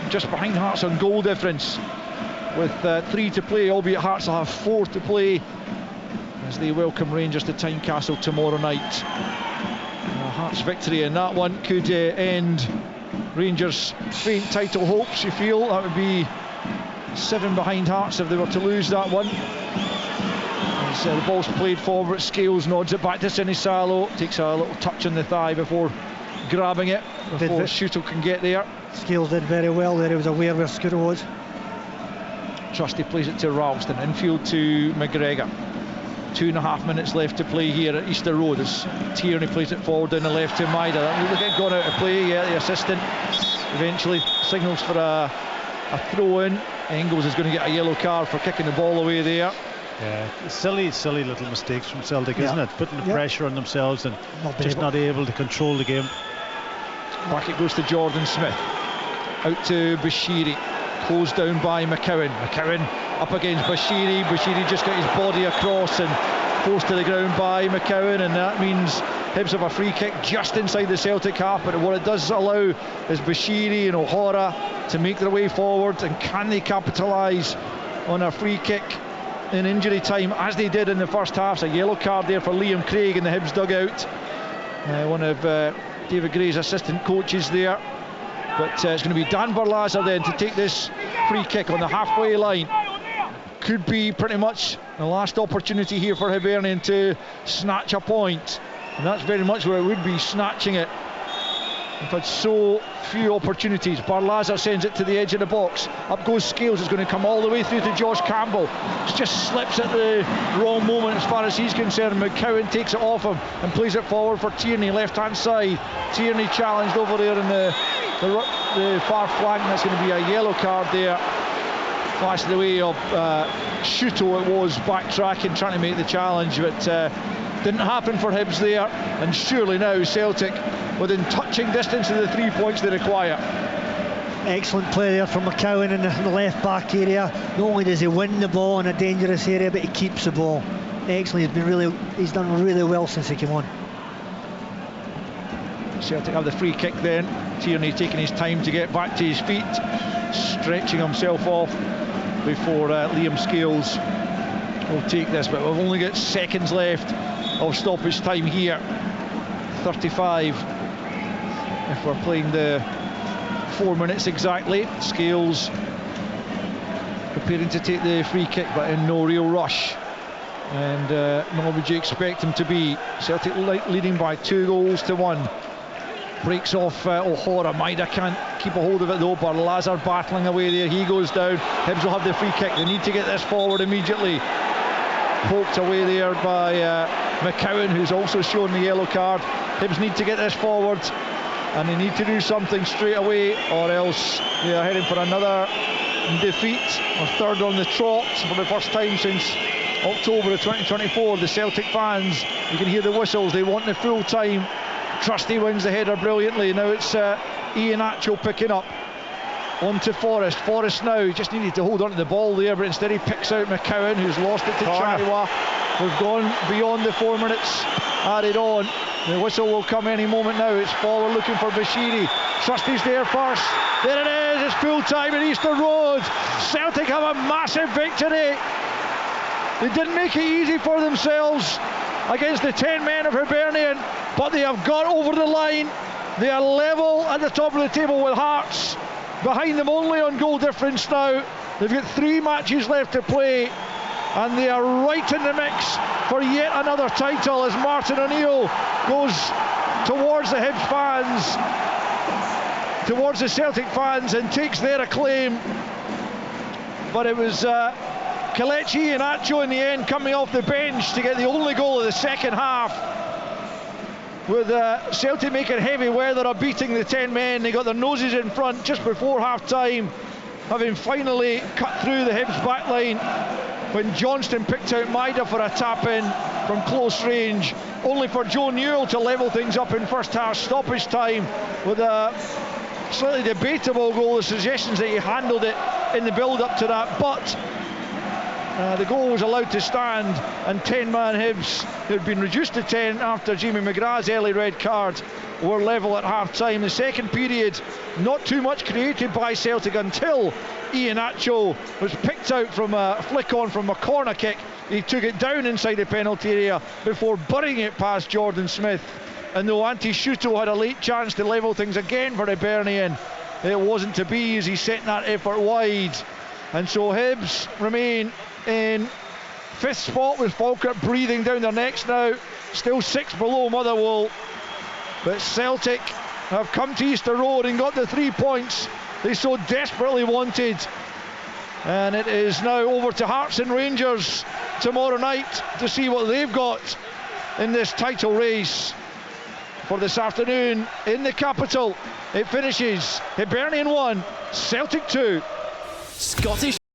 just behind Hearts on goal difference, with 3 to play, albeit Hearts will have 4 to play as they welcome Rangers to Tynecastle tomorrow night. Hearts' victory in that one could end Rangers' faint title hopes, you feel. That would be 7 behind Hearts if they were to lose that one. As the ball's played forward, Scales nods it back to Sinisalo, takes a little touch on the thigh before grabbing it, before Shuto can get there. Scales did very well there, he was aware where Scooter was. Trusty plays it to Ralston, infield to McGregor. 2.5 minutes left to play here at Easter Road as Tierney plays it forward down the left to Maida. That looked like it gone out of play. Yeah, the assistant eventually signals for a throw in. Engels is going to get a yellow card for kicking the ball away there. Yeah, silly little mistakes from Celtic, isn't it? Putting the pressure on themselves and not able to control the game. Back it goes to Jordan Smith. Out to Bashiri. Closed down by McCowan. McCowan up against Bashiri. Bashiri just got his body across and forced to the ground by McCowan, and that means Hibs have a free kick just inside the Celtic half. But what it does allow is Bashiri and O'Hara to make their way forward, and can they capitalise on a free kick in injury time as they did in the first half? A yellow card there for Liam Craig in the Hibs dugout, one of David Gray's assistant coaches there. But it's going to be Dan Barlaza then to take this free kick on the halfway line. Could be pretty much the last opportunity here for Hibernian to snatch a point, and that's very much where it would be, snatching it. We've had so few opportunities. Barlaza sends it to the edge of the box. Up goes Scales. It's going to come all the way through to Josh Campbell. It just slips at the wrong moment as far as he's concerned. McCowan takes it off him and plays it forward for Tierney, left hand side. Tierney challenged over there in the far flank. That's going to be a yellow card there flashed the way of Shuto. It was backtracking, trying to make the challenge, but didn't happen for Hibs there. And surely now Celtic within touching distance of the 3 points they require. Excellent play there from McCowan in the left back area. Not only does he win the ball in a dangerous area, but he keeps the ball. Excellent. He's done really well since he came on. Celtic have the free kick then. Tierney taking his time to get back to his feet, stretching himself off before Liam Scales will take this. But we've only got seconds left of stoppage time here. 35 if we're playing the 4 minutes exactly. Scales preparing to take the free kick, but in no real rush. And nor would you expect him to be. Celtic leading by 2-1. Breaks off O'Hara. Maida can't keep a hold of it though. Barlaser battling away there. He goes down. Hibs will have the free kick. They need to get this forward immediately. Poked away there by McCowan, who's also shown the yellow card. Hibs need to get this forward, and they need to do something straight away, or else they are heading for another defeat, or third on the trot for the first time since October of 2024. The Celtic fans, you can hear the whistles. They want the full time. Trusty wins the header brilliantly. Now it's Ian Atchell picking up onto Forrest. Forrest now just needed to hold on to the ball there, but instead he picks out McCowan, who's lost it to Chaiwa. We've gone beyond the 4 minutes added on. The whistle will come any moment now. It's Fowler looking for Bashiri. Trusty's there first. There it is. It's full time at Easter Road. Celtic have a massive victory. They didn't make it easy for themselves against the 10 men of Hibernian, but they have got over the line. They are level at the top of the table with Hearts. Behind them only on goal difference now. They've got 3 matches left to play, and they are right in the mix for yet another title as Martin O'Neill goes towards the Hibs fans, towards the Celtic fans, and takes their acclaim. But it was Kelechi and Acho in the end coming off the bench to get the only goal of the second half, with Celtic making heavy weather of beating the 10 men. They got their noses in front just before half time, having finally cut through the Hibs back line when Johnston picked out Maida for a tap in from close range, only for Joe Newell to level things up in first half stoppage time with a slightly debatable goal. The suggestions that he handled it in the build up to that, but the goal was allowed to stand, and 10-man Hibs, who had been reduced to 10 after Jamie McGrath's early red card, were level at half-time. The second period, not too much created by Celtic until Ian Acho was picked out from a flick-on from a corner kick. He took it down inside the penalty area before burying it past Jordan Smith. And though Antti Shuto had a late chance to level things again for Hibernian, it wasn't to be as he sent that effort wide. And so Hibs remain in 5th spot with Falkirk breathing down their necks now, still 6 below Motherwell. But Celtic have come to Easter Road and got the 3 points they so desperately wanted. And it is now over to Hearts and Rangers tomorrow night to see what they've got in this title race. For this afternoon in the capital, it finishes Hibernian 1, Celtic 2. Scottish